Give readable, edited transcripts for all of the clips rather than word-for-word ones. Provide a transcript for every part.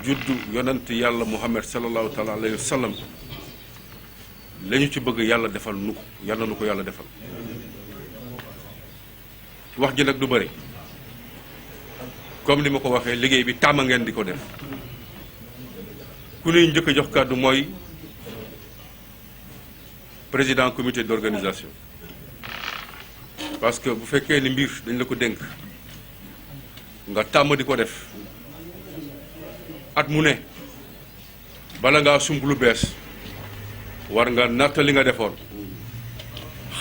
juddu yonent yàlla Muhammad sallallahu taala alayhi wa sallam la ñu ci bëgg yàlla defal nu ko yàlla nu ko yàlla defal. wax ji nag du bëri comme ni ma ko waxee liggéey bi tàmm ngeen di ko def ku ñuy njëkk a jox kàddu mooy président comité d'organisation parce que bu fekkee ni mbir dañ la ko dénk nga tàmm di ko def at mu ne bala ngaa sumb lu bees war nga natta li nga defoon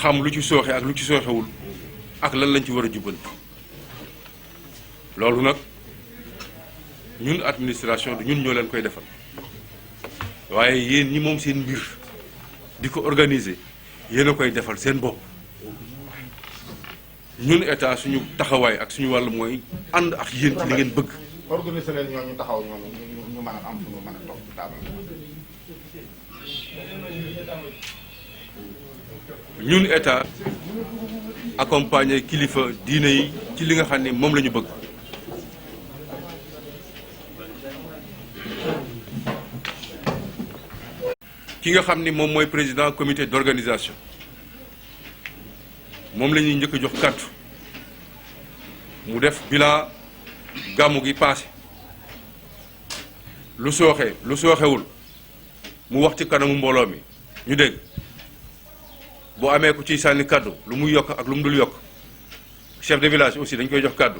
xam lu ci sooxe ak lu ci sooxewul ak lan lañ ci war a jubbanti loolu nag ñun administration du ñun ñoo leen koy defal waaye yéen ñi moom seen mbir di ko organiser yéen a koy defal seen bopp ñun état suñu taxawaay ak suñu wàll mooy ànd ak yéen ci li ngeen bëgg. organiser leen ñoo ñu taxaw ñoom ñu mën a am fu ñu mën a toog ci taabal. ñun état accompagner kilifa diine yi ci li nga xam ne moom la ñu bëgg. ki nga xam ni moom mooy président comité d'organisation moom la ñuy njëkk a jox kàddu mu def bilan gàmmu gi passé lu sooxewul mu wax ci kanamu mbooloo mi ñu dégg boo amee ku ciy sànni kàddu lu muy yokk ak lu mu dul yokk chef de village aussi dañ koy jox kàddu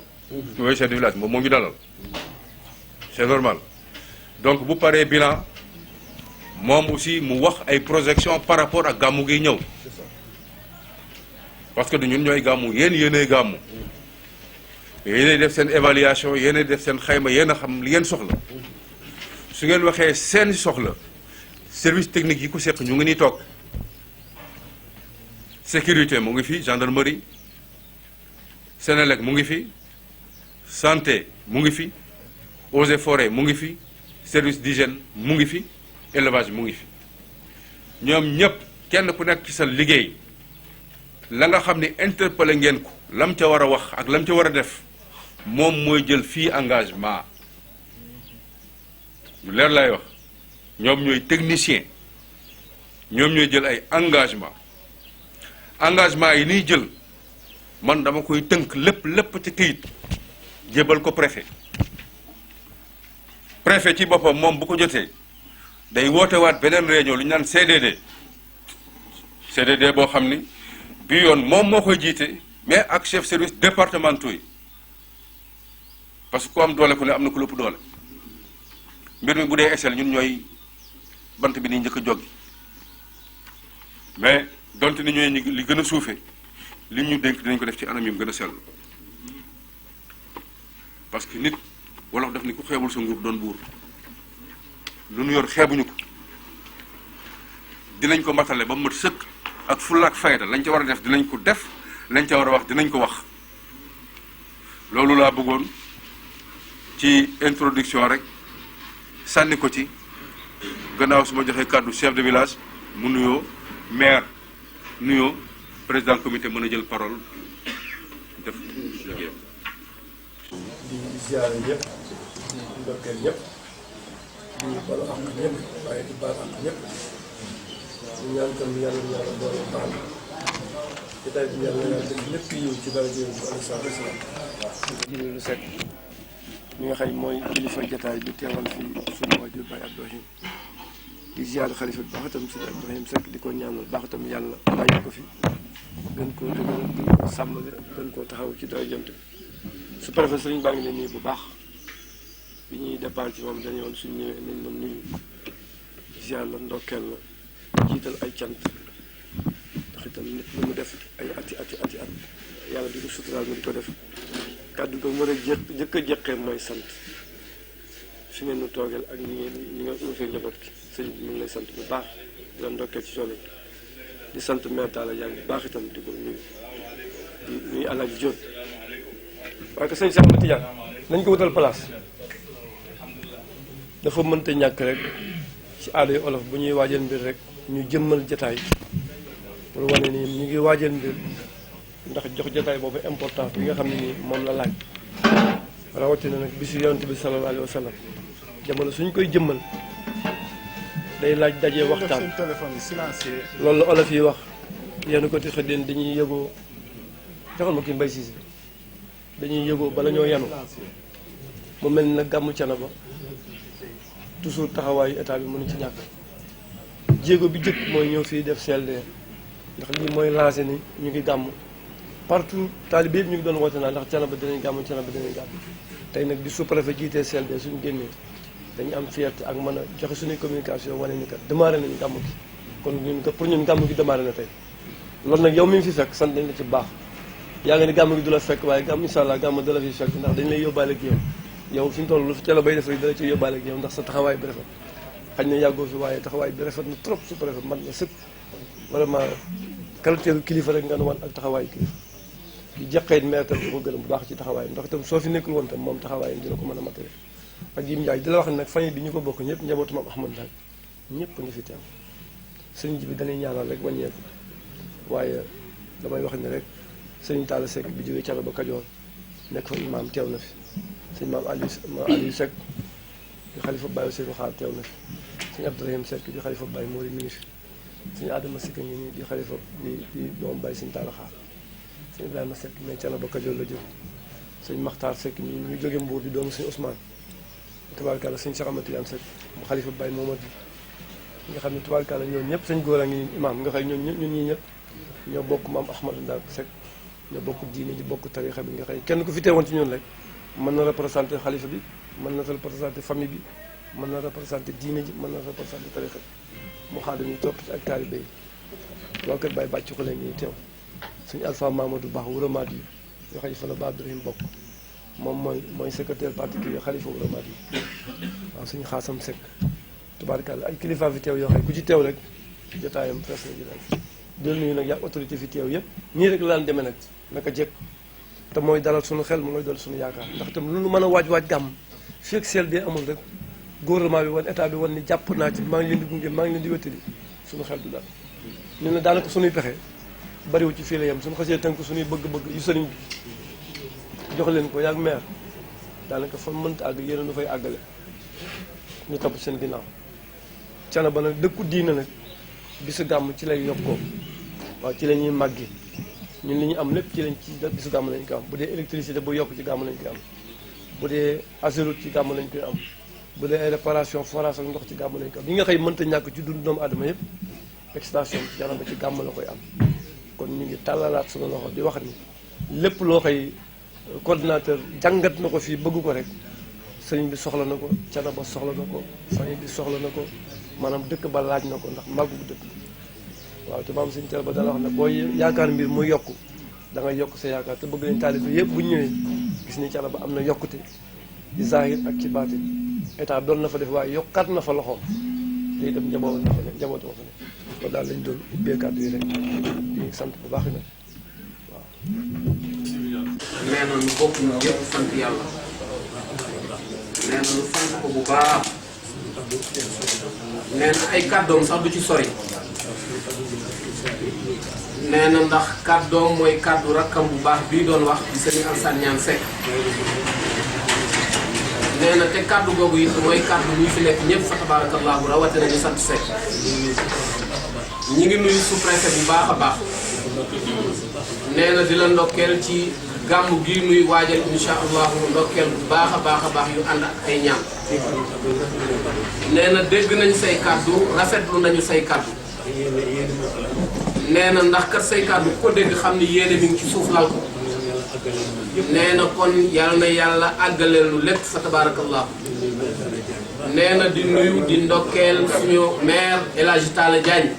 mooy chef de village moom moo ñu dalal c'est normal donc bu paree bilan moom aussi mu wax ay projection par rapport ak gàmmu gi ñëw parce que du ñun ñooy gàmmu yéenay gàmmu yéenay def seen évaluation yéenay def seen xayma yéen a xam li ngeen soxla su ngeen waxee seen soxla service technique yi ko seq ñu ngi nii toog sécurité mu ngi fi gendarmerie Sénélec mu ngi fi santé mu ngi fi eaux et forêts mu ngi fi service d'hygiène mu ngi fi élevage mu ngi fi ñoom ñëpp kenn ku nekk ci sa liggéey la nga xam ne interpellé ngeen ko lam ca war a wax ak lam ca war a def moom mooy jël fii engagement lu leer lay wax ñoom ñooy technicien ñoom ñooy jël ay engagement yi niy jël man dama koy tënk lépp ci këyit jébal ko préfet ci boppam moom bu ko jotee day woote waat beneen réunion lu ñu naan CDD boo xam ni bi yoon moom moo koy jiite mais ak chef service départementaux yi parce que ku am doole ku ne am na ku lépp doole mbir mi bu dee échelle ñun ñooy bant bi ni njëkk a joggi mais donte ni ñooy li gën a suufe li ñu dénk dinañ ko def ci anam yi mu gën a sell parce que nit wolof daf ni ku xeebul sa nguur doon buur lu nu yor xeebuñu ko dinañ ko matale ba mu mat sëkk ak fulla ak fayda lañ ca war a def dinañ ko def lañ ca war a wax dinañ ko wax loolu laa bëggoon ci introduction rek sànni ko ci gannaaw su ma joxee kàddu chef de village mu nuyoo maire nuyoo président comité mën a jël parole def liggéeyam. di ziare ñëpp di ndokkeel ñëpp di balu ak ñëpp waaye di baal ak ñëpp ñu ñaan tam yàlla boole baal jotaay bi yàlla def lépp yiw ci dara jëw bi alayhi salaatu wasalaam. Jibrilu Seck mi nga xam mooy kilifa jotaay bi teewal fi suñu waajur Baye Abdourahim di ziare xalifa bi baax itam suñu Abdourahim Seck di ko ñaanal baax itam yàlla bàyyi ko fi gën koo dëgëral di sàmm gën koo taxaw ci dara jëmt su préfet sëriñ baa ngi ne nii bu baax bi ñuy départ ci moom dañu woon suñu ñëwee nañ la nuyu ziar la ndokkeel la jiital ay cant ndax itam nit lu mu def ay ati at yàlla di ko suturaal mu di ko def kàddu ko mën a jëkk a jëkkee mooy sant fi ngeen nu toogeel ak ñi nga fee njaboot gi sëñ bi mu ngi lay sant bu baax di la ndokkeel ci zone yi di sant maire Talla Diagne bu baax itam di ko nuyu di nuyu Alaaji Diop waaye que sëñ Cheikh Ahmed Tidiane nañ ko wutal place dafa mënta ñàkk rek ci aaday olof bu ñuy waajal mbir rek ñu jëmmal jataay pour wane ni ñu ngi waajal mbir ndax jox jataay boobu importance bi nga xam ne nii moom la laaj rawatina nag bisu yonent bi sallallahu alayhi wa sallam jamono suñ koy jëmmal day laaj daje waxtaan. seen téléphone yi silencieux. loolu la olof yi wax yenn ko ti xëddeen dañuy yëgoo joxal ma kii Mbay Siise dañuy yëgoo bala ñoo yanu mu mel ni nag gàmmu Thiénaba toujours taxawaayu état bi mënu ci ñàkk jéego bi jëkk mooy ñëw fii def CLD ndax lii mooy lancé ni ñu ngi gàmm partout taalibe yëpp ñu ngi doon woote naa ndax Thiénaba dinañ gàmm Thiénaba dinañ gàmm tey nag di sous-préfet jiitee CLD suñu génnee dañu am fierté ak mën a joxe suñuy communication wane ni kat démarré nañu gàmm gi kon ñun pour ñun gàmm gi démarré na tey loolu nag yow mi fi fekk sant nañ la ci baax yaa nga ni gàmm gi du la fekk waaye gàmm incha allah gàmm da la fi fekk ndax dañ lay yóbbaale ak yow fi ñu toll lu fi Thiénaba bay def rek dala ci yóbbaale ak yow ndax sa taxawaay bi rafet xañ na yàggoo fi waaye taxawaay bi rafet na trop su préfet man na sëkk vraiment caractère kilifa rek nga nu wan ak taxawaayu kilifa di jeqeet maire tam di ko gërëm bu baax ci taxawaayam ndax itam soo fi nekkul woon tam moom taxawaayam dina ko mën a matale ak Yim Ndiaye di la wax ne nag famille bi ñu ko bokk ñëpp njabootu Maam Ahmad Ndak ñëpp ngi fi teew sëñ ji bi dañuy ñaanal rek wàññeeku waaye damay wax ne rek sëñ Talla Seck bi jógee Thiénaba Kajoor nekk fa imaam teew na fi sëñ maam Aliou Seck di xalifa Baye Ousseynou Xaar teew na fi sëñ Abdourahim Seck di xalifa Baye Mori mi ngi fi sëñ Adama Seck ngi nii di xalifa di doom Baye sëñ Talla Xaar sëñ Ibrahima Seck mais Thiénaba Kajoor la jóg sëñ Makhtar Seck mi ñu jóge Mbour di doomu sëñ Ousmane tubaarkàlla sëñ Cheikh Amadou Tidiane Seck mu xalifa Baye Momadou nga xam ne tubaarkàlla ñoom ñëpp sëñ góor a ngi imaam nga xëy ñun ñii ñëpp ñoo bokk maam Ahmadou Ndak Seck ñoo bokk diine ji bokk tarixa bi nga xëy kenn ku fi teewoon ci ñun rek mën na représenté xalifa bi mën na représenté famille bi mën na représenté diine ji mën na représenté tarixa bi mu xaadam ñu topp ci ak taalibe yi waa kër Baye bàcc ko leen ñuy teew suñu Alpha Mamadou Baax Wuramaat yi nga xëy fa la Ba Abdourahim bokk moom mooy secrétaire particulier xalifa Wuramaat yi waaw suñu Xaasam Seck tubaarkàlla ay kilifa fi teew yoo xam ku ci teew rek jotaayam fees na ji del nuyu nag yaa autorité fi teew yëpp nii rek laan demee nag naka jekk te mooy dalal suñu xel mooy dalal suñu yaakaar ndax itam lu nu mën a waaj gàmm fii ak CLD amul rek gouvernement bi wan état bi wan ni jàpp naa ci maa ngi leen di gunge maa ngi leen di wéttali suñu xel du dal ñu ne daanaka suñuy pexe bariwu ci fii la yem suñu xasee tënk suñuy bëgg-bëgg yu sëriñ bi jox leen ko yaag maire daanaka fa mënta àgg yéen a nu fay àggale ñu topp seen ginnaaw Thiénaba nag dëkku diina nag bisu gàmm ci lay yokkoo waaw ci la ñuy màggi ñun li ñu am lépp ci bisu gàmm lañ ko am bu dee électricité bu yokk ci gàmm lañ koy am bu dee azéroute ci gàmm lañ koy am bu dee ay réparation forage ak ndox ci gàmm lañ koy am yi nga xëy mënta ñàkk ci dund doomu aadama yëpp extension ci Thiénaba ci gàmm la koy am kon ñu ngi tàllalaat suñu loxo di wax ni lépp loo xëy coordinateur jàngat na ko fii bëgg ko rek sëriñ bi soxla na ko Thiénaba soxla na ko famille bi soxla na ko maanaam dëkk ba laaj na ko ndax màggu dëkk waaw te maam sëñ Thiénaba dana wax ne boo yaakaar mbir muy yokk da ngay yokk sa yaakaar te bëgg nañ taalibe yëpp bu ñu ñëwee gis ni Thiénaba am na yokkute ci zahir ak ci baatin état doon na fa def waaye yokkaat na fa loxoom te itam njaboot na fa ne njabootu ma fa ne kon daal lañ doon ubbee kàddu yi rek di sant bu baax nag waaw. nee na nu bokk ñu yëpp sant yàlla nee na nu sant ko bu baax nee na ay kàddoom sax du ci sori nee na ndax kàddoom mooy kàddu rakkam bu baax bii doon wax di sëñ Alassane Niane Seck nee na te kàddu googu it mooy kàddu ñi fi nekk ñëpp fa tabarakallahu rawatina ñu sant Seck ñi ngi nuyu sous-préfet bu baax a baax nee na di la ndokkeel ci gàmmu gi nuy waajal insha allahu ndokkeel bu baax a baax yu ànd ak ay ñaan nee na dégg nañ say kàddu rafetlu nañu say kàddu nee na ndax kat say kàddu ko dégg xam ni yéene mi ngi ci suuf lal ko nee na kon yal na yàlla àggaleel lu lépp fa tabarakallahu nee na di nuyu di ndokkeel suñu maire El Hadji Talla Diagne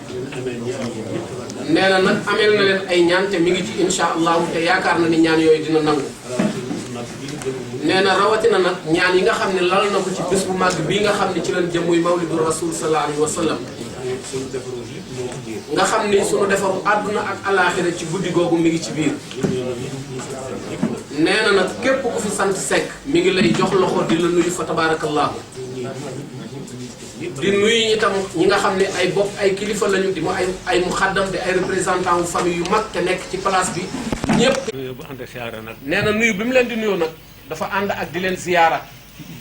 nee na nag ameel na leen ay ñaan te mi ngi ci insha allahu te yaakaar na ni ñaan yooyu dina nangu nee na rawatina nag ñaan yi nga xam ne lal na ko ci bés bu màgg bii nga xam ne ci leen jëm muy mawlidu rasul sallallahu alayhi wa sallam nga xam ni sunu defaru àdduna ak alaaxira ci guddi googu mi ngi ci biir nee na nag képp ku fi sant Seck mi ngi lay jox loxo di la nuyu fa tabarakallahu di nuyu itam ñi nga xam ne ay bopp ay kilifa lañu di mu ay mu xaddam di ay représentant wu famille yu mag te nekk ci place bi ñëpp. bu ànd siyaara nag. nee na nuyu bi mu leen di nuyoo nag dafa ànd ak di leen ziyaara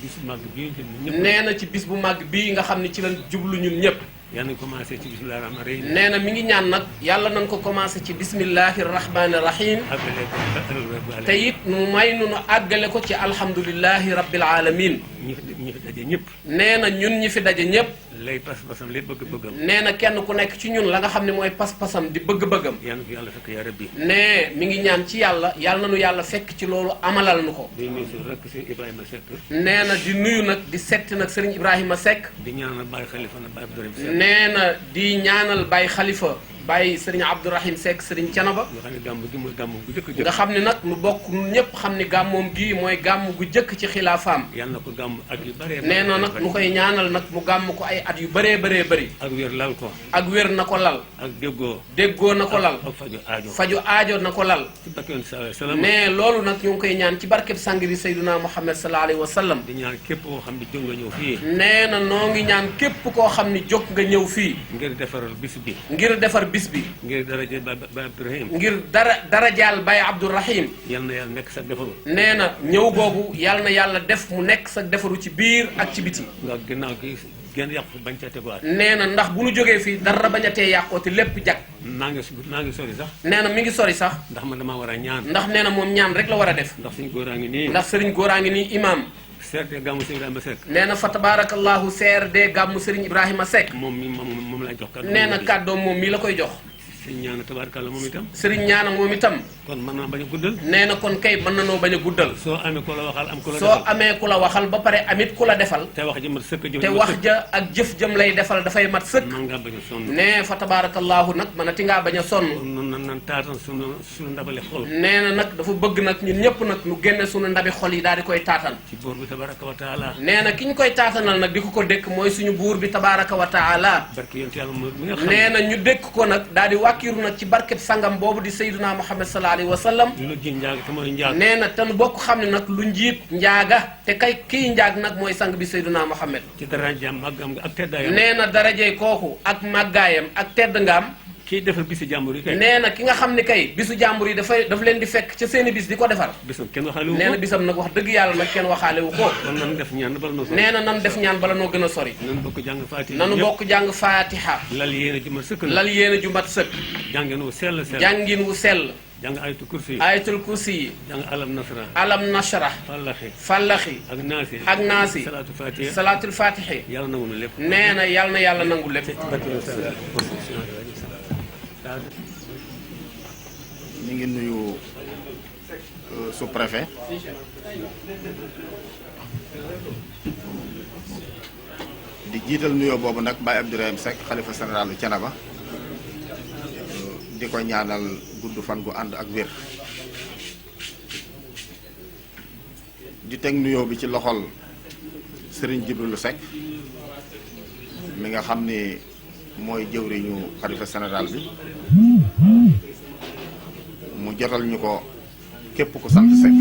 bis bu mag bii ñëpp. nee na ci bis bu mag bii nga xam ne ci lañ jublu ñun ñëpp. yàlla nañ commencé ci bismillahi rahmaani rahim. nee na mi ngi ñaan nag yàlla nañ ko commencé ci bismillahi rahmaani rahim. te it nu may nu àggale ko ci alhamdulillahi rabbil alamin. ñi fi daje ñëpp. nee na ñun ñi fi daje ñëpp. lay pas-pasam lay bëgg-bëggam. nee na kenn ku nekk ci ñun la nga xam ne mooy pas-pasam di bëgg-bëggam. yàlla na ko yàlla fekk yaa rabbi. nee mi ngi ñaan ci yàlla yàlla na nu yàlla fekk ci loolu amalal nu ko. di nuyu suñu rakk si Ibrahima Seck. nee na di nuyu nag di setti nag Serigne Ibrahima Seck. di ñaanal Baye Khalifa na Baye Abdourahim Seck. nee na di ñaanal Baye Khalifa Baye Serigne Abdourahim Seck Serigne Thiénaba. nga xam ne gàmm gi mooy gàmm gu jëkk nga xam ne nag nu bokk ñëpp xam ne gàmmoom gii mooy gàmm gu jëkk ci xilaafaam. yàlla na ko gàmm at yu bëree. nee na nag nu koy ñaanal nag mu gàmm ko ay at yu bëree bëree bëri. ak wér lal ko. ak wér na ko lal. ak déggoo. déggoo na ko lal. ak faju aajo. faju aajo na ko lal. ci barke salaam. nee loolu nag ñu ngi koy ñaan ci barkeb sang bi Seydina Muhammad sallallahu alayhi wa sallam. di ñaan képp koo xam ne jóg nga ñëw fii. nee na noo ngi ñaan képp koo xam ne jóg nga ñëw fii. ngir defaral bis bi. ngir defar bis bi. ngir daraja Baye Abdourahim. ngir darajaal Baye Abdourahim. yal na yàlla nekk sa defaru. nee na ñëw googu yal na yàlla def mu nekk sa defaru ci biir ak ci biti. nga ginnaaw gi gën yàqu bañ ca teguwaat. nee na ndax bu nu jógee fii dara bañ a tee yàqoo te lépp jag. maa ngi sori sax. nee na mi ngi sori sax. ndax man damaa war a ñaan. ndax nee na moom ñaan rek la war a def. ndax suñu góoraa ngi nii. ndax sëriñ góoraa ngi nii imaam. CRD gàmmu Sëriñ Ibrahima Seck. nee na fa tabarakallahu CRD gàmmu Sëriñ Ibrahima Seck. moom laa jox kàddu. nee na kàddoom moom mii la koy jox. sëriñ ñaana tabarakallah moom itam. sëriñ ñaana moom itam. kon mën naa bañ a guddal. nee na kon kay mën na noo bañ a guddal. soo amee ku la waxal am ku la soo defal. amee ku la waxal ba pare amit ku la defal. te wax ji mat sëkk jëf te wax ja ak jëf jëm lay defal dafay mat sëkk. man ngaa bañ a sonn. nee fa tabarakallahu nag mën a ti ngaa bañ a sonn. kon nan taatan suñu ndabali xol. nee na nag dafa bëgg nag ñun ñëpp nag nu génne suñu ndabi xol yi daal di koy taatan. ci buur bi tabaraka wa taala. nee na ki ñu koy taatanal nag di ko dékk mooy suñu buur bi tabaraka wa taala. barke yonent yàlla mi nga xam. nee na ñu dékk ko nag daal di wàkkiiru nag ci barkeb sangam boobu di sayyiduna Muhammad sallallahu alayhi wa sallam. lu ji njaag te mooy njaag. nee na te nu bokk xam ne nag lu njiit njaaga te kii njaag nag mooy sang bi sayyiduna Muhammad. ci darajaam màggam ak teddaayam. nee na darajey kooku ak màggaayam ak tedd ngaam. kii defar bisi jàmbur yi kay. nee na ki nga xam ne kay bisu jàmbur yi daf leen di fekk ca seeni bis di ko defar. bisam kenn waxaale wu ko. nee na bisam nag wax dëgg yàlla nag kenn waxaale wu ko. kon nan def ñaan bala noo sori. nee na nan def ñaan bala noo gën a sori. nan bokk jàng Faatiha. nanu bokk jàng Faatiha. lal yéene ju ma sëkk na. lal yéene ju mat sëkk. jàngeen wu sell sell. jàngin wu sell. jàng ayatul kursi yi. ayatul kursi yi. jàng alam nasra. alam nashrah. fallaxi. fallaxi. ak naasi. ak naasi. salaatu Faatiha. salaatul Faatiha. yàlla nangu na lépp. nee na yàlla na yàlla nangu lépp. ñu ngi nuyu sous-préfet di jiital nuyoo boobu nag Baye Abdourahim Seck xalifa général bu Thiénaba di ko ñaanal gudd fan gu ànd ak wér di teg nuyoo bi ci loxol Serigne Jibrilu Seck mi nga xam ni mooy jëwriñu xalifa général bi mu jotal ñu ko képp ku sant Seck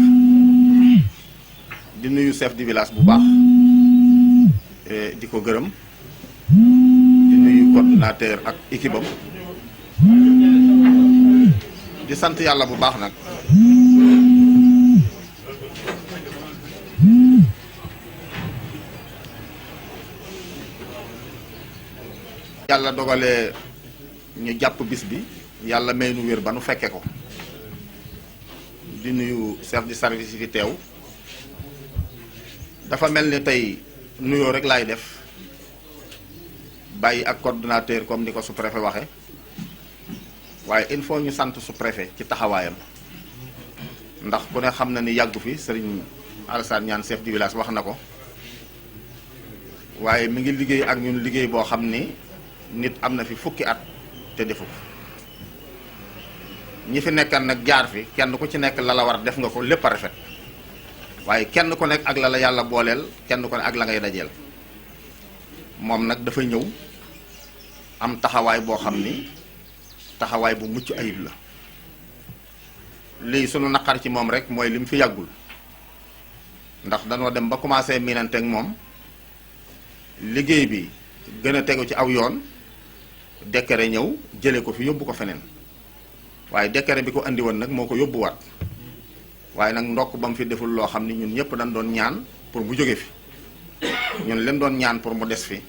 di nuyu chef de village bu baax di ko gërëm di nuyu coordinateur ak équipe am di sant yàlla bu baax nag yàlla dogalee ñu jàpp bis bi yàlla may nu wér ba nu fekke ko di nuyu chef de service yi fi teew dafa mel ni tey nuyoo rek laay def bàyyi ak coordonnateur comme ni ko sous-préfet waxe waaye il faut ñu sant sous-préfet ci taxawaayam ndax ku ne xam na ni yàggu fi Serigne Alassane Niane chef du village wax na ko waaye mi ngi liggéey ak ñun liggéey boo xam ni nit am na fi fukki at te defu ko ñi fi nekkan nag jaar fi kenn ku ci nekk la la war def nga ko lépp a rafet waaye kenn ku nekk ak la la yàlla booleel kenn ku nekk ak la ngay dajeel moom nag dafa ñëw am taxawaay boo xam ni taxawaay bu mucc ayib la lii sunu naqar ci moom rek mooy li mu fi yàggul ndax danoo dem ba commencé miinante ak moom liggéey bi gën a tegu ci aw yoon décret ñëw jële ko fi yóbbu ko feneen waaye décret bi ko andi woon nag moo ko yóbbuwaat waaye nag ndokk ba mu fi deful loo xam ni ñun ñëpp dañ doon ñaan pour mu jóge fi ñun leen doon ñaan pour mu des fi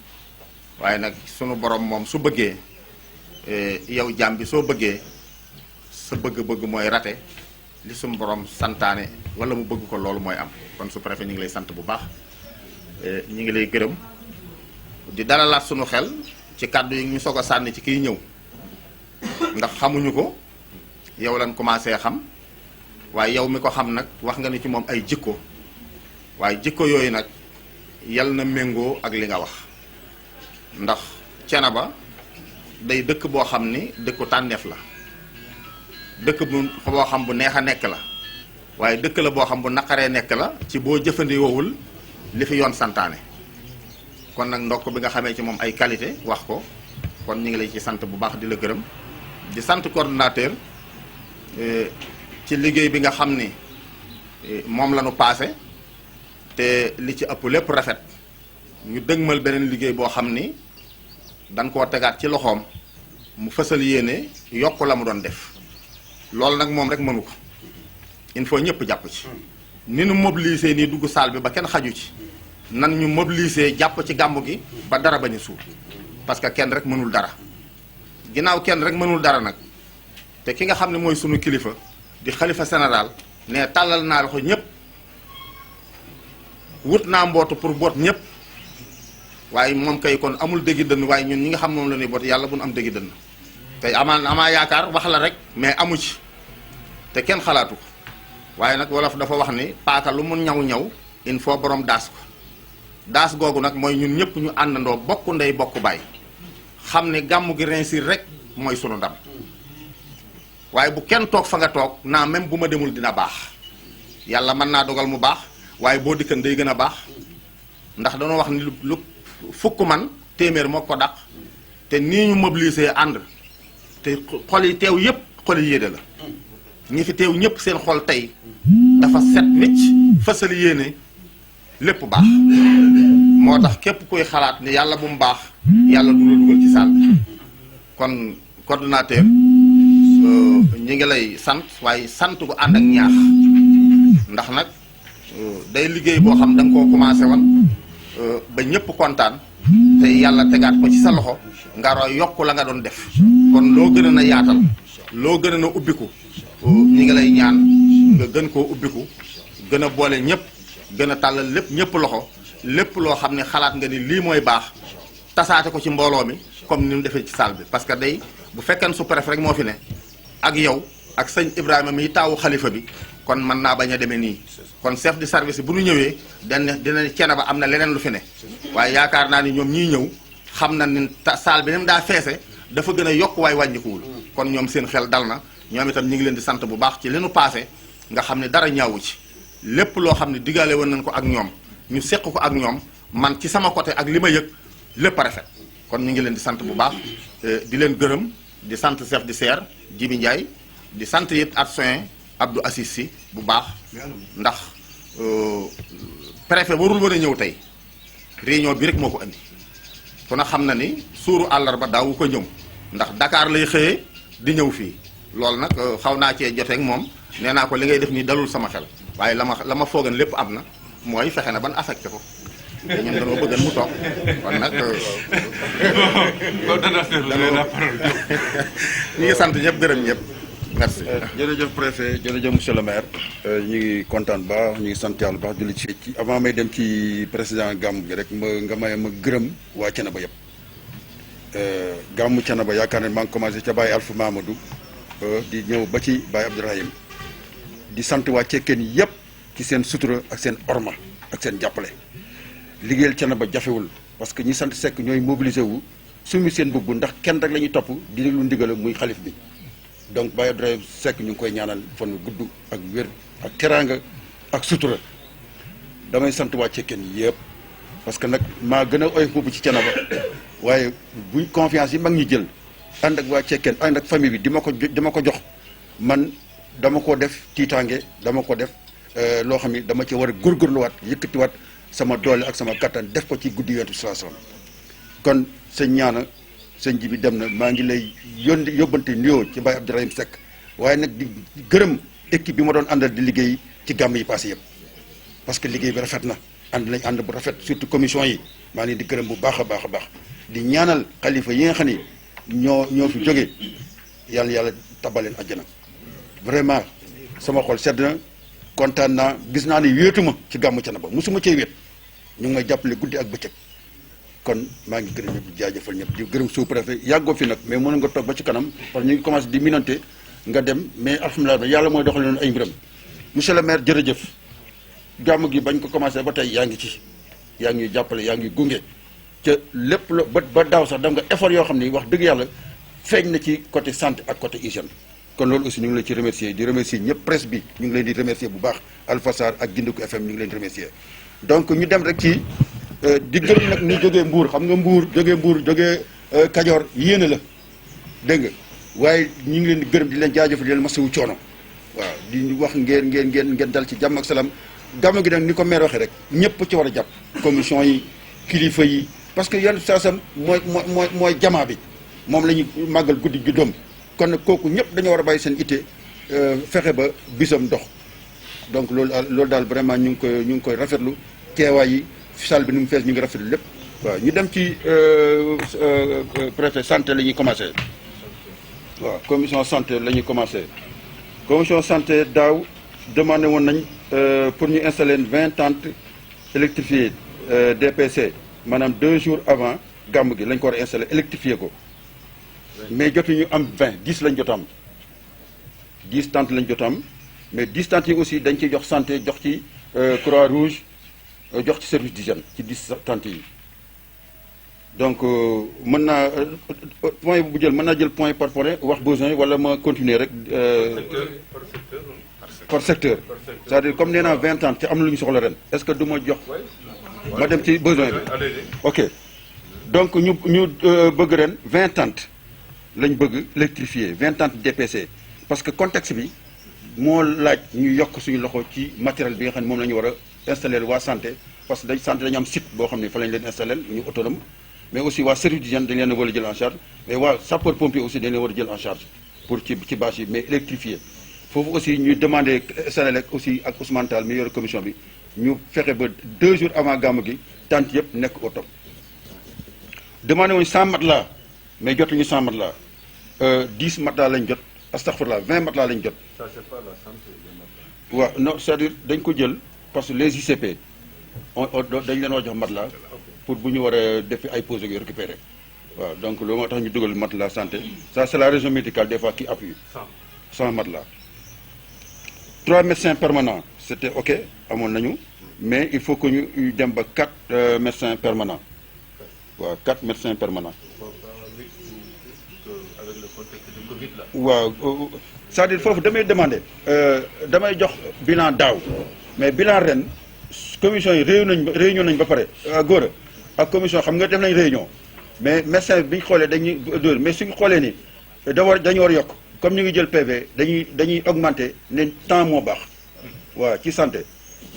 waaye nag sunu borom moom su bëggee yow jaam bi soo bëggee sa bëgg-bëgg mooy rate li sunu borom santaane wala mu bëgg ko loolu mooy am kon su préfet ñu ngi lay sant bu baax ñu ngi lay gërëm di dalalaat sunu xel ci kàddu yi ñu soog a sànni ci kiy ñëw ndax xamuñu ko yow lan commencé xam waaye yow mi ko xam nag wax nga ni ci moom ay jikko waaye jikko yooyu nag yal na méngoo ak li nga wax ndax Thiénaba day dëkk boo xam ni dëkku tànneef la dëkk boo xam bu neex a nekk la waaye dëkk la boo xam bu naqaree nekk la ci boo jëfandikoowul li fi yoon santaane kon nag ndokk bi nga xamee ci moom ay qualité wax ko kon ñu ngi lay ci sant bu baax di la gërëm di sant coordonnateur ci liggéey bi nga xam ni moom la ñu paase te li ci ëpp lépp rafet ñu dëgmal beneen liggéey boo xam ni dañ koo tegaat ci loxoom mu fësal yéene yokk la mu doon def loolu nag moom rek mënu ko il faut ñëpp jàpp ci ni nu mobiliser nii dugg salle bi ba kenn xaju ci nan ñu mobiliser jàpp ci gàmmu gi ba dara bañ a suur parce que kenn rek mënul dara ginnaaw kenn rek mënul dara nag te ki nga xam ne mooy sunu kilifa di xalifa général ne tàllal naa loxo ñëpp wut naa mbootu pour boot ñëpp waaye moom kay kon amul déggi dënn waaye ñun ñi nga xam moom la ñuy boot yàlla bu nu am déggi dënn tey amaa yaakaar wax la rek mais amu ci te kenn xalaatu ko waaye nag wolof dafa wax ni paaka lu mu ñaw il faut borom daas ko daas googu nag mooy ñun ñëpp ñu àndandoo bokk ndey bokk baay xam ne gàmmu gi réussir rek mooy sunu ndam waaye bu kenn toog fa nga toog naa même bu ma demul dina baax yàlla mën naa dogal mu baax waaye boo dikkan day gën a baax ndax dañoo wax ni lu fukk man téeméer moo ko daq te nii ñu mobiliser ànd te xol yi teew yëpp xol yi yéene la ñi fi teew ñëpp seen xol tey dafa set wicc fësal yéene lépp baax moo tax képp kuy xalaat ni yàlla bu mu baax yàlla du la dugal ci saal kon coordonnateur ñi ngi lay sant waaye sant gu ànd ak ñaax ndax nag day liggéey boo xam da nga koo commencé woon ba ñëpp kontaan te yàlla tegaat ko ci sa loxo nga roy yokk la nga doon def kon loo gën a na yaatal loo gën a na ubbiku ñi ngi lay ñaan nga gën koo ubbiku gën a boole ñëpp gën a tàllal lépp ñëpp loxo lépp loo xam ne xalaat nga ni lii mooy baax tasaate ko ci mbooloo mi comme ni mu defee ci salle bi parce que day bu fekkee sous-préfet rek moo fi ne ak yow ak sëñ Ibrahima mi taawu xalifa bi kon mën naa bañ a demee nii kon chef de service bu ñu ñëwee dina Thiénaba am na leneen lu fi ne waaye yaakaar naa ni ñoom ñiy ñëw xam na ni salle bi ni mu daa feese dafa gën a yokk waaye wàññikuwul kon ñoom seen xel dal na ñoom itam ñu ngi leen di sant bu baax ci li nu paase nga xam ne dara ñaawu ci lépp loo xam ne diggaale woon nañ ko ak ñoom ñu seq ko ak ñoom man ci sama côté ak li ma yëg lépp a rafet kon ñu ngi leen di sant bu baax di leen gërëm di sant chef de serre Jibi Ndiaye di sant it adjoint Abdou Assis Sy bu baax ndax préfet warul woon a ñëw tey réunion bi rek moo ko andi ku na xam na ni suuru àllarba daawu ko ñëw ndax Dakar lay xëyee di ñëw fii loolu nag xaw naa cee joteeg moom nee naa ko li ngay def nii dalul sama xel waaye la ma foogan lépp am na mooy fexe na ban affecté ko te ñun dañoo bëggan mu toog kon nag ñu ngi sant ñëpp gërëm ñëpp merci. jërëjëf préfet jërëjëf monsieur le maire ñu ngi kontaan baax ñu ngi sant yàlla baax julli ci avant may dem ci président gàmm gi rek nga may ma gërëm waa Thiénaba yëpp gàmmu Thiénaba yaakaar ne maa ngi commencé ca Baye Alpha Mamadou di ñëw ba ci Baye Abdourahim di sant waa Cekkeen yëpp ci seen sutura ak seen orma ak seen jàppale liggéeyal Thiénaba jafewul parce que ñi sant Seck ñooy mobilisé wu sumi seen bëgg ndax kenn rek la ñuy topp di déglu ndigal muy xalif bi donc Baye Abdourahim Seck ñu ngi koy ñaanal fan gudd ak wér ak teraanga ak sutura damay sant waa Cekkeen yëpp parce que nag maa gën a oyof boobu ci Thiénaba waaye buñ confiance yi mag ñi jël ànd ak waa Cekkeen ànd ak famille bi di ma ko jox man dama ko def tiitaange dama ko def loo xam ni dama ci war a góorgóorluwaat yëkkatiwaat sama doole ak sama kattan def ko ci guddi Yonent bi sallallahu alayhi wasallam kon sëñ ñaana sëñ ji bi dem na maa ngi lay yóbbante nuyoo ci Baye Abdourahim Seck waaye nag di gërëm équipe bi ma doon àndal di liggéey ci gàmm yi passé yëpp parce que liggéey bi rafet na ànd nañ ànd bu rafet surtout commission yi maa ngi leen di gërëm bu baax a baax a baax di ñaanal xalifa yi nga xam ni ñoo fi jóge yàlla tabaleen àjjana vraiment sama xol sedd na kontaan naa gis naa ni wéetuma ci gàmmu Thiénaba mosuma cee wéet ñu ngi may jàppale guddi ak bëccëg kon maa ngi gërëm ñëpp di jaajëfal ñëpp di gërëm sous-préfet yàggoo fi nag mais mën nga toog ba ci kanam parce que ñu ngi commencé di minante nga dem mais alhamdulilah yàlla mooy doxale noonu ay mbiram monsieur le maire jërëjëf gàmm gi bañ ko commencé ba tey yaa ngi ci yaa ngi jàppale yaa ngi gunge ca lépp la ba daaw sax def nga effort yoo xam ni wax dëgg yàlla feeñ na ci côté santé ak côté hygiène kon loolu aussi ñu ngi la ci remercier di remercier ñëpp presse bi ñu ngi leen di remercier bu baax Alpha Sarr ak Gindiku FM ñu ngi leen di remercier donc ñu dem rek ci di gërëm nag ni jógee Mbour xam nga Mbour jógee Kajoor yéene la dégg nga waaye ñu ngi leen di gërëm di leen jaajëfal di leen masawu coono waaw di wax ngeen dal ci jàmm ak salaam gàmmu gi nag ni ko maire waxee rek ñëpp ci war a jàpp commission yi kilifa yi parce que yan saasam mooy jamaa bi moom la ñu màggal guddi gi doom kon nag kooku ñëpp dañoo war a bàyyi seen itte fexe ba bisam dox donc loolu daal vraiment ñu ngi koy rafetlu teewaay yi salle bi nu mu fees ñu ngi rafetlu lépp waaw ñu dem ci préfet santé la ñuy commencé waaw commission santé la ñuy commencé commission santé daaw demandé woon nañ pour ñu installer 20 tentes électrifiées DPC maanaam 2 jours avant gàmm gi lañ ko war a installer électrifié ko mais jotuñu am 10 lañ jot am 10 tentes lañ jot am mais 10 tentes yi aussi dañ ciy jox santé jox ci croix rouge jox ci service d'hygiène ci 10 tentes yi donc mën naa point bu jël mën naa jël point par point wax besoin wala ma continuer rek par secteur c'est-à-dire comme nee naa 20 tentes ci am na lu ñu soxla ren est-ce que du ma jox ma dem ci besoin bi ok donc ñu bëgg ren 20 tentes lañ bëgg électrifier 20 tentes DPC parce que contexte bi moo laaj ñu yokk suñu loxo ci matériel bi nga xam ne moom la ñu war a installer waa santé parce que santé dañu am site boo xam ne fa lañ leen installer ñu autonome mais aussi waa service d'hygiène dañ leen a war a jël en charge mais waa sapeur pompier aussi dañ leen war a jël en charge pour ci bâche yi mais électrifier foofu aussi ñuy demander Sénélec aussi ak Ousmane Tall mi yor commission bi ñu fexe ba 2 jours avant gàmmu gi tentes yëpp nekk au top demandé woon 100 matelas mais jotuñu 100 matelas 10 matelas lañ jot astaghfirullah 20 matelas lañ jot. Ça c'est pas la santé des matelas. waaw non c'est-à-dire dañ ko jël parce que les ICP dañ leen war a jox matelas pour bu ñu war a def ay pause yu récupérer waaw donc loolu moo tax ñu dugal matelas santé ça c'est la région médicale des fois qui appuie 100 matelas. 3 médecins permanents c'était ok amoon nañu mais il faut que ñu dem ba 4 médecins permanents waaw 4 médecins permanents. Avec le contexte du Covid là. waaw c'est-à-dire foofu damay demander damay jox bilan daaw mais bilan ren commission yi réunion nañ ba pare góor ak commission xam nga def nañ réunion mais médecin bi ñu xoolee dañuy dóor mais suñu xoolee ni dañu war yokk comme ñu ngi jël PV dañuy augmenter ne temps moo baax waaw ci santé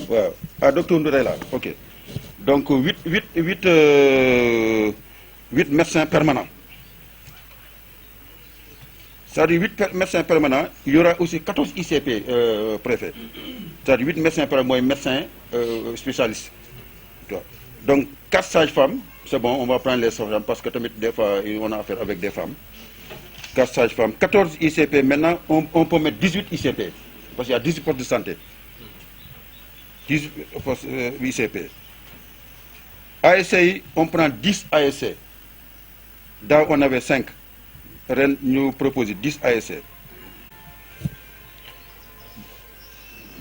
waaw docteur Ndouré la ok donc 8 médecins permanents. C'est-à-dire 8 médecins permanents, il y aura aussi 14 ICP préfets. C'est-à-dire 8 médecins permanents, moi, médecins spécialistes. Donc 4 sages-femmes, c'est bon, on va prendre les sages-femmes parce que des fois, on a affaire avec des femmes. 4 sages-femmes, 14 ICP. Maintenant, on peut mettre 18 ICP parce qu'il y a 18 postes de santé. 18 postes ICP. ASC, on prend 10 ASC. Là, on avait 5. Ren ñu proposé 10 ASC.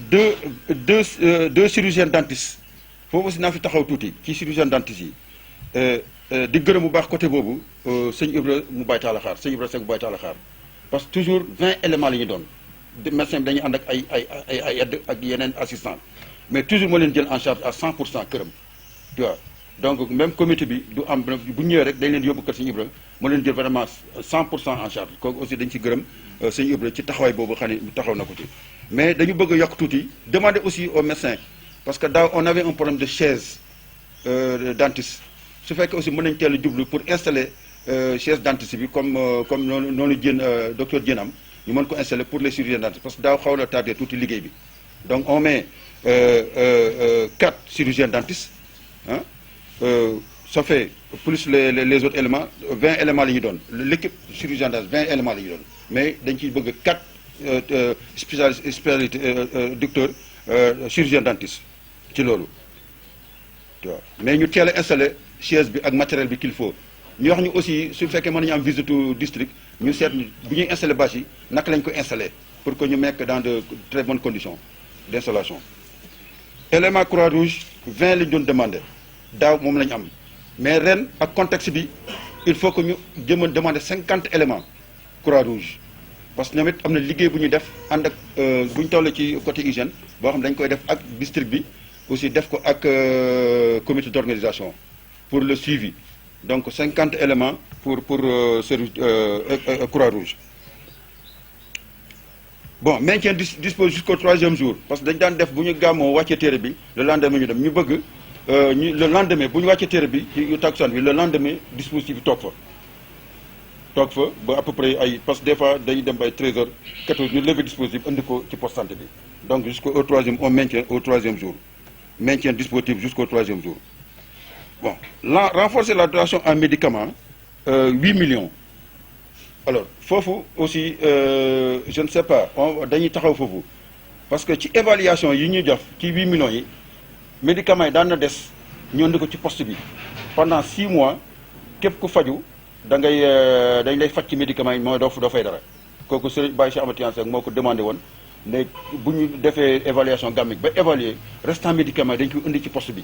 deux chirurgiens dentistes foofu aussi naa fi taxaw tuuti ci chirurgien dentiste yi di gërëm bu baax côté boobu sëñ Ibra mu bàyyi taala xaar sëñ Ibra Seck mu bàyyi taala xaar parce que toujours 20 éléments la ñu doon médecin bi dañuy ànd ak ay aide ak yeneen assistant mais toujours moo leen jël en charge à 100% këram tu vois. Donc même comité bi du am bu ñëwee rek dañ leen yóbbu kër sëñ Ibra moo leen jël vraiment 100% en charge kooku aussi dañ ci gërëm sëñ Ibra ci taxawaay boobu xam ne taxaw na ko ci mais dañu bëgg a yokk tuuti demander aussi aux médecins parce que daaw on avait un problème de chaise dentiste su fekkee aussi mën nañ teel a jublu pour installer chaise dentiste bi comme noonu docteur Diène am ñu mën ko installer pour les chirurgiens dentistes parce que daaw xaw la tardé tuuti liggéey bi donc on met 4 chirurgiens dentistes, hein, ça fait plus les autres éléments 20 éléments la ñu doon l'équipe chirurgien dentiste 20 éléments la ñu doon mais dañ ciy bëgg 4 spécialité docteur chirurgien dentiste ci loolu tu vois mais ñu teel a installé chaise bi ak matériel bi qu'il faut ñu wax ñu aussi su fekkee mën nañu am visite au district ñu seet bu ñuy installé bâche yi naka lañ ko installé pour que ñu nekk dans de très bonnes conditions d'installation. Élément Croix-Rouge 20 lañ doon demandé daaw moom la ñu am mais ren ak contexte bi il faut que ñu jëm a demander 50 éléments Croix-Rouge parce que ñoom it am na liggéey bu ñuy def ànd ak bu ñu toll ci côté hygiène boo xam dañ koy def ak district bi aussi def ko ak comité d'organisation pour le suivi donc 50 éléments pour service Croix-Rouge. Bon maintien dispose jusqu'au 3e jour parce que dañ daan def bu ñu gàmmoo wàccee téere bi le lendemain ñu dem ñu bëgg le lendemain bu ñu wàccee téere bi ci takkusaan bi le lendemain dispositif bi toog fa ba à peu près ay parce que des fois dañuy dem ba ay 13h 14 ñu lever dispositif indi ko ci poste santé bi donc jusqu'au 3e on maintient au 3e jour maintien dispositif jusqu'au 3e jour. Bon renforcer la dotation en médicaments 8 millions. Alors foofu aussi je ne sais pas dañuy taxaw foofu parce que ci évaluation yi ñuy def ci 8 millions yi médicaments yi daan na des ñu indi ko ci poste bi pendant 6 mois képp ku faju da ngay dañ lay faj ci médicaments yi mooy doo fay dara kooku Serigne Baye Cheikh Amadou Tidiane Seck moo ko demandé woon ne bu ñu defee évaluation gàmmig ba évaluer restant médicaments yi dañ koy indi ci poste bi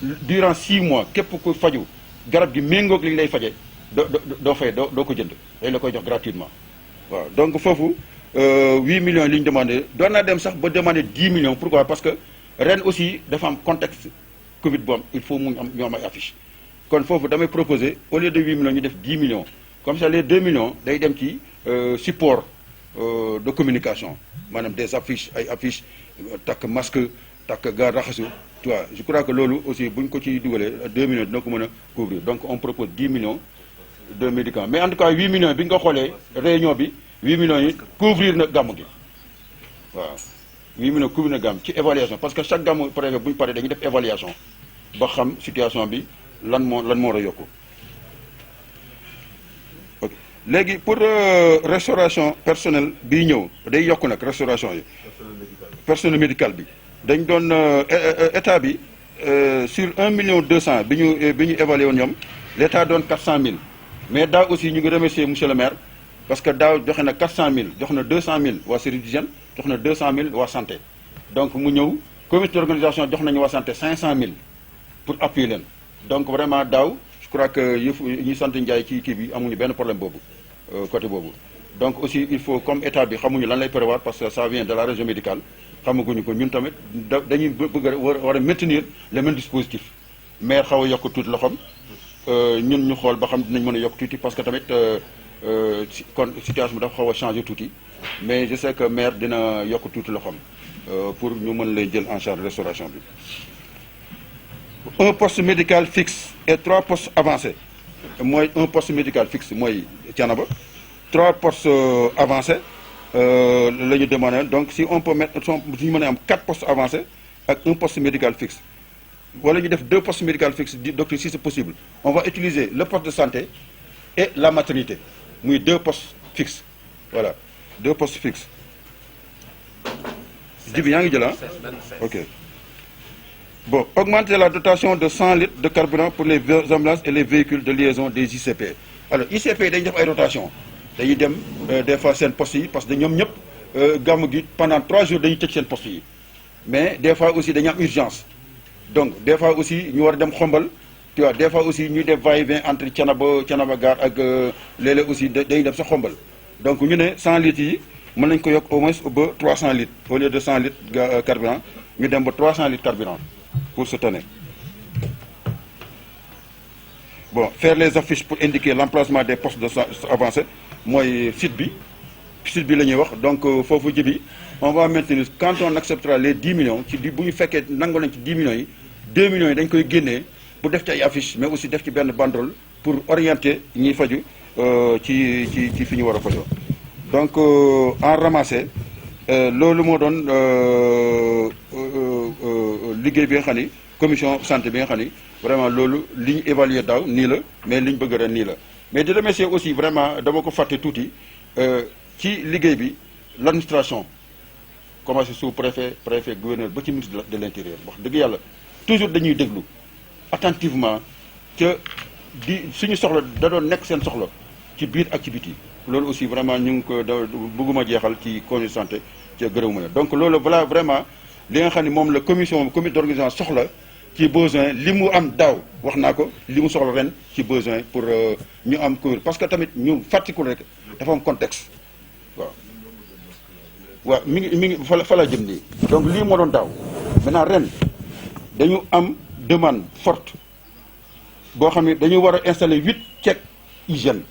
durant 6 mois képp ku faju garab gi méngoog li ñu lay faje doo fay doo ko jënd dañ la koy jox gratuitement waaw donc foofu 8 millions li ñu demandé doon naa dem sax ba demandé 10 millions pourquoi parce que ren aussi dafa am contexte Covid bu am il faut mu am ñu am ay affiche kon foofu damay proposer au lieu de 8 millions ñu def 10 millions comme ça les 2 millions day dem ci support de communication maanaam des affiches ay affiches takk masque takk gars raxasu tu vois je crois que loolu aussi bu ñu ko ci dugalee 2 millions dina ko mën a couvrir donc on propose 10 millions de médicaments mais en tout cas 8 millions bi nga xoolee réunion bi 8 millions yi couvrir na gàmm gi waaw 8 millions couvrir na gàmm ci évaluation parce que chaque gàmm préfet bu ñu paree dañuy def évaluation ba xam situation bi lan moo war a yokku ok léegi pour restauration personnel bi ñëw day yokku nag restauration yi personnel médical bi dañ doon état bi sur 1 million 200 bi ñu évalué woon ñoom l'état doon 400 000 mais daaw aussi ñu ngi remercier monsieur le maire parce que daaw joxe na 400 000 jox na 200 000 waa service d'hygiène jox na 200 000 waa santé donc mu ñëw comité d'organisation jox nañu waa santé 500 000 pour appuyer leen donc vraiment daaw je crois que ñi sant Ndiaye ci kii bi amuñu benn problème boobu côté boobu donc aussi il faut comme état bi xamuñu lan lay prévoir parce que ça vient de la région médicale xamaguñu ko ñun tamit dañuy bëgg a war a maintenir les mêmes dispositifs maire xaw a yokk tuuti loxoom ñun ñu xool ba xam dinañ mën a yokk tuuti parce que tamit kon situation bi dafa xaw a changé tuuti mais je sais que maire dina yokk tuuti loxoom pour ñu mën leen jël en charge restauration bi. Un poste médical fixe et 3 postes avancés mooy un poste médical fixe mooy Thiénaba 3 postes avancés la ñu demandé donc si on peut mettre suñu mën a am 4 postes avancés ak un poste médical fixe. wala ñu def 2 postes médicaux fixes docteur si c'est possible on va utiliser le poste de santé et la maternité muy 2 postes fixes voilà 2 postes fixes. Jibi yaa ngi jël ah ok bon augmenter la dotation de 100 litres de carburant pour les ambulances et les véhicules de liaison des ICP. Alors ICP dañuy def ay rotation dañuy dem des fois seen postes yi parce que ñoom ñëpp gàmmu gi pendant 3 jours dañuy tëj seen postes yi mais des fois aussi dañu am urgence. Donc des fois aussi ñu war a dem xombal tu vois des fois aussi ñuy def va-et-vient entre Thiénaba Gare ak léeg-léeg aussi day dem sa xombal donc ñu ne 100 litres yi mën nañu ko yokk au moins ba 300 litres au lieu de 100 litres carburant ñu dem ba 300 litres carburant pour cette année. Bon faire les affiches pour indiquer l'emplacement des postes de avancés mooy site bi la ñuy wax donc foofu jibi on va maintenir quand on acceptera les 10 millions ci bu ñu fekkee nangu nañ ci 10 millions yi 2 millions yi dañ koy génnee pour def ci ay affiches mais aussi def ci benn banderole pour orienter ñiy faju ci fi ñu war a fajoo donc en ramassé loolu moo doon liggéey bi nga xam ni commission santé bi nga xam ni vraiment loolu li ñu évalué daaw nii la mais li ñu bëgg ren nii la mais di remercier aussi vraiment dama ko fàtte tuuti ci liggéey bi l'administration commencé sous préfet préfet gouverneur ba ci ministre de l'intérieur wax dëgg yàlla toujours dañuy déglu attentivement ca di suñu soxla da doon nekk seen soxla ci biir ak ci biti loolu aussi vraiment ñu ngi ko bëgguma jeexal ci comité santé ca gërëmu na donc loolu voilà vraiment li nga xam ne moom la comité d'organisation soxla ci besoin li mu am daaw wax naa ko li mu soxla ren ci besoin pour ñu am couvrir parce que tamit ñu fàttikul rek dafa am contexte waaw mi ngi fa la jëm nii donc lii moo doon daaw maintenant ren dañu am demande forte boo xam ne dañu war a installer 8 check hygiène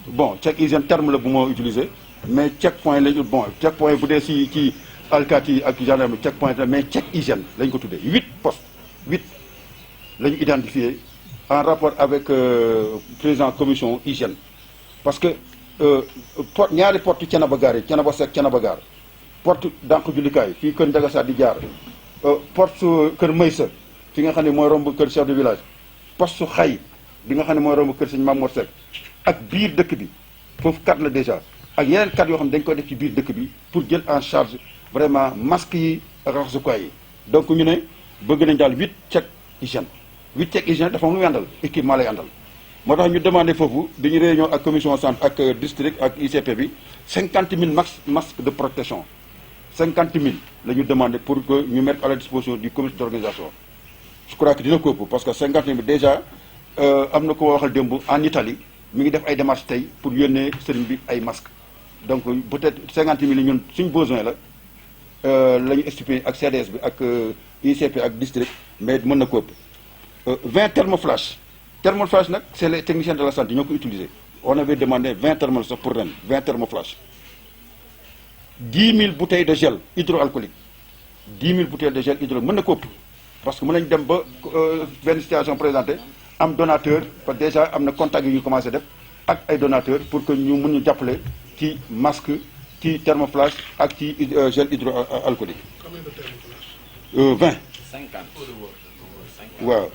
bon check hygiène terme la bu moo utiliser mais check point lañu bon check point bu dee ci alkaati yi ak gendarme check point mais check hygiène lañ ko tuddee 8 postes 8 la ñu identifié en rapport avec président commission hygiène parce que ñaari porte Thiénaba Gare yi Thiénaba Seck Thiénaba Gare porte dànq jullikaay fii kër Ndiaga Sarr di jaar porte kër Maysa fi nga xam ne mooy romb kër chef de village poste xay bi nga xam ne mooy romb kër sëñ Mamour Seck ak biir dëkk bi foofu 4 la déjà ak yeneen 4 yoo xam ne dañ ko def ci biir dëkk bi pour jël en charge vraiment masques yi ak raxasukaay yi donc ñu ne bëgg nañ daal 8 check hygiène 8 check hygiène dafa am lu muy àndal équipement lay àndal moo tax ñu demandé foofu dañu réunion ak commission santé ak district ak ICP bi 50 000 masques de protection 50 000 la ñu demandé pour que ñu mettre à la disposition du comité d'organisation je crois que dina ko ëpp parce que 50 000 déjà am na ko waxal démb en Italie mi ngi def ay démarches tey pour yónnee sëriñ bi ay masques donc peut-être 50 000 yi ñun suñ besoin la la ñu estipé ak CDS bi ak ICP ak district mais mën na ko ëpp 20 thermoflash thermoflash nag c'est les techniciens de la santé ñoo ko utilisé on avait demandé 20 thermoflash pour ren 20 thermoflash 10 000 bouteilles de gel hydroalcoolique 10 000 bouteilles de gel hydroalcoolique mën na ko ëpp parce que mën nañu dem ba benn situation présentée am donateur parce que déjà am na contact yu ñu commencé def ak ay donateurs pour que ñu mën ñu jàppale ci masque ci thermoflash ak ci gel hydroalcoolique. Combien de thermoflash? 20. 50. waaw.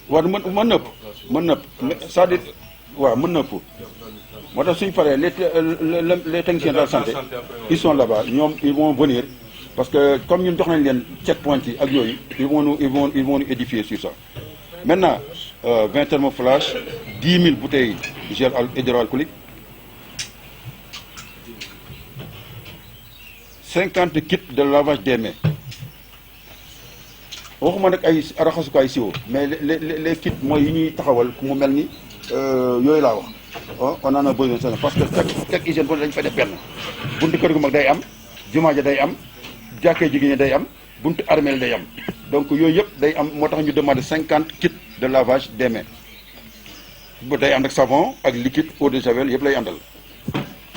waaw mën na ëpp mën na ëpp c'est-à-dire waaw mën na ëpp moo tax suñu paree les techniciens de la santé ils sont là-bas ñoom ils vont venir parce que comme ñun jox nañ leen check point yi ak yooyu ils vont nous édifier sur ça maintenant 20 thermoflash 10 000 bouteilles gel hydroalcoolique 50 kits de lavage des mains waxuma nag ay raxasukaay siwo mais les kits mooy yi ñuy taxawal ku mu mel ni yooyu laa wax on en a besoin parce que chaque hygiène bu ne dañu fay def benn buntu kër gu mag day am jumaa ja day am jàkkee jigéen ñi day am buntu armeel day am donc yooyu yëpp day am moo tax ñu demandé 50 kits de lavage des mains bu day ànd ak savon ak liquide eau de javel yëpp lay àndal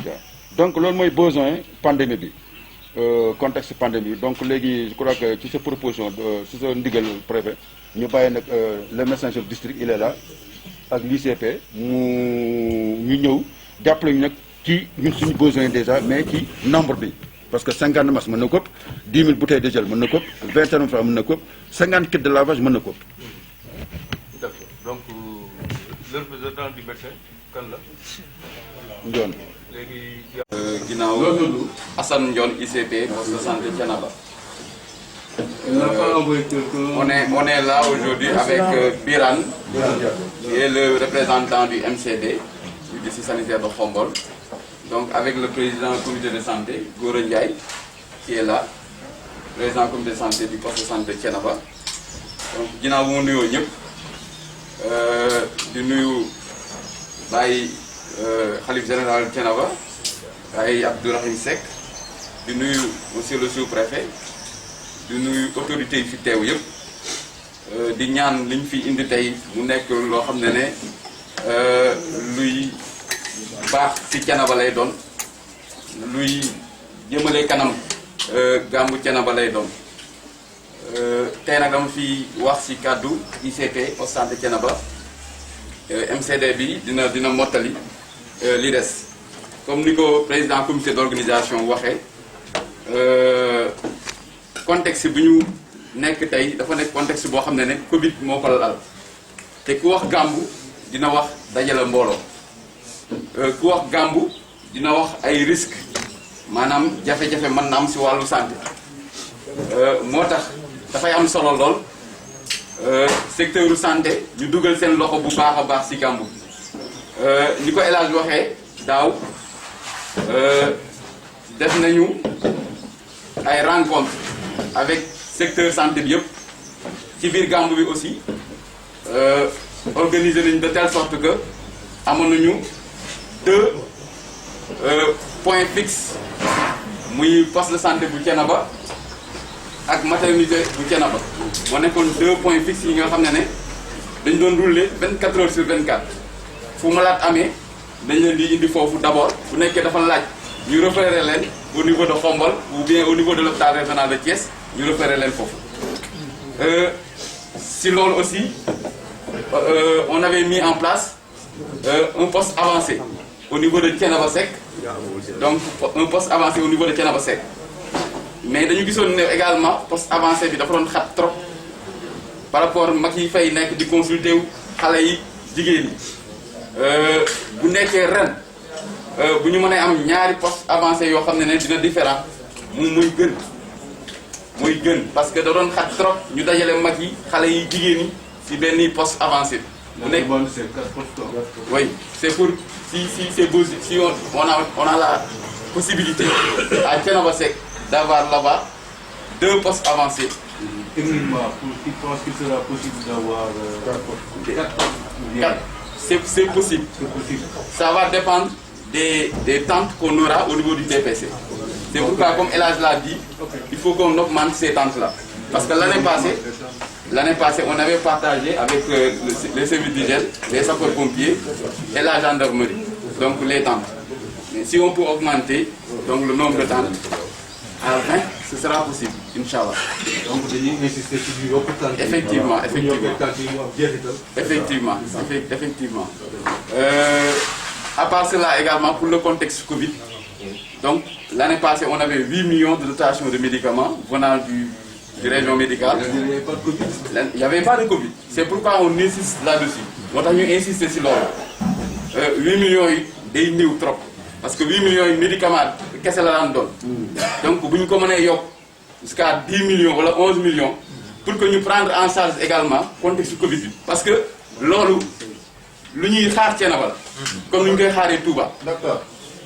waaw donc loolu mooy besoin pandémie bi contexte pandémie donc léegi je crois que ci sa proposition ci sa ndigal préfet ñu bàyyi nag le médecin chef district il est là ak l'ICP ñu ñëw jàppale ñu nag ci ñun suñu besoin déjà mais ci nombre bi parce que 50 masques mën na ko ëpp 10 000 bouteilles de gel mën na ko ëpp 20 thermoflash mën na ko ëpp 50 kits de lavage mën na ko ëpp. D'accord donc le représentant du médecin kan la. Ndione. léegi. ginnaaw Assane Ndione ICP poste de santé Thiénaba. On est là aujourd'hui avec Biran, qui est le représentant du MCD, du district sanitaire de Khombol. Donc avec le président du comité de santé, Gora Ndiaye, qui est là, président du comité de santé du poste de santé Thiénaba. Donc ginnaaw bu ma nuyoo ñëpp di nuyu Baye Khalife général Thiénaba, Baye Abdourahim Seck, di nuyu monsieur le sous-préfet, di nuyu autorités yi fi teew yëpp di ñaan liñ fi indi tey mu nekk loo xam ne luy baax ci Thiénaba lay doon, luy jëmale kanam gàmmu Thiénaba lay doon. Tey nag dama fi wax ci kàddu ICP poste santé Thiénaba MCD bi dina mottali li des comme ni ko président comité d'organisation waxee contexte bi ñu nekk tey dafa nekk contexte boo xam ne Covid moo ko lal te ku wax gàmmu dina wax dajale mbooloo ku wax gàmmu dina wax ay risques maanaam jafe-jafe mën na am si wàllu santé moo tax dafay am solo lool secteur santé ñu dugal seen loxo bu baax a baax si gàmmu ni ko El Hadj waxee daaw def nañu ay rencontre avec secteur santé bi yëpp ci biir gàmmu bi aussi organiser nañu de telle sorte que amoon nañu 2 points fixes muy poste de santé bu Thiénaba ak maternité bu Thiénaba moo nekkoon 2 points fixes yi nga xam ne dañ doon rouler 24 heures sur 24 fu malade amee dañ leen di indi foofu d'abord bu nekkee dafa laaj ñu référer leen au niveau de Khombole ou bien au niveau de l'hôpital régional de Thiès ñu référer leen foofu si loolu aussi on avait mis en place un poste avancé au niveau de Thiénaba Seck donc un poste avancé au niveau de Thiénaba Seck mais dañu gisoon ne également poste avancé bi dafa doon xat trop par rapport mag yi fay nekk di consulter wu xale yi jigéen yi bu nekkee ren bu ñu mënee am ñaari poste avancé yoo xam ne dina différent muy gën parce que da doon xat trop ñu dajale mag yi xale yi jigéen yi ci benn poste avancé bu nekk oui c'est pour si on a la possibilité à Thiénaba Seck d'avoir là-bas 2 postes avancés. Techniquement, il pense qu'il sera possible d'avoir 4. C'est possible. Ça va dépendre des tentes qu'on aura au niveau du TPC. C'est pourquoi, comme El Hadj l'a dit, il faut qu'on augmente ces tentes-là. Parce que l'année passée, on avait partagé avec les services d'hygiène, les sapeurs-pompiers et la gendarmerie. Donc les tentes. Mais si on peut augmenter donc, le nombre de tentes à 20, ce sera possible, Inch'Allah. Donc vous devez insister sur du hôpital. Effectivement. À part cela également, pour le contexte Covid, donc l'année passée, on avait 8 millions de dotations de médicaments venant du région médicale. Il n'y avait pas de Covid. C'est pourquoi on insiste là-dessus. On a insisté sur l'ordre. 8 millions, c'est néew trop. Parce que 8 millions de médicaments, qu'est-ce que ça donne? Donc, si nous commençons jusqu'à 10 millions ou 11 millions, pour que nous prenions en charge également le contexte Covid. Parce que, ce que nous avons fait, comme nous avons fait Touba. Docteur.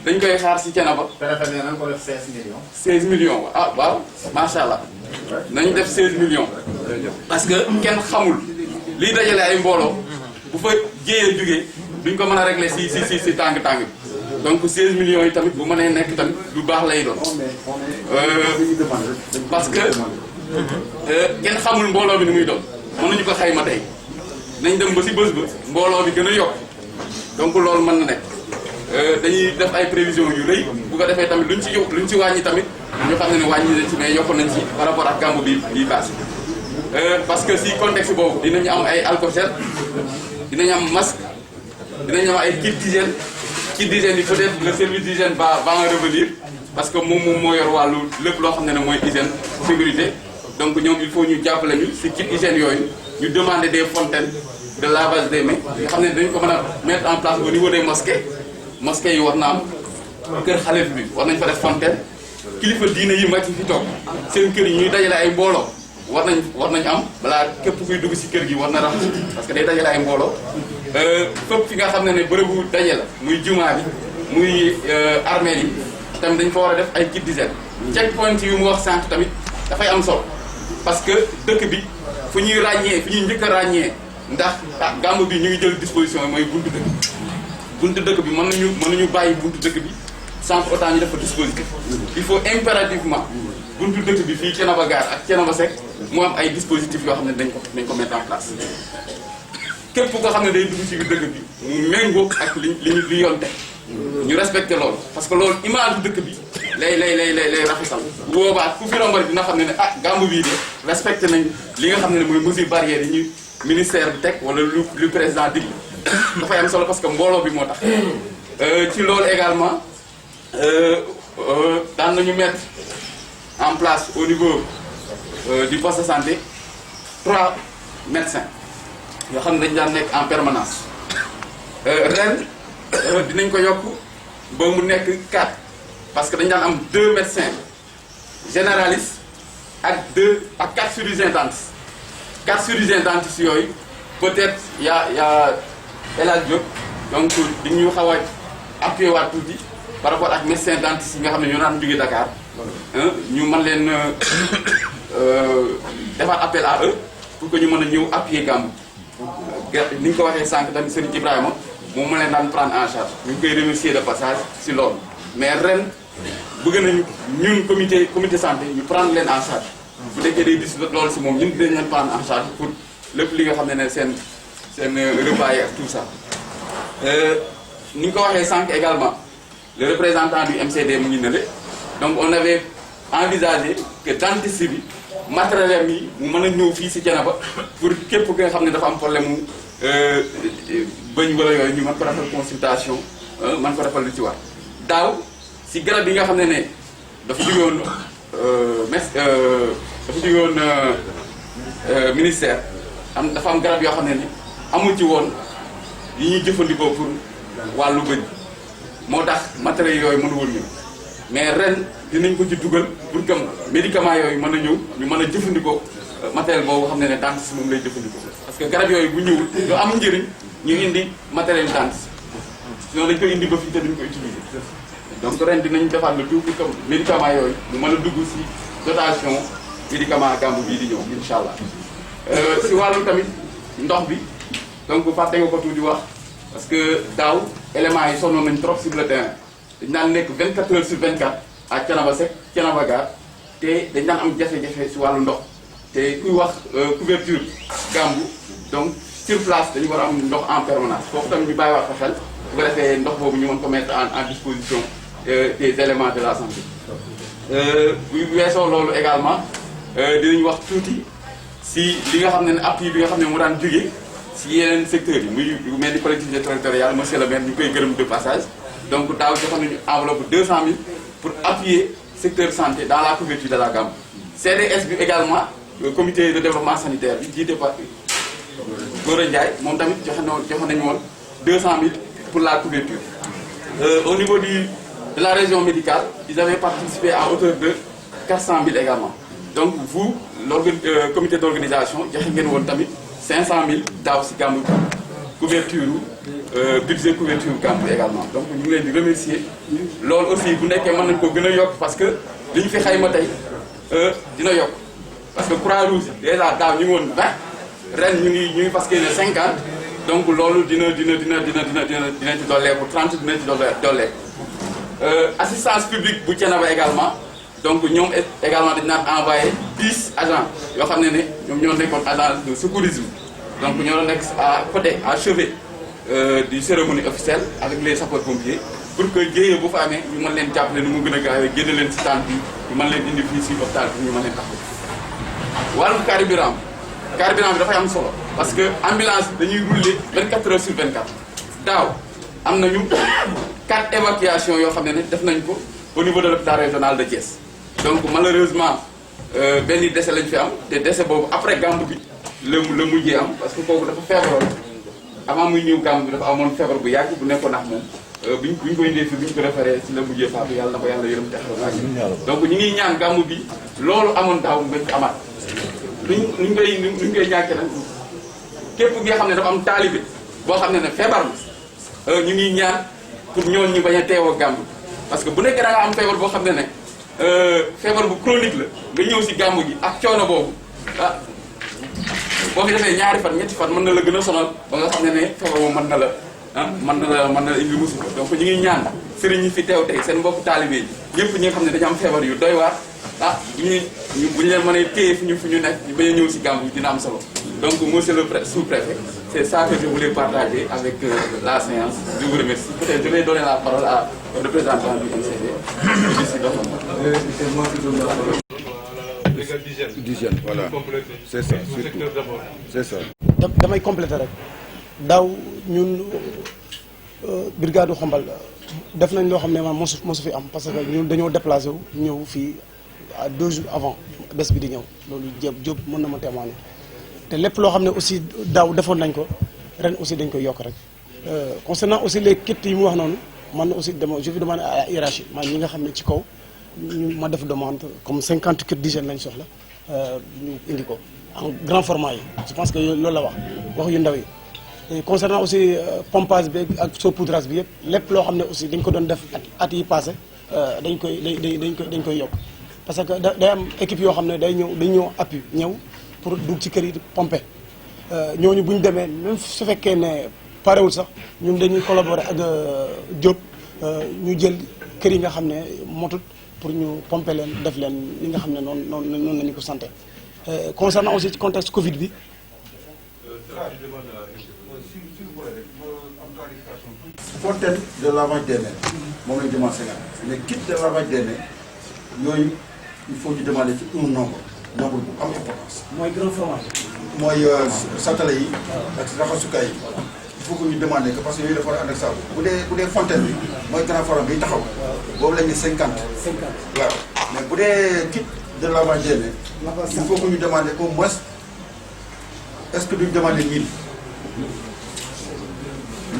Nous avons fait Thiénaba. 16 millions. 16 millions. Ah, wow, machallah. Nous avons fait 16 millions. Parce que, quelqu'un ne sait pas, ce qui est là, bu fa jéyee jógee duñ ko mën a régler si tàng-tàng donc 16 millions yi tamit bu mënee nekk tamit lu baax lay doon parce que kenn xamul mbooloo bi ni muy doon mënuñu ko xayma tey nañ dem ba si bés ba mbooloo bi gën a yokk donc loolu mën na nekk dañuy def ay prévisions yu rëy bu ko defee tamit luñ ci wàññi tamit ñu xam ne wàññi nañ ci mais yokk nañ ci par rapport ak gàmmu bi passé parce que si contexte boobu dinañu am ay alcogel dinañ am masque dinañ am ay kit d'hygiène yi peut-être le service d'hygiène va en revenir parce que moom moo yor wàllu lépp loo xam ne mooy hygiène sécurité donc ñoom il faut ñu jàppale ñu si kit d'hygiène yooyu ñu demander des fontaines de lavage des mains nga xam ne dañ ko mën a mettre en place au niveau des mosquées yi war na am kër xalif bi war nañ fa def fontaine kilifa diine yi mag yi fi toog seen kër yi ñuy dajale ay mbooloo war nañ am balaa képp kuy dugg si kër gi war na rax parce que day dajale ay mbooloo fépp fi nga xam ne bërëbu daje la muy jumaa bi muy armée yi tamit dañ fa war a def ay kit d'hygiène check point yu mu wax sànq tamit dafay am solo parce que dëkk bi fu ñuy njëkk a ràññee ndax gàmmu bi ñu ngi jël disposition mooy buntu dëkk bi mënuñu bàyyi buntu dëkk bi sans pour autant ñu def fa dispositif il faut impérativement buntu dëkk bi fii Thiénaba Gare ak Thiénaba Seck mu am ay dispositifs yoo xam ne dañ ko mettre en place képp koo xam ne day dugg ci biir dëkk bi mu méngoo ak li yoon teg ñu respecté loolu parce que loolu image dëkk bi lay rafetal bu boobaa ku fi rombal dina xam ne gàmmu bii de respecté nañ li nga xam ne mooy mesure barrière yi ñu ministère bi teg wala lu président dig dafay am solo parce que mbooloo bi moo tax ci loolu également daan nañu mettre en place au niveau du poste de santé 3 médecins yoo xam ne dañu daan nekk en permanence ren dinañ ko yokk ba mu nekk 4 parce que dañu daan am 2 médecins généralistes ak 4 chirurgiens dentistes 4 chirurgiens dentistes yooyu peut-être y a El Hadj Diop donc di ñu xaw a appuyer waat tuuti par rapport ak médecins dentistes yi nga xam ne ñoo daan jógee Dakar ñu mën leen defaat appel à eux pour que ñu mën a ñëw appuyer Gamou ni ñu ko waxee sànq tamit Serigne Ibrahima moom ma leen daan prendre en charge ñu ngi koy remercier de passage si loolu mais ren bëgg nañu ñun comité santé ñu prendre leen en charge bu nekkee day dis loolu si moom ñun dinañ leen prendre en charge pour lépp li nga xam ne seen repas yi ak tout ça ni ñu ko waxee sànq également le représentant du MCD mu ngi ne donc on avait envisagé que dentiste bi matériel yi mu mën a ñëw fii si Thiénaba pour képp ki nga xam ne dafa am problème mu bëñ wala yooyu ñu mën ko defal consultation mën ko defal lu ci war daaw si garab yi nga xam ne dafa jóge woon dafa jóge woon ministère dafa am garab yoo xam ne amul ci woon yi ñuy jëfandikoo pour wàllu bëñ moo tax matériel yooyu mënu woon ñëw mais ren dinañ ko ci dugal pour que médicaments yooyu mën a ñëw ñu mën a jëfandikoo matériel boobu xam ne dentiste moom lay jëfandikoo parce que garab yooyu bu ñëwul lu am njëriñ ñu indi matériel dentiste sinon dañ koy indi ba fii te duñ ko utiliser donc ren dinañ defaat le tout pour que médicaments yooyu mu mën a dugg si dotation médicament Gamou bii di ñëw incha allah si wàllu tamit ndox bi donc fàtte nga ko tuuti wax parce que daaw éléments yi sonnoon nañ trop sur le terrain dañ daan nekk 24 heures sur 24 à Thiénaba Seck Thiénaba Gare te dañ daan am jafe-jafe si wàllu ndox te kuy wax couverture Gamou donc sur place dañu war a am ndox en permanence foofu tamit ñu bàyyiwaat fa xel bu ko defee ndox boobu ñu mën ko mettre en disposition des éléments de la santé. bu weesoo loolu également dinañ wax tuuti si li nga xam ne appui bi nga xam ne mu daan jógee si yeneen secteurs yi muy mel ni collectivité territoriale monsieur le maire ñu koy gërëm de passage donc daaw joxoon nañu enveloppe 200 000 pour appuyer secteur santé dans la couverture de la Gamou. CDS bi également le comité de développement sanitaire bi jiite par Gora Ndiaye moom tamit joxe nañu woon 200 000 pour la couverture. Au niveau de la région médicale ils avaient participé à hauteur de 400 000 également donc vous comité d'organisation joxe ngeen woon tamit 500 000 daaw si Gamou couverture budget couverture Gamou également donc ñu ngi leen di remercier loolu aussi bu nekkee mën nañu ko gën a yokk parce que li ñu fi xayma tey dina yokk parce que Croix-Rouge déjà daaw ñu ngi woon 20 ren ñu ngi parce que ne 50 donc loolu dina ci dolleeku 30 dina ci dolleeku assistance publique bu Thiénaba également donc ñoom également dañu naan envoyé 10 agents yoo xam ne ñoom ñoo nekkoon agent de secourisme donc ñoo doon nekk à côté à chevet du cérémonie officielle avec les sapeurs-pompiers pour que jéyee bu fa amee ñu mën leen jàppale ni mu gën a gaawee génne leen ci tente bi ñu mën leen indi fii si hôpital bi ñu mën leen taxaw. wàllum carburant bi dafay am solo parce que ambulance dañuy rouler 24 heures sur 24 daaw am nañu 4 évacuations yoo xam ne def nañ ko au niveau de l'hôpital régional de Thiès donc malheureusement benn décès lañ fi am te décès boobu après Gamou bi la mujjee am parce que kooku dafa feebaroon avant muy ñëw Gamou bi dafa amoon feebar bu yàgg bu nekkoon ak moom bi ñu ko indee fii bi ñu ko référé si la mujjee faatu yàlla na ko yàlla yërëm te donc ñu ngi ñaan Gamou bi loolu amoon daaw mu bañ amaat luñ koy ñàkkee nag képp nga xam ne dafa am taalibe boo xam ne feebar la ñu ngi ñaan pour ñooñu ñu bañ a teewoo Gamou parce que bu nekkee da nga am feebar boo xam ne feebar bu chronique la nga ñëw si Gamou gi ak coono boobu boo fi defee ñaari fan ñetti fan mën na la gën a sonal ba nga xam ne feebar boobu mën na la indi musiba donc ñu ngi ñaan sëriñ ñi fi teew tey seen mbokku taalibe yi ñëpp ñi nga xam ne dañu am feebar yu doy waar bu ñu leen mënee téye fu ñu nekk ñu bañ a ñëw si Gamou dina am solo donc monsieur le sous-préfet c'est ça que je voulais partager avec la séance. Je vous remercie. Peut-être je vais donner la parole au représentant du MCD. C'est moi qui donne la parole. D'hygiène, voilà. C'est ça, surtout. C'est ça. damay compléter rek daaw ñun brigade Xombal def nañ loo xam ne mosu fi am parce que ñun dañoo déplacé wu ñëw fii à 2 jours avant bés bi di ñëw loolu Diop mën na ma témoigner te lépp loo xam ne aussi daaw defoon nañ ko ren aussi dañ koy yokk rek. Concernant aussi les kits yi mu wax noonu man aussi je vais demander à la hiérarchie man ñi nga xam ne ci kaw ma def demande comme 50 kits d'hygiène lañ soxla ñu indi ko en grand format yi je pense que loolu la wax yu ndaw yi. Et concernant aussi pompage bi ak saupoudrage bi yëpp lépp loo xam ne aussi dañ ko doon def at yi passé dañ koy yokk parce que day am équipe yoo xam ne dañ ñëw appui ñëw pour dugg ci kër yi di pomper ñooñu bu ñu demee même su fekkee ne parewul sax ñun dañuy collaborer ak Diop ñu jël kër yi nga xam ne motut pour ñu pomper leen def leen li nga xam ne noonu la ñu ko santé concernant aussi ci contexte Covid bi. Fontaine de lavage des mains moom lañ demandé 50 mais kit de lavage des mains yooyu il faut ñu demander ci un nombre bu am importance. mooy grand format. mooy satala yi ak raxasukaay yi il faut que ñu demander que parce que yooyu dafa war a ànd ak saabu bu dee fontaine bi mooy grand format bi taxaw boobu lañ ne 50. waaw mais bu dee kit de lavage des mains il faut que ñu demander au moins est-ce que duñ demander 1000.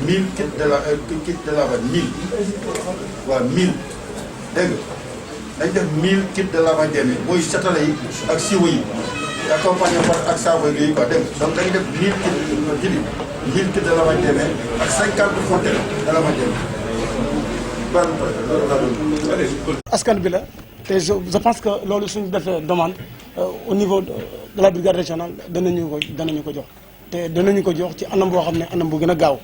1000 kits de lavage 1000 waaw 1000 dégg nga dañ def 1000 kits de lavage des mains mooy satala yi ak siwo yi accompagné par ak saabu yooyu quoi dégg nga donc dañuy def 1000 kits de lavage des mains ak 50 fontaines de lavage des mains. askan bi la te je pense que loolu suñu defee demande au niveau de la brigade régionale danañu ko jox te danañu ko jox ci anam boo xam ne anam bu gën a gaaw.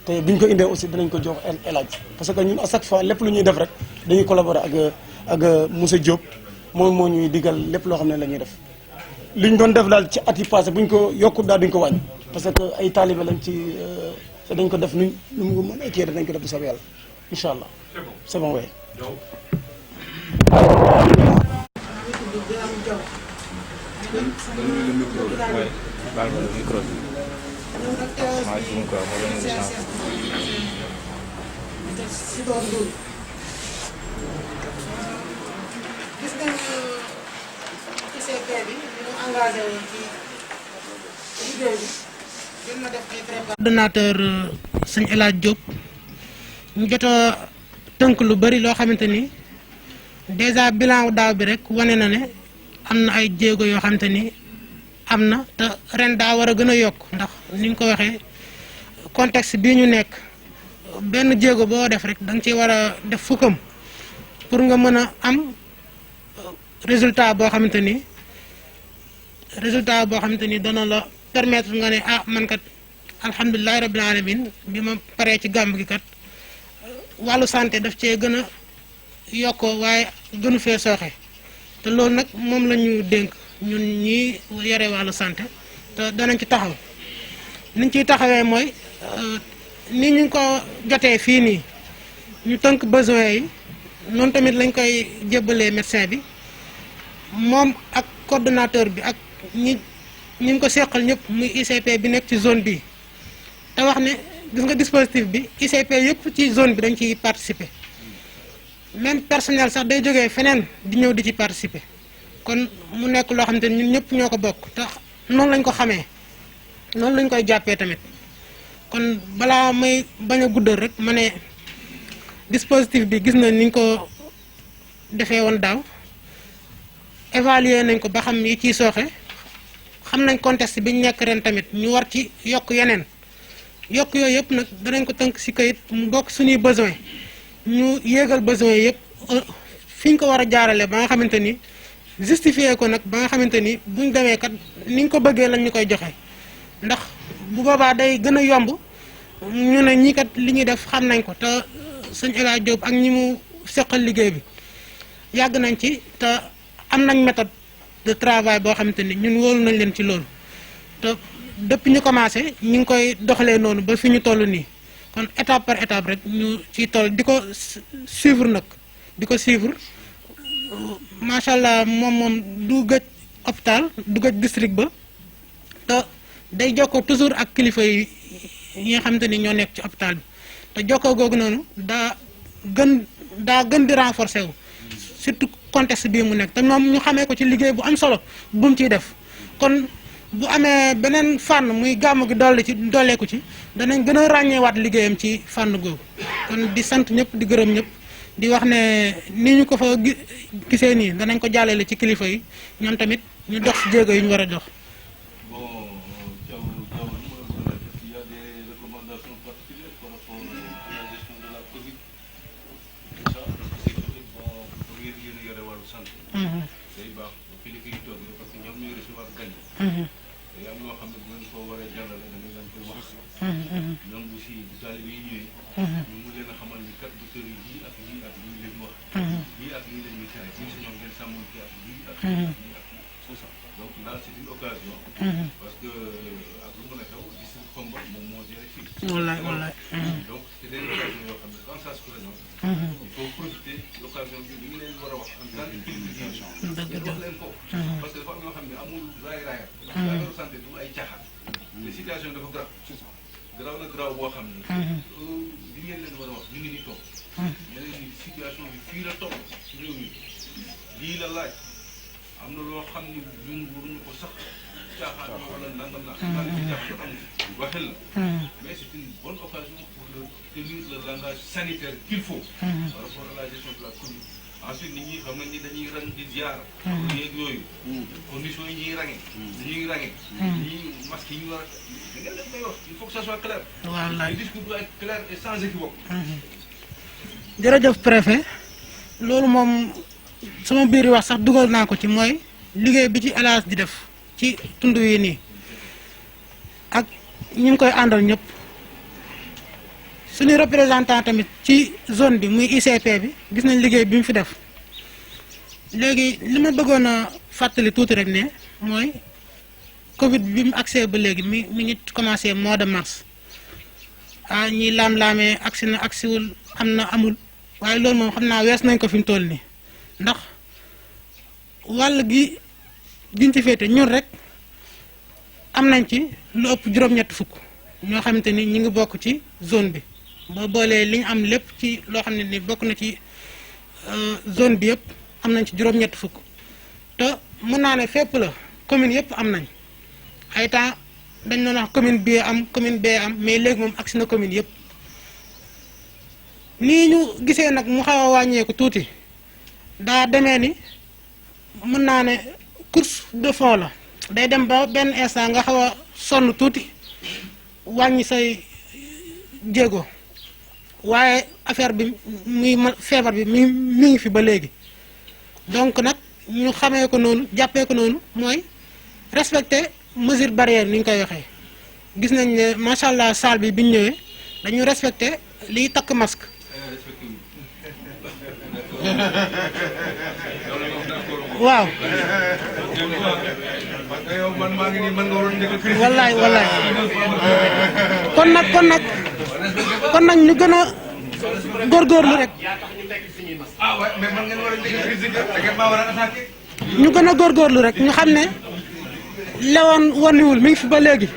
te bi ñu ko indee aussi dinañ ko jox elaj parce que ñun à chaque fois lépp lu ñuy def rek dañuy collaborer ak monsieur Diop moom moo ñuy digal lépp loo xam ne la ñuy def li ñu doon def daal ci at yi passé bu ñu ko yokkut daal duñ ko wàññi parce que ay taalibe lañ ci te dañ ko def nu mu mën a kii dañ ko def bu soobee yàlla incha allah c'est bon oui. gis nañu ICP bi ñu engagé woon ci liggéey bi dina def ay préparation. coordonnateur sëñ El Hadj Diop ñu jot a tënk lu bari loo xamante ni déjà bilan daaw bi rek wane na ne am na ay jéego yoo xamante ni am na te ren daa war a gën a yokk ndax ni nga ko waxee contexte bii ñu nekk benn jéego boo def rek da nga ci war a def fukkam pour nga mën a am résultat boo xamante ni dana la permettre nga ne ah man kat alhamdulilah rabbil alamin bi ma paree ci gàmb gi kat wàllu santé daf cee gën a yokkoo waaye gënu fee sooxe te loolu nag moom la ñu dénk ñun ñi yore wàllu santé te danañ ci taxaw niñ ciy taxawee mooy ni ñu ko jotee fii nii ñu tënk besoin yi noonu tamit lañ koy jébbalee médecin bi moom ak coordonnateur bi ak ñi ñu ko seqal ñëpp muy ICP bi nekk ci zone bi te wax ne gis nga dispositif bi ICP yëpp ci zone bi dañ ciy participer même personnel sax day jógee feneen di ñëw di ci participer kon mu nekk loo xamante ni ñun ñëpp ñoo ko bokk te noonu lañ ko xamee noonu lañ koy jàppee tamit kon balaa may bañ a guddal rek ma ne dispositif bi gis na niñ ko defee woon daaw évaluer nañ ko ba xam yi ciy sooxe xam nañ contexte bi ñu nekk ren tamit ñu war ci yokk yeneen yokk yooyu yëpp nag danañ ko tënk ci kayit mu bokk suñuy besoin ñu yéegal besoin yëpp fi ñu ko war a jaarale ba nga xamante ni justifier ko nag ba nga xamante ni buñ demee kat niñ ko bëggee lañ ñu koy joxe ndax bu boobaa day gën a yomb ñu ne ñii kat li ñuy def xam nañ ko te sëñ El Hadj Diop ak ñi mu seqal liggéey bi yàgg nañ ci te am nañ méthode de travail boo xamante ni ñun wóolu nañ leen ci loolu te depuis ñu commencé ñu ngi koy doxalee noonu ba fi ñu toll nii kon étape par étape rek ñu ciy toll di ko suivre nag di ko suivre macha allah moom du gëj hôpital du gëj district ba te day jokkoo toujours ak kilifa yi nga xamante ni ñoo nekk ci hôpital bi te jokkoo googu noonu daa gën di renforcer wu surtout contexte bii mu nekk te moom ñu xamee ko ci liggéey bu am solo bu mu ciy def kon bu amee beneen fànn muy gàmm gi dolleeku ci danañ gën a ràññeewaat liggéeyam ci fànn googu kon di sant ñëpp di gërëm ñëpp di wax ne ni ñu ko fa gisee nii danañ ko jàllale ci kilifa yi ñoom tamit ñu dox si jéego yi ñu war a dox. ñoom aussi bu taalibe yi ñëwee ñu mu leen a xamal ni kat docteur yi lii ak lii ak lii leen wax lii ak lii leen ñuy tere buñ si ñoom ngeen sàmmonte ak lii ak lii ak c'est ça donc là c'est une occasion parce que ak lu mën a xew district Khombole moom moo géré fii wallaay donc c'est des occasions yoo xam ne quand ça se présente il faut profiter l'occasion bi li ñu leen war a wax en tant que kilifa ngeen wax leen ko parce que dafa am yoo xam ne amul raay affaire santé du ay caaxaan les situations dafa grave garaaw na garaaw boo xam ne li ngeen leen war a wax ñu ngi ni toog ñeneen ni situation bi fii la toll ci réew mi lii la laaj am na loo xam ne ñun waruñu ko sax caaxaan wala nangam na xam ne caaxaan amu fi waxel la mais c'est une bonne occasion pour tenir le langage sanitaire qu'il faut par rapport à la gestion de la Covid ensuite nit ñi xam nañ ni dañuy rang di ziar yeeg yooyu conditions yi ñuy range dañuy range ñi masque yi ñu war a da ngeen def may wax il faut que ça soit clair le discours doit être clair et sans équivoque jërëjëf préfet loolu moom sama biir wax sax dugal naa ko ci mooy liggéey bi ci Elhadj di def ci tund yi nii ak ñu ngi koy àndal ñëpp suñu représentant tamit ci zone bi muy ICP bi gis nañ liggéey bi mu fi def léegi li ma bëggoon a fàttali tuuti rek ne mooy Covid bi mu accès ba léegi mi ngi commencé mois de mars ñi laam-laamee agsi na agsiwul am na amul waaye loolu moom xam naa wees nañ ko fi mu toll nii ndax wàll gi giñ ci féete ñun rek am nañ ci lu ëpp juróom-ñett fukk ñoo xamante ni ñi ngi bokk ci zone bi boo boolee li ñu am lépp ci loo xam ne ni bokk na ci zone bi yëpp am nañ ci juróom-ñett fukk te mën naa ne fépp la commune yëpp am nañ ay temps dañ doon wax commune B am commune B am mais léegi moom agsi na commune yëpp nii ñu gisee nag mu xaw a wàññeeku tuuti daa demee ni mën naa ne course de fond la day dem ba benn instant nga xaw a sonn tuuti wàññi say jéego waaye affaire bi feebar bi mi ngi fi ba léegi donc nag ñu xamee ko noonu jàppee ko noonu mooy respecter mesure barrière ni ñu koy waxee gis nañ ne macha allah salle bi bi ñu ñëwee dañu respecter liy takk masque. waaw. wallaay kon nag ñu gën a góorgóorlu rek. ñu gën a góorgóorlu rek ñu xam ne lewoon woniwul mi ngi fi ba léegi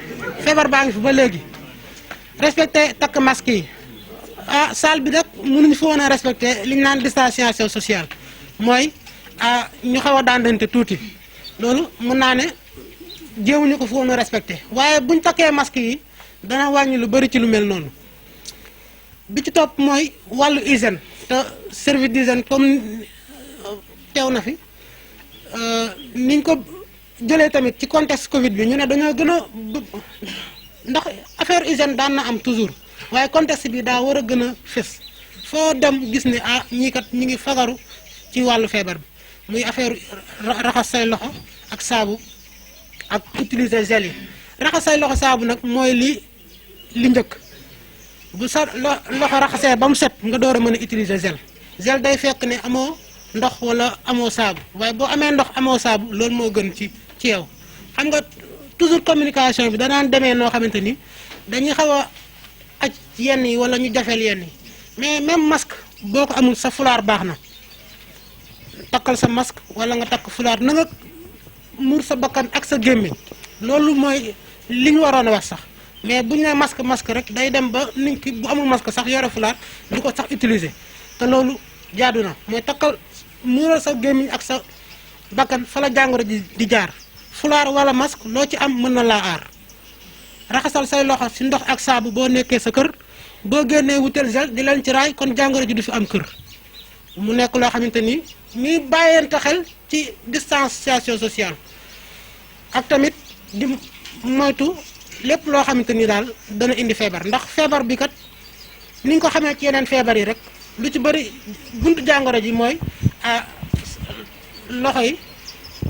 feebar baa ngi fi ba léegi respecté takk masque yi salle bi nag mënuñu fi woon a respecté li ñu naan distanciation sociale mooy ñu xaw a dandante tuuti loolu mën naa ne jéemuñu ko fi woon a respecté waaye buñ takkee masque yi dana wàññi lu bari ci lu mel noonu bi ci topp mooy wàllu hygiène te service d'hygiène comme teew na fi niñ ko jëlee tamit ci contexte Covid bi ñu ne dañoo gën a ndax affaire hygiène daan na am toujours waaye contexte bi daa war a gën a fës foo dem gis ne ñii kat ñi ngi fagaru ci wàllu feebar bi muy affaire raxas say loxo ak saabu ak utiliser gel yi raxas say loxo saabu nag mooy li njëkk bu sa loxo raxasee ba mu set nga door a mën a utiliser gel day fekk ne amoo ndox wala amoo saabu waaye boo amee ndox amoo saabu loolu moo gën ci yow xam nga toujours communication bi danaan demee noo xamante ni dañuy xaw a aj yenn yi wala ñu jafeel yenn yi mais même masque boo ko amul sa fulaar baax na takkal sa masque wala nga takk fulaar na nga muur sa bakkan ak sa gémmiñ loolu mooy li ñu waroon a wax sax mais bu ñu nee masque rek day dem ba nit ki bu amul masque sax yore fulaar du ko sax utiliser te loolu jaadu na mooy takkal muural sa gémmiñ ak sa bakkan fa la jàngoro ji di jaar fulaar wala masque loo ci am mën na laa aar raxasal say loxo ci ndox ak saabu boo nekkee sa kër boo génnee wutal gel di leen ci raay kon jàngoro ji du fi am kër mu nekk loo xamante ni ñuy bàyyante xel ci distanciation sociale ak tamit di moytu lépp loo xamante ni daal dana indi feebar ndax feebar bi kat ni ñu ko xamee ci yeneen feebar yi rek lu ci bëri buntu jàngoro ji mooy loxo yi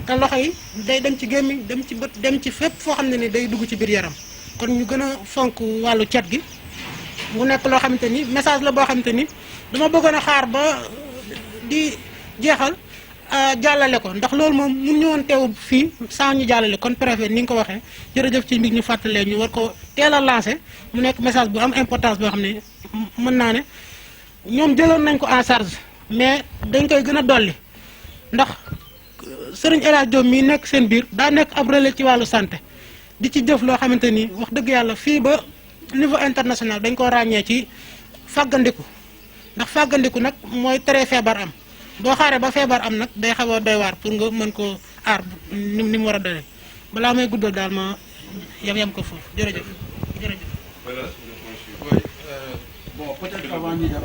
te loxo yi day dem ci gémmiñ dem ci bët dem ci fépp foo xam ne ni day dugg ci biir yaram kon ñu gën a fonk wàllu cet gi mu nekk loo xamante ni message la boo xamante ni dama bëggoon a xaar ba di jeexal jàllale ko ndax loolu moom mun ñu woon teew fii sans ñu jàllale kon préfet ni nga ko waxee jërëjëf ci mbir ñu fàttalee ñu war ko teel a lancé mu nekk message bu am importance boo xam ne mën naa ne ñoom jëloon nañ ko en charge mais dañ koy gën a dolli ndax sëriñ El Hadj Diop mii nekk seen biir daa nekk ab relais ci wàllu santé di ci jëf loo xamante ni wax dëgg yàlla fii ba niveau international dañ ko ràññee ci fàggandiku ndax fàggandiku nag mooy tere feebar am boo xaaree ba feebar am nag day xaw a doy waar pour nga mën koo aar ni mu war a doyee balaa may guddal daal ma yam ko foofu jërëjëf jërëjëf. Bon, peut-être avant ñuy def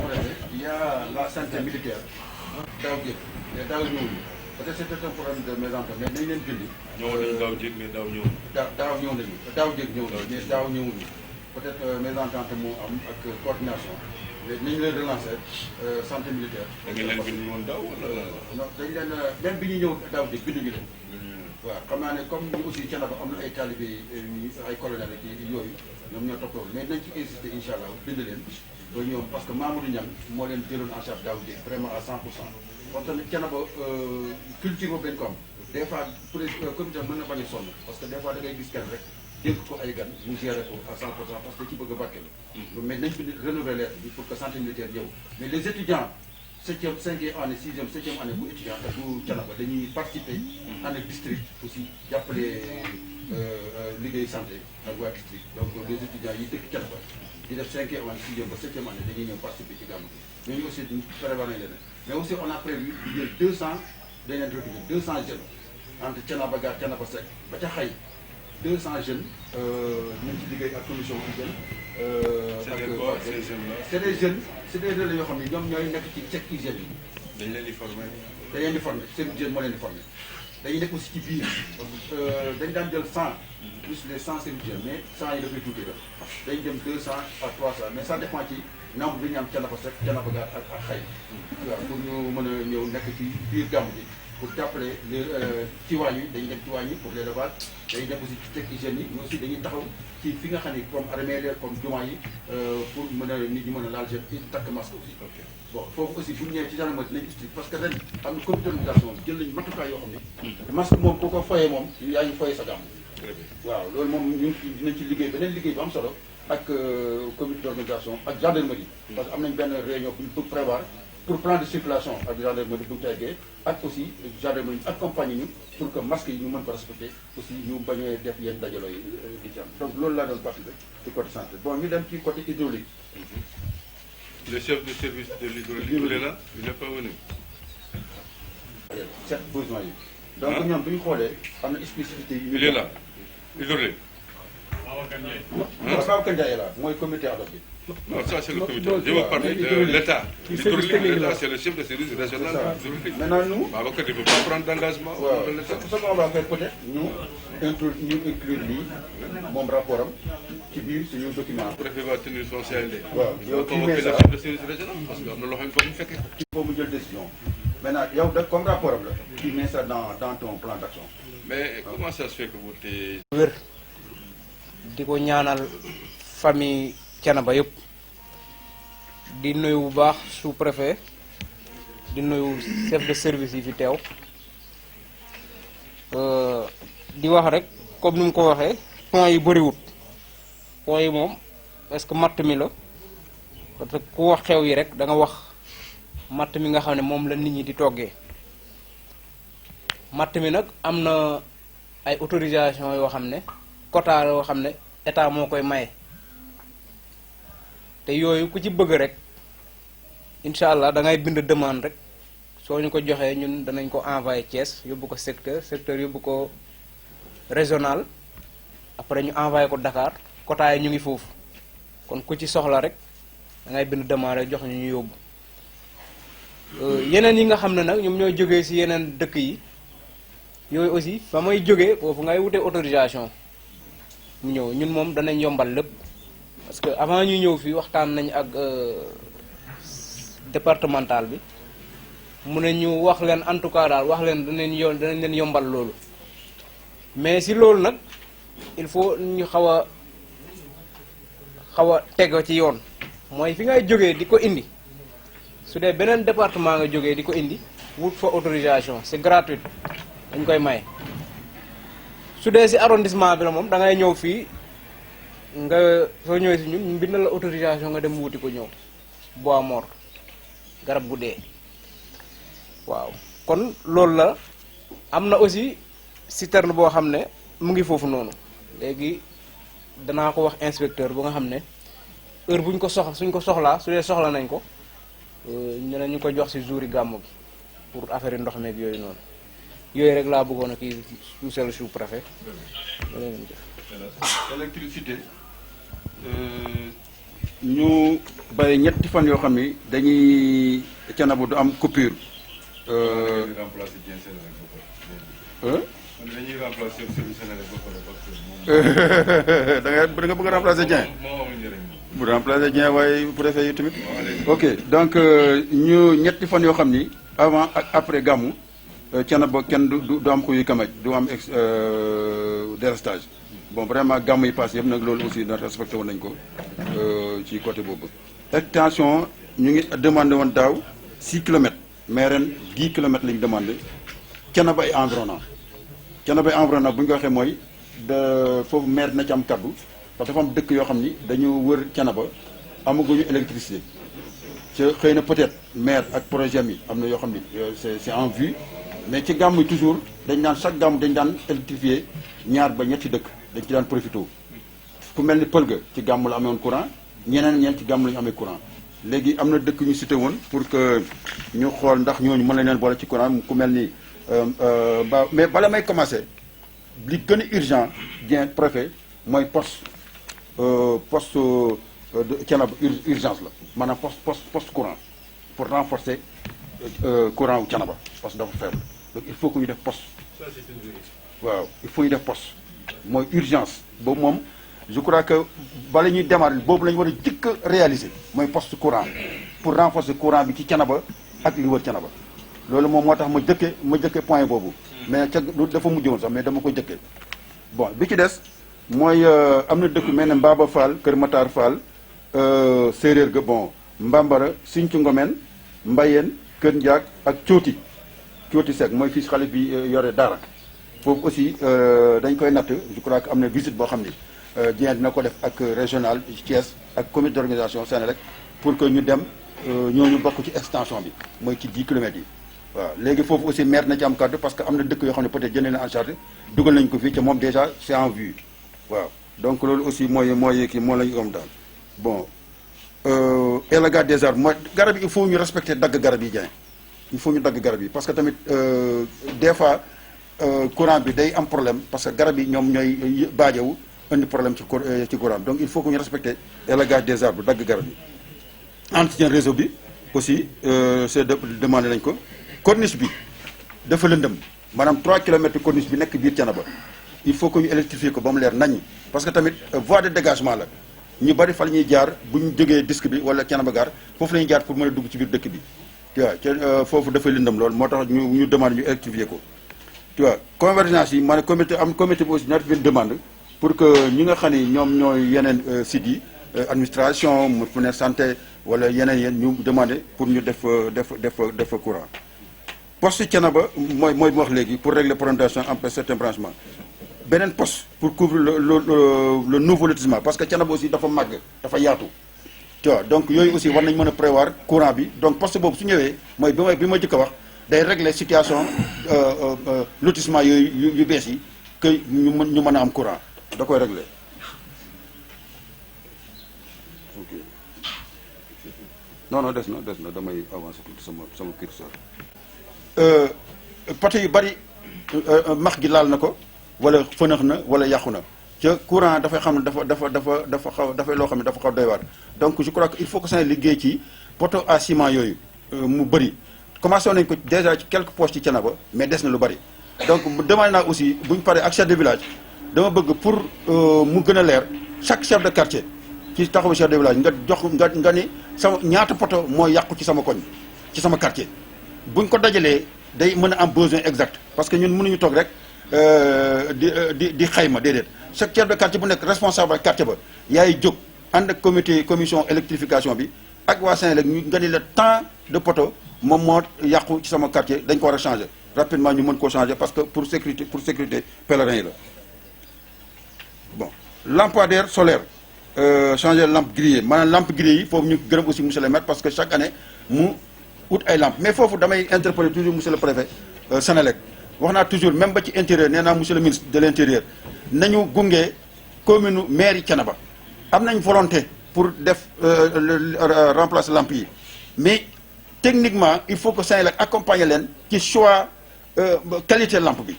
il y a la santé militaire. daaw jéeg mais daaw ñëwuñu peut-être c'était un problème de mésentente mais nañ leen bindi. ñëwoon nañu daaw jéeg mais daaw ñëw. daaw ñëw nañu daaw jéeg ñëw nañu mais daaw ñëwuñu peut-être mésentente moo am ak coordination mais nañ leen relancer santé militaire. da ngeen leen bind woon daaw wala. non dañ leen même bi ñu ñëw daaw jéeg binduñu leen. waaw xam naa ne comme ñu aussi Thiénaba am na ay talibé ay colonel ak yooyu ñoom ñoo toppatoo mais nañ ci insister incha allah bind leen. ba ñoom parce que Mamadou Niang moo leen jëloon en charge daaw jéeg vraiment à 100%. kon tamit Thiénaba culture boobu dañ ko am des fois comité mën na bañ a sonn parce que des fois da ngay gis kenn rek dénk ko ay gan mu gérer ko à 100% parce que ci bëgg a barkeel. mais nañ fi renouveler lettre bi pour que santé militaire ñëw mais les étudiants 7e 5e année 6e 7e année bu étudiant ak bu Thiénaba dañuy participer année district aussi jàppale liggéey santé ak waa district donc les étudiants yi dëkk Thiénaba di def 5e année 6e ba 7e année dañuy ñëw participer ci gàmmu gi ñooñu aussi prévoir nañ leen mais aussi on a prévu di jël 200 dañ leen recruter 200 jeunes entre Thiénaba Gare Thiénaba Seck ba ca xay 200 jeunes ñu ci liggéey ak commission hygiène c'est des jeunes c'est des relais yoo xam ne ñoom ñooy nekk ci check hygiène yi dañ leen di former. dañ leen di former seen jeune moo leen di former dañuy nekk aussi ci biir parce que dañ daan jël 100 plus les 100 serviteurs mais 100 yi dafay tuuti la dañ dem 200 à 300 mais ça dépend ci nombre bi ñu am Thiénaba Seck Thiénaba Gare ak xay waaw pour ñu mën a ñëw nekk ci biir gàmmu gi pour jàppale les ci waañ yi dañuy dem ci waañ yi pour les repas dañuy dem aussi ci check hygiène yi mais aussi dañuy taxaw ci fi nga xam ne comme armée leer comme jumaa yi pour mën a nit ñi mën a laal gel takk masque aussi bon foofu aussi bu ñu ñëwee ci gendarmerie dinañ strict parce que ren am na comité d'organisation jël nañu matukaay yoo xam ne masque moom ku ko foyee moom yaa ngi foyee sa gàmm waaw loolu moom ñu dinañ ci liggéey beneen liggéey bu am solo ak comité d'organisation ak gendarmerie parce que am nañ benn réunion bu ñu bëgg prévoir pour plan de circulation ak gendarmerie bu ñu teggee ak aussi gendarmerie accompagner ñu pour que masque yi ñu mën ko respecter aussi ñu bañee def yenn dajaloo yi di ci am donc loolu laa doon participer ci côté santé bon ñu dem ci côté hydraulique. Le chef de service de l'hydraulique il est là, il n'est pas venu. sept besoins yi. donc ñoom bu ñu xoolee am na spécificité yi. Il est là, hydraulique. Babacar Ndiaye là mooy comité ad hoc bi. Non, ça c'est le comité. Je veux parler de l'État. L'hydraulique, l'État, c'est le chef de service régional hydraulique. Maintenant nous. Babacar ne peut pas prendre d'engagement de l'État. Ce qu'on va faire peut-être ñu inclure lii moom rapport am ci biir suñu document. Le préfet va tenir son CLD. waaw Il va convoquer le chef de service régional parce que am na loo xam ne foog ñu fekkee. il faut mu jël décision maintenant yow da comme rapport am la tu mets ça dans ton plan d'action. Mais comment ça se fait que vous t'es... wér di ko ñaanal famille Thiénaba yëpp di nuyu bu baax sous-préfet di nuyu chef de service yi fi teew di wax rek comme ni mu ko waxee points yi bëriwut points yi moom est-ce que matt mi la parce que ku wax xew yi rek da nga wax matt mi nga xam ne moom la nit ñi di toggee matt mi nag am na ay autorisation yoo xam ne quota yoo xam ne état moo koy maye te yooyu ku ci bëgg rek incha allah da ngay bind demande rek soo ñu ko joxee ñun danañ ko envoyé Thiès yóbbu ko secteur yóbbu ko régional après ñu envoyé ko Dakar quota yi ñu ngi foofu kon ku ci soxla rek da ngay bind demande rek jox ñu yóbbu yeneen yi nga xam ne nag ñoom ñooy jógee ci yeneen dëkk yi yooyu aussi fa may jógee foofu ngay wutee autorisation mu ñëw ñun moom danañ yombal lépp parce que avant ñu ñëw fii waxtaan nañ ak départemental bi mu ne ñu wax leen en tout cas daal wax leen danañ leen yombal loolu mais si loolu nag il faut ñu xaw a tego ci yoon mooy fi ngay jógee di ko indi su dee beneen département nga jógee di ko indi wut fa autorisation c'est gratuit dañ koy maye su dee si arrondissement bi la moom da ngay ñëw fii nga soo ñëwee si ñun ñu bindal la autorisation nga dem wuti ko ñëw bois mort garab gu dee waaw kon loolu la am na aussi citerne boo xam ne mu ngi foofu noonu léegi danaa ko wax inspecteur bu nga xam ne heure buñ ko suñ ko soxlaa su dee soxla nañ ko ñu ne ñu ko jox si jour yi gàmmu gi pour affaire yi ndox meeg yooyu noonu yooyu rek laa bëggoon a kii monsieur le sous-préfet. électricité ñu bàyyi ñetti fan yoo xam ni dañuy Thiénaba du am coupure. dañuy remplacer Dieng Sénélec ba pare. dañuy remplacer Sénélec ba pare parce que da nga bëgg a remplacer Dieng. moo amul njëriñ. bu remplacer Dieng waaye préfet yi tamit. ok donc ñu ñetti fan yoo xam ni avant ak après gàmmu Thiénaba kenn du am xuyu kamaj du am délestage. bon vraiment gàmm yi passé yëpp nag loolu aussi na respecté woon nañ ko ci côté boobu. extension ñu ngi demandé woon daaw 6 kilomètres mais ren 10 kilomètres lañ demandé Thiénaba ay environnant Thiénaba ay environnant bu ñu ko waxee mooy de foofu maire na ci am kaddu parce que dafa am dëkk yoo xam ni dañu wër Thiénaba amaguñu électricité ci xëy na peut-être maire ak projet mi am na yoo xam ni c'est en vue mais ci gàmm yi toujours dañ daan chaque gàmm dañ daan électrifier ñaar ba ñetti dëkk dañ ci daan profité ku mel ni pël ga ci gàmm la amee woon courant ñeneen ci gàmm la ñu amee courant léegi am na dëkk ñu cité woon pour que ñu xool ndax ñooñu mën nañ leen boole ci courant ku mel ni mais bala may commencé li gën a urgent bien préfet mooy poste de Thiénaba urgence la maanaam poste courant pour renforcer courant wu Thiénaba parce que dafa faible donc il faut que ñu def poste. Ça c'est une vérité. waaw il faut ñu def poste mooy urgence boobu moom je crois que bala ñuy démarrer boobu la ñu war a jëkk a réaliser mooy poste courant pour renforcer courant bi ci Thiénaba ak li wër Thiénaba loolu moom moo tax ma jëkke point boobu mais ca dafa mujjoon sax mais dama ko jëkkee bon bi ci des mooy am na dëkk mel ne Mbaba Fall Kër Matar Fall séeréer ga bon Mbambara Sinthiou Ngomène Mbayeen Kër Ndiak ak Cooti Seck mooy fii xale bi yore dara foofu aussi dañ koy natt je crois que am na visite boo xam ni Dieng dina ko def ak régional Thiès ak comité d'organisation Sénélec pour que ñu dem ñooñu bokk ci extension bi mooy ci 10 kilomètres yi waaw léegi foofu aussi maire na ci am kàddu parce que am na dëkk yoo xam ne peut-être jëlee na en charge dugal nañ ko fii te moom déjà c'est en vue waaw donc loolu aussi mooy kii moo la ñu am daal bon élagage des arbres mooy garab yi il faut ñu respecter dagg garab yi Dieng il faut ñu dagg garab yi parce que tamit des fois courant bi day am problème parce que garab yi ñoom ñooy baajewu indi problème ci courant bi donc il faut que ñu respecter élagage des arbres dagg garab yi entretien réseau bi aussi c'est demandé nañ ko corniche bi dafa lëndëm maanaam 3 kilomètres de corniche bi nekk biir Thiénaba il faut que ñu électrifier ko ba mu leer nañ parce que tamit voie de dégagement la ñu bari fa la ñuy jaar bu ñu jógee disque bi wala Thiénaba Gare foofu la ñuy jaar pour mën a dugg ci biir dëkk bi tu vois foofu dafay lëndëm loolu moo tax ñu demande ñu électrifier ko tu vois convergence yi maanaam comité bi aussi ñaata fi demande pour que ñi nga xam ni ñoom ñooy yeneen sites yi administration mu ne santé wala yeneen ñu demandé pour ñu def courant poste Thiénaba mooy mu wax léegi pour régler prolongation après certains branchements beneen poste pour couvrir le nouveau lotissement parce que Thiénaba aussi dafa màgg dafa yaatu tu vois donc yooyu aussi war nañ mën a prévoir courant bi donc poste boobu su ñëwee mooy bi ma jëkk a wax day régler situation lotissement yooyu yu bees yi que ñu mën a am courant da koy régler ok non non des na damay avancer tuuti sama curseur. poto yu bari max gi laal na ko wala fënax na wala yàqu na ca courant dafay xam ne dafay loo xam ne dafa xaw doy waar donc je crois que il faut que ça liggéey ci poto à ciment yooyu mu bëri commencé nañ ko déjà ci quelques postes ci Thiénaba mais des na lu bëri donc demandé naa aussi bu ñu paree ak chef de village dama bëgg pour mu gën a leer chaque chef de quartier ci taxawu chef de village nga jox nga ni sama ñaata poto moo yàqu ci sama koñ ci sama quartier buñ ko dajalee day mën a am besoin exact parce que ñun mënuñu toog rek di xayma déedéet chaque chef de quartier bu nekk responsable ak quartier ba yaay jóg ànd ak commission électrification bi ak waa Senelec ñu nga ni le temps de poto moom moo yàqu ci sama quartier dañ ko war a changer rapidement ñu mën koo changer parce que pour sécurité pèlerin yi la bon lampadaire solaire changer lampe grillée maanaam lampe grillée yi foofu ñu gërëm aussi monsieur le maire parce que chaque année mu ut ay lampe mais foofu damay interpeller toujours monsieur le préfet Senelec wax naa toujours même ba ci intérieur nee naa monsieur le ministre de l' intérieur nañu gunge commune maire yi Thiénaba am nañ volonté pour def remplacer lampe yi mais techniquement il faut que Senelec accompagner leen ci choix qualité lampe bi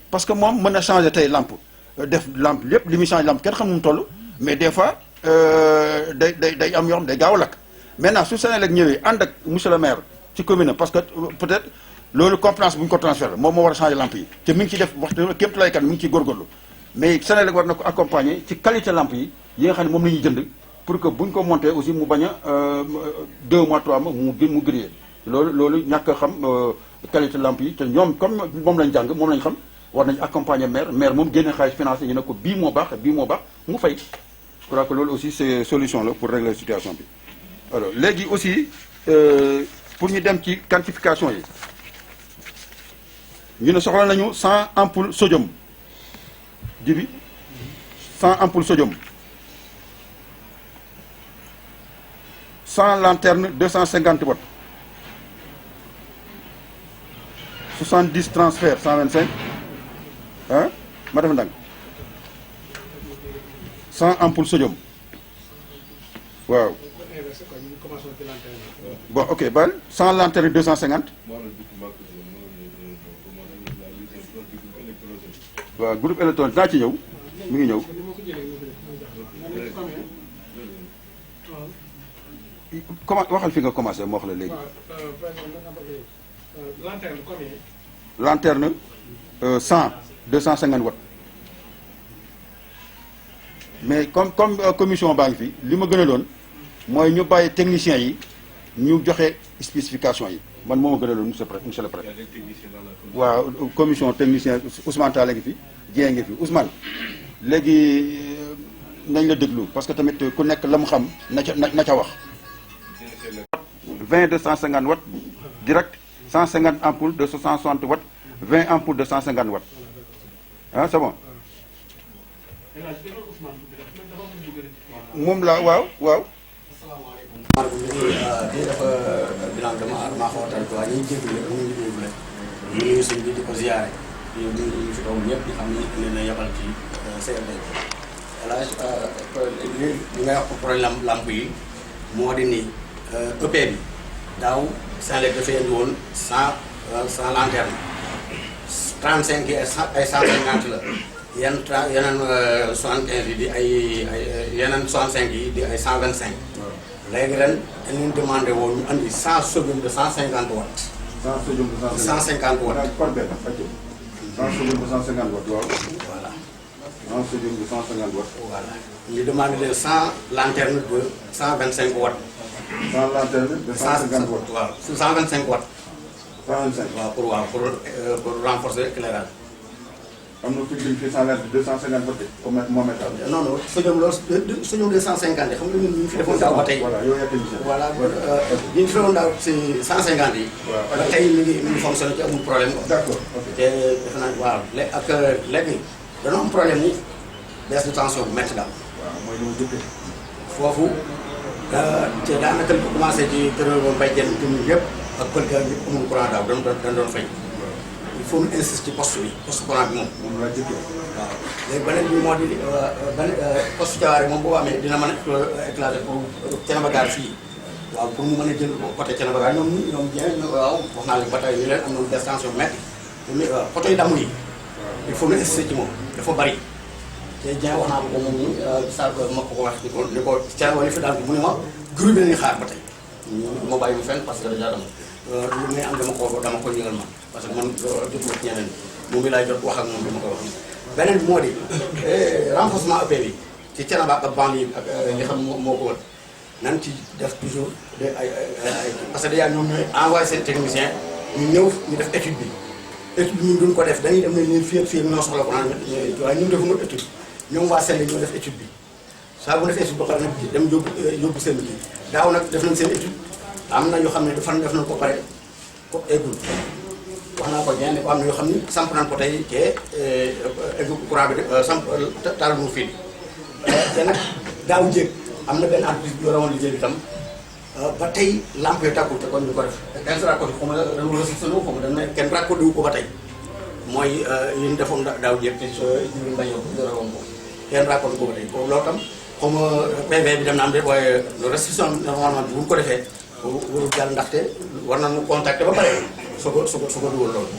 parce que moom mën na changer tey lampe def lampe lépp li muy changer lampe kenn xam nu mu toll mais des fois day am yoo xam day gaaw a lakk maintenant su Senelec ñëwee ànd ak monsieur le maire ci commune parce que peut-être loolu compétence bu ñu ko transféré moom moo war a changer lampe yi te mi ngi ciy def waxtu kéem tolluwaaykat mi ngi ciy góorgóorlu mais Senelec war na ko accompagner ci qualité lampe yi nga xam ne moom la ñuy jënd pour que bu ñu ko monté aussi mu bañ a 2 mois 3 mois mu grillé loolu ñàkk a xam qualité lampe yi te ñoom comme moom lañ jàng moom lañ xam war nañ accompagner maire moom génne xaalis financé ñu ne ko bii moo baax mu fay. Je crois que loolu aussi c'est solution la pour régler situation bi alors léegi aussi pour ñu dem ci quantification yi ñu ne soxla nañu 100 ampoules sodium dibi 100 ampoules sodium 100 lanternes 250 watts 70 transferts 125 ah ma def ndànk 100 ampoules sodium waaw bon ok bal 100 lanternes 250 waaw groupe électronique naa ci ñëw mi ngi ñëw comment waxal fi nga commencé moo wax la léegi lanterne 100 250 watts mais comme commission baa ngi fi li ma gën a doon mooy ñu bàyyi techniciens yi ñu joxe spécification yi man moo ma gën a doon monsieur le préfet waaw commission technicien Ousmane Talla ngi fi Dieng ngi fi Ousmane léegi nañ la déglu parce que tamit ku nekk la mu xam na ca wax 20 de 150 watts direct 150 ampoules de 160 watts 20 ampoules de 150 watts ah c'est bon moom la waaw. di dafa bilan maa xaw a tànn quoi ñu ngi jégalu rek ñu ngi jégalu rek ñu ngi suñ bi di ko ziare ñu fi doom ñëpp di xam ni leen a yabal ci CRD li ngay wax problème lamp yi moo di ni EP bi daaw Senelec dafay indi woon 100 lanterne 35 yi ay 150 la yeneen 75 yi di ay yeneen 65 yi di ay 125. léegi ren dañu demandé woon ñu andi 100 sodium de 150 watts. 100 sodium de 150 watts. par benn 100 sodium de 150 watts waaw. voilà. 100 sodium de 150 watts. voilà ñu demandé leen 100 lanternes de 125 watts. 100 lanternes de 150 watts. waaw 125 watts. 125 waaw pour renforcer l'éclairage. am na fi ñu fi 250 watts comme moom état. non non sodium loolu sodium 250 xam nga ñun ñu fi defoon daaw ba tey. voilà yow yaa technicien. voilà ñu fi defoon daaw si 150 yi. waaw ba tey mi ngi fonctionné ci amul problème quoi. d'accord ok te defe naa waaw léegi dañoo am problème mu baisse de tension bu métti daal. waaw mooy li ma jëkkee. foofu te daanaka li ko commencé ci kër Mbaye Diène commune yëpp ak Kolda yëpp amul courant daaw dañ doon fay. il faut ñu insister ci poste bi poste courant bi moom. moom laa jëkkee. waaw léegi beneen bi moo di poste Thiawara moom boo amee dina mën a éclater pour Thiénaba gaar fii waaw pour mu mën a jël côté Thiénaba gaar ñoom bien waaw wax naa leen ba tey ñu leen am na distance métti mais poto yi damm yi il faut nga insisté ci moom dafa bari te Dieng wax naa ko moom ni sa ma ko wax ni ko Thiénaba li fi daal mu ne ma groupe bi lañuy xaar ba tey ma bàyyi mu fenn parce que déjà lu may am dama ko yëgal man parce que man jotuma ci ñeneen moom mi laay jot wax ak moom bi ma koy wax beneen bi moo di renforcement EP bi ci Thiénaba ak banlieue ak li xam moo ko wër nan ci def toujours parce que déjà ñoom ñooy envoyé seen technicien ñu ñëw ñu def étude bi ñun duñ ko def dañuy dem ne leen fii ak ñoo soxla ko naan waaye ñun defuñu étude ñoom waa Sène ñoo def étude bi saa bu defee étude ba pare nag dem yóbbu seen kii daaw nag def nañ seen étude am na yoo xam ne def nañ ko pare ko eggul wax naa ko ñenn ko am na yoo xam ne samp nañ ko tey te eggul courant bi samp taal mu fii te nag daaw jéeg am na benn entreprise bi yoroon liggéey bi tam ba tey lamp yi tàkkul te kon ñu ko def dañ si raccordé xaw ma dañu resisté xaw ma dañ ne kenn raccordé wu ko ba tey mooy yi ñu defoon daaw jéeg te jiw mbay yoroon ko kenn raccordé ko ba tey loolu tam xaw ma PV bi dem na am de waaye restriction normalement bu ñu ko defee warul jàll ndaxte war nañu contacter ba pare su ko dugal loolu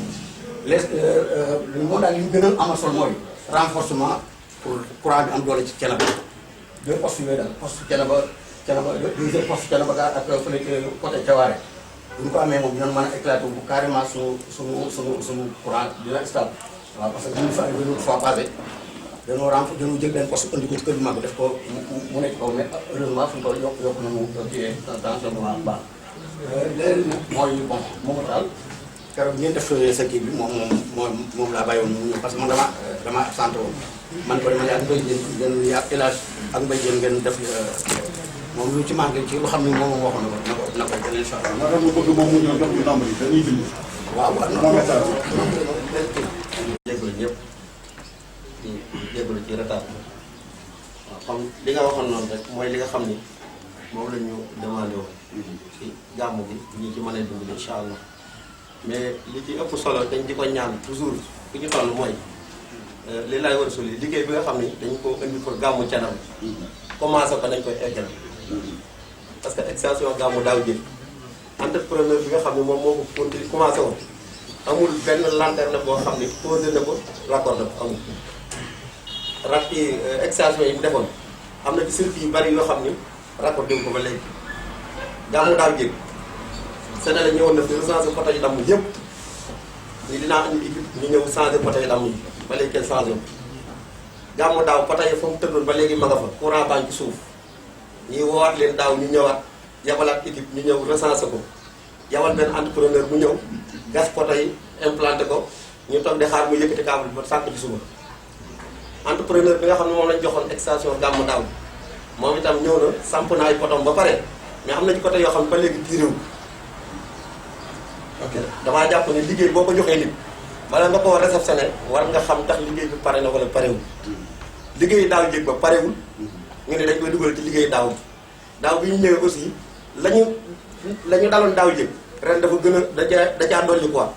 moo daal li ñu gën a amal solo mooy renforcement pour courant bi am doole ci Thiénaba deux postes yooyu daal poste Thiénaba deuxième poste Thiénaba gaar ak fële côté Thiawaare bu ñu ko amee moom dinañ mën a éclater bu carrément suñu courant dina stable waaw parce que ñu fa arrivé une fois passé dañoo jël benn poste indi ko ci kër bu mag def ko mu nekk kaw mais heureusement fu ñu ko yokk nañu kii tension bu baax léegi nag mooy bon moom daal keroog ngeen def sa kii bi moom laa bàyyi woon mu ñëw parce que man dama absenté woon man ko dama ne ak mbay ngeen élage ak mbay ngeen def moom lu ci manqué ci lu xam ne moom waxoon na ko jël incha allah. maa ngi bëgg moom mu ñëw jox ñu nombre yi dañuy bind. waaw moom message jégalu ñëpp di jégalu ci retard bi waaw xam li nga waxoon noonu rek mooy li nga xam ni moom la ñu demandé woon ci gàmmu gi ñi ci mën a dund incha allah mais li ci ëpp solo dañ di ko ñaan toujours fi ñu toll mooy li laay war a soli liggéey bi nga xam ni dañ ko indi pour gàmmu Thiénaba commencé ko dañ koy eggal parce que extension gàmmu daaw jël entrepreneur bi nga xam ne moom moo ko continué commencé woon amul benn lanterne boo xam ni posé na ko raccordé ko amul extension yi mu defoon am na ci circuit yu bari yoo xam ni raccordé wu ko ba léegi gàmmu daaw jël Sénégal ñëwoon na fi recensé poto yi damm yëpp ni dinaa indi équipe ñu ñëw changé poto yi damm yi ba léegi kenn changé wu gàmmu daaw poto yi fa mu tëddoon ba léegi ma nga fa courant baa ngi ci suuf ñuy woowaat leen daaw ñu ñëwaat yabalaat équipe ñu ñëw recensé ko yabal benn entrepreneur mu ñëw gas poto yi implanté ko ñu toog di xaar mu yëkkati câble ba sàkk ci suba entrepreneur bi nga xam ne moom lañ joxoon extension gàmmu daaw moom itam ñëw na samp na ay potom ba pare mais am na ci côté yoo xam ne ba léegi tiiréwu ok damaa jàpp ne liggéey boo ko joxee nit bala nga koo réceptionné war nga xam tax liggéey bi pare na wala parewul liggéey daaw jéeg ba parewul ñu ne dañ koy dugal ci liggéey daaw bi ñu ñëwee aussi la ñu daloon daaw jéeg ren dafa gën a da caa dolli quoi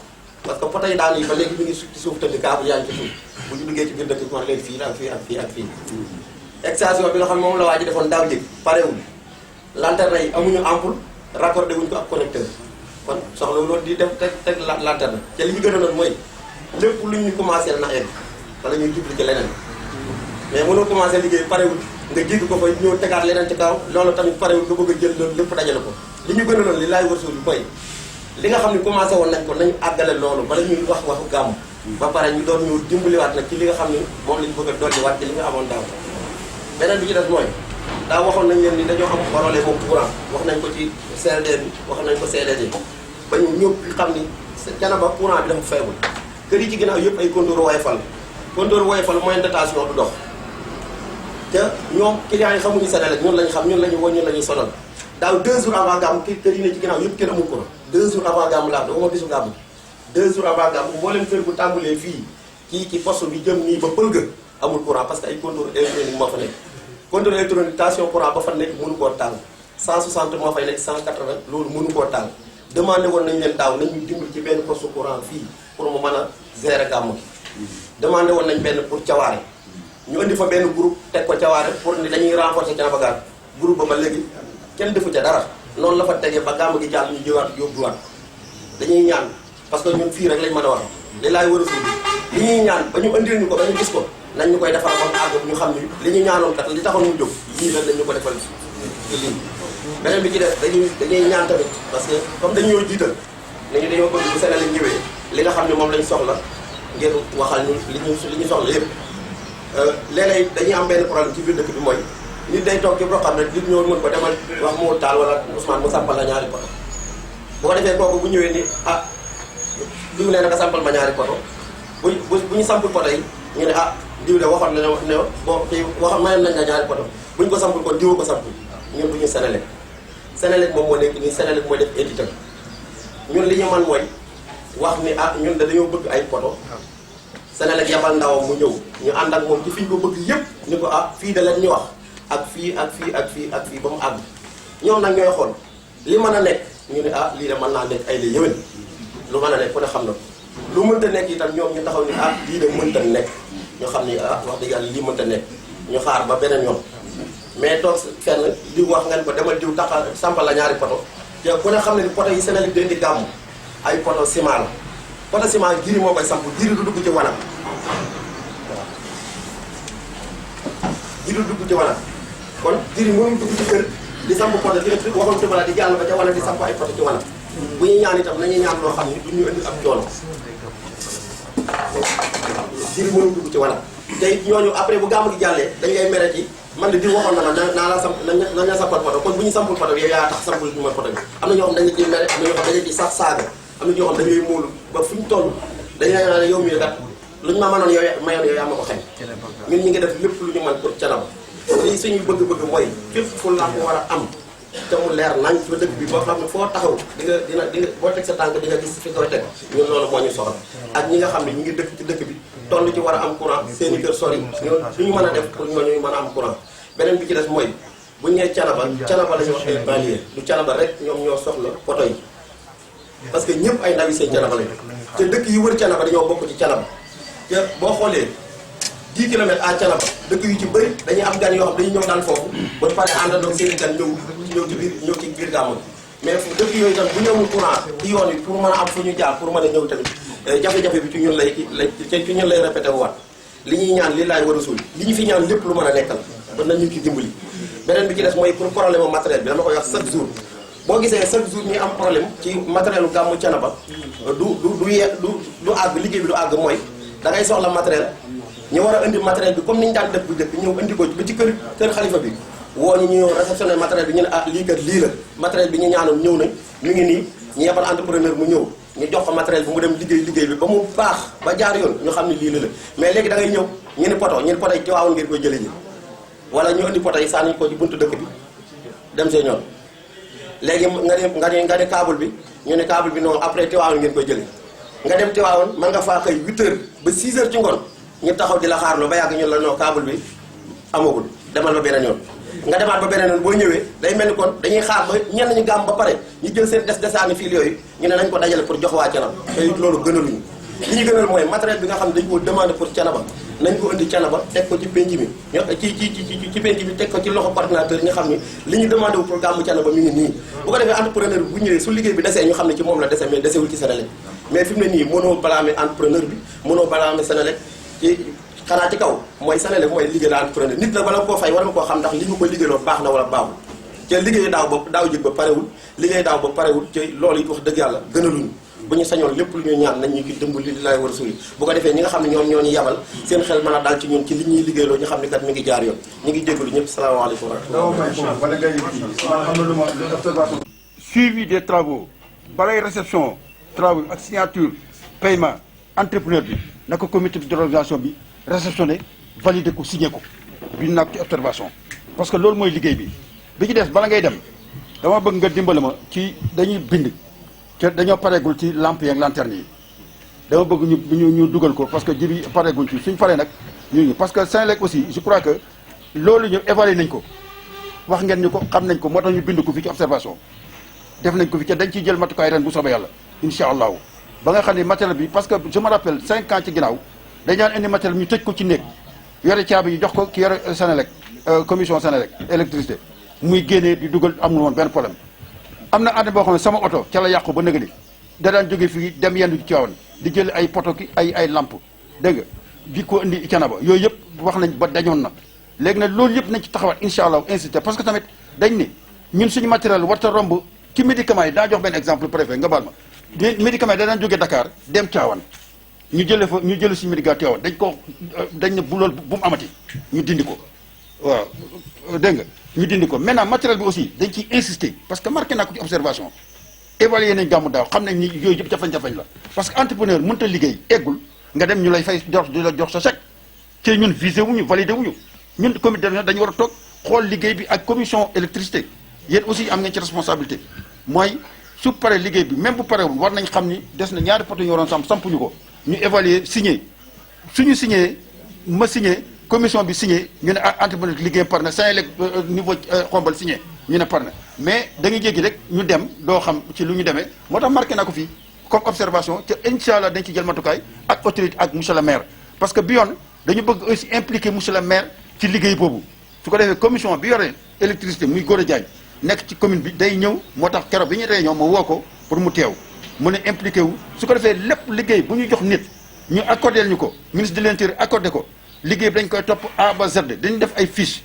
parce que poto yi daan yi ba léegi ñu ngi ci suuf tëdd kaabu yaa ngi ci suuf bu ñu duggee ci biir dëkk bi wax leen fii ak fii ak fii ak fii extension bi nga xam ne moom la waa ji defoon daaw jéeg parewul lanterne yi amuñu ampoule raccordé wuñ ko ak connecteur kon soxla loolu di def teg lanterne te li ñu gën a doon mooy lépp lu ñu commencé na egg wala ñuy dupliquer leneen mais mënoo commencé liggéey parewul nga jéggi ko fa ñëw tegaat leneen ci kaw loolu tamit parewul nga bëgg a jël loolu lépp dajale ko li ñu gën a doon li laay wërsul bi mooy li nga xam ne commencé woon nañ ko nañu àggale loolu bala ñuy wax waxu gàmm ba pare ñu doon ñu dimbaliwaat nag ci li nga xam ne moom lañu bëgg a dolliwaat ci li nga amoon daaw beneen bi ci des mooy daa waxoon nañ leen ni dañoo am problème moom courant wax nañ ko ci CRD bi wax nañ ko CDD ba ñu ñëpp xam ni Thiénaba courant bi dafa faible kër yi ci ginnaaw yëpp ay compteur Woyofal moyen de tension du dox te ñoom clients yi xamuñu Senelec ñun lañu xam ñun lañu sonal daaw 2 jours avant gàmm kër yi ne ci ginnaaw yëpp kenn amul courant 2 jours avant gàmm laa dama bisu gàmm 2 jours avant gàmm mboolem kër bu tàmbalee fii ci poste bi jëm nii ba pël ga amul courant parce que ay compteur électronique moo fa nekk compteur électronique tension courant ba fa nekk mënu koo taal 160 moo fay nekk 180 loolu mënu koo taal demandé woon nañ leen daaw nañu dimbali ci benn poste courant fii pour mu mën a gérer gàmm gi demandé woon nañ benn pour Thiawaare ñu indi fa benn groupe teg ko Thiawaare pour ni dañuy renforcer Thiénaba gaar groupe ba léegi kenn defu ca dara noonu la fa tegee ba gàmm gi jàll ñu jiwaat yóbbuwaat dañuy ñaan parce que ñun fii rek lañ mën a wax li laay war a suuf li ñuy ñaan ba ñu indil ñu ko ba ñu gis ko nañ ñu koy defal ba àgg ñu xam ni li ñu ñaanoon kat li taxoon ñu jóg yii rek dañ ñu ko defal lii beneen bi ci def dañuy ñaan tamit parce que comme dañu ñoo jiital nañu dañoo bëgg bu Sénégal ñëwee li nga xam ne moom lañ soxla ngir waxal ñu li ñu soxla yëpp léeg-léeg dañuy am benn problème ci biir dëkk bi mooy nit day toog ci boo xam ne nit ñoo mën ko demal wax moo taal wala Ousmane mu sampal la ñaari poto bu ko defee kooku bu ñëwee ni ah diw nee na nga sampal ma ñaari poto bu ñu sampul poto yi ñu ne ah diw de waxoon na ne boo kii waxoon mayoon nañ la ñaari poto bu ñu ko sampul kon diw ko sampul ñun du ñu Sénélec Sénélec moom moo nekk nii Sénélec mooy def édité ñun li ñu man mooy wax ni ah ñun de dañoo bëgg ay poto Sénélec yabal ndawam mu ñëw ñu ànd ak moom ci fi ñu ko bëgg yëpp ni ko ah fii de leen ñu wax ak fii ak fii ak fii ak fii ba mu àgg ñoom nag ñooy xool li mën a nekk ñu ne ah lii de mën naa nekk ay la yëwén lu mën a nekk ku ne xam na ko lu mënta nekk itam ñoom ñu taxaw ni ah lii de mënta nekk ñu xam ni ah wax dëgg yàlla lii mënta nekk ñu xaar ba beneen yoon mais toog fenn diw wax ngeen ko demal diw taxal sampal la ñaari poto te ku ne xam ne ni poto yi Sénélec di indi gàmm ay poto ciment la poto ciment giri moo koy samp giri du dugg ci wanag waaw giri du dugg ci wanag kon giri mënul dugg ci kër di samp poto di waxoon tubala di jàll ba ca wanag di samp ay poto ci wanag bu ñuy ñaan itam nañuy ñaan loo xam ni du ñu indi ab coono giri mënul dugg ci wanag tey ñooñu après bu gàmm gi jàllee dañ ngay mere ci man de di waxoon na ma naa la samp nañ la sampal poto kon bu ñu sampul poto bi yow yaa tax sampul ñu ma poto bi am na ñoo xam dañu ciy mere am na ñoo xam dañu ciy sax saaga am na ñoo xam dañuy muulu ba fu ñu toll dañu naan yow mii kat lu ñu ma mënoon yow mayoon yow yaa ma ko xañ ñun ñi ngi def lépp lu ñu mën pour Thiénaba lii suñuy bëgg-bëgg mooy fépp fu làmp war a am te mu leer nañ fa dëkk bi boo xam ne foo taxaw di nga boo teg sa tànk di nga gis fi koy teg ñun loolu moo ñu soxla ak ñi nga xam ne ñu ngi dëkk ci dëkk bi toll ci war a am courant seen i kër sori ñun duñu mën a def pour ñooñu mën a am courant beneen bi ci des mooy bu ñu nee Thiénaba la ñu wax ay banlieue du Thiénaba rek ñoom ñoo soxla poto yi parce que ñëpp ay ndawi seen Thiénaba lañu te dëkk yi wër Thiénaba dañoo bokk ci Thiénaba te boo xoolee 10 kilomètres à Thiénaba dëkk yu ci bëri dañuy am gan yoo xam dañuy ñëw daan foofu ba pare àndandoo seen i gan ñëw ci biir gàmmu mais dëkk yooyu tam bu ñu amul courant ci yoon yi pour mën a am fu ñu jaar pour mën a ñëw tamit jafe-jafe bi ci ñun lay répété waat li ñuy ñaan li laay war a suul li ñu fi ñaan lépp lu mën a nekkal ba nañ ñu ci dimbali beneen bi ci des mooy pour problème u matériel bi dama koy wax chaque jour boo gisee chaque jour ñu am problème ci matériel u gàmmu Thiénaba du àgg liggéey bi du àgg mooy da ngay soxla matériel ñu war a indi matériel bi comme ni ñu daan def bu njëkk ñëw indi ko ba ci kër xalifa bi woo ñu ñëw réceptionné matériel bi ñu ne ah lii kat lii la matériel bi ñu ñaanoon ñëw nañ mi ngi nii ñu yebal entrepreneur mu ñëw ñu jox ko matériel bi mu dem liggéey bi ba mu baax ba jaar yoon ñu xam ne lii la mais léegi da ngay ñëw ñu ne poto yi ci waawoon ngeen koy jëlee ji wala ñu indi poto yi sànni ko ci buntu dëkk bi dem see ñoon léegi nga ne câble bi ñu ne câble bi non après Tiwaawoon ngeen koy jëlee nga dem Tiwaawoon mën nga faa xëy 8 heures ba 6 heures ci ngoon ñu taxaw di la xaarloo ba yàgg ñu la non câble bi amagul demal ba beneen yoon nga demaat ba beneen yoon boo ñëwee day mel ni kon dañuy xaar ba ñenn ñu gàmm ba pare ñu jël seen desaani fil yooyu ñu ne nañ ko dajale pour jox waa Thiénaba te loolu gënaluñu li ñu gënal mooy matériel bi nga xam ne dañu ko demandé pour Thiénaba nañ ko indi Thiénaba teg ko ci penc mi ci penc mi teg ko ci loxo coordinateur ñu xam ni li ñu demandé wu pour gàmmu Thiénaba mi ngi nii bu ko defee entrepreneur bi bu ñëwee su liggéey bi desee ñu xam ne ci moom la dese mais desewul ci Sénélec mais fi mu ne nii mënoo blâmer entrepreneur bi mënoo blâmer Sénélec ci xanaa ci kaw mooy Sénélec mooy liggéey la entrepreneur nit la bala koo fay war nga koo xam ndax li nga ko liggéeyloo baax na wala baaxul te liggéey daaw jëg ba parewul liggéey daaw ba parewul te loolu it wax dëgg yàlla gënaluñu bu ñu sañoon lépp lu ñuy ñaan nañ ñu ki dimbali li lay war a suli bu ko defee ñi nga xam ne ñoom ñoo ñu yabal seen xel mën a daal ci ñun ci li ñuy liggéeyloo ñu xam ne kat mi ngi jaar yoon ñu ngi jégalu ñëpp salaamaaleykum wa rahmatulah. Suivi des travaux balay réception travaux ak signature paiement entrepreneur bi na ko comité d'organisation bi réceptionné validé ko signé ko bind naa ko ci observation parce que loolu mooy liggéey bi ci des bala ngay dem dama bëgg nga dimbali ma ci dañuy bind te dañoo pareegul ci lampe yi ak lanterne yi dama bëgg ñu dugal ko parce que ji bi pareeguñ ci suñ paree nag ñu parce que Sénélec aussi je crois que loolu ñu évalué nañ ko wax ngeen ñu ko xam nañ ko moo tax ñu bind ko fi ci observation def nañ ko fi te dañ ciy jël matukaay ren bu soobee yàlla incha allahu ba nga xam ne matériel bi parce que je me rappelle 5 ans ci ginnaaw dañ daan indi matériel ñu tëj ko ci néeg yore caabi yi jox ko ki yore Sénélec commission Sénélec électricité muy génnee di dugal amul woon benn problème am na année boo xam ne sama oto ca la yàqu ba nëgëli da daan jóge fii dem yendu ci Tivaouane di jël ay poto ki ay lampe dégg nga di ko indi Thiénaba yooyu yëpp wax nañ ba dañoon na léegi nag loolu yëpp nañ ci taxawaat incha allah incité parce que tamit dañ ne ñun suñu matériel warta romb ci médicaments yi daa jox benn exemple préfet nga baal ma médicaments yi da daan jóge Dakar dem Tivaouane ñu jële suñu médicament Tivaouane dañ ne bu loolu bu mu amati ñu dindi ko waaw dégg nga ñu dindi ko maintenant matériel bi aussi dañ ciy insister parce que marqué naa ko ci observation évaluer nañ gàmmu daaw xam nañ ni yooyu yëpp jafe-jafe la parce que entrepreneur mënut a liggéey eggul nga dem ñu lay fay di la jox sa chèque ci ñun visé wuñu validé wuñu ñun comité dañu war a toog xool liggéey bi ak commission électricité yéen aussi am ngeen ci responsabilité mooy su paree liggéey bi même bu parewul war nañ xam ni des na ñaari poto ñu waroon sampuñu ko ñu évaluer signé suñu signé ma signé commission bi signé ñu ne entrepreneur liggéey par na Senelec niveau xombal signé ñu ne par na mais da ngay jéggi rek ñu dem doo xam ci lu ñu demee moo tax marqué naa ko fii comme observation te incha allah dañ ci jël matukaay ak autorité ak monsieur le maire parce que bi yoon dañu bëgg aussi impliquer monsieur le maire ci liggéey boobu su ko defee commission bi yore électricité muy Gora Diagne nekk ci commune bi day ñëw moo tax keroog bi ñu réunion ma woo ko pour mu teew mu ne impliqué wu su ko defee lépp liggéey bu ñu jox nit ñu accordé ñu ko ministre de l'intérieur accordé ko liggéey bi dañ koy topp A ba Z dañu def ay fiches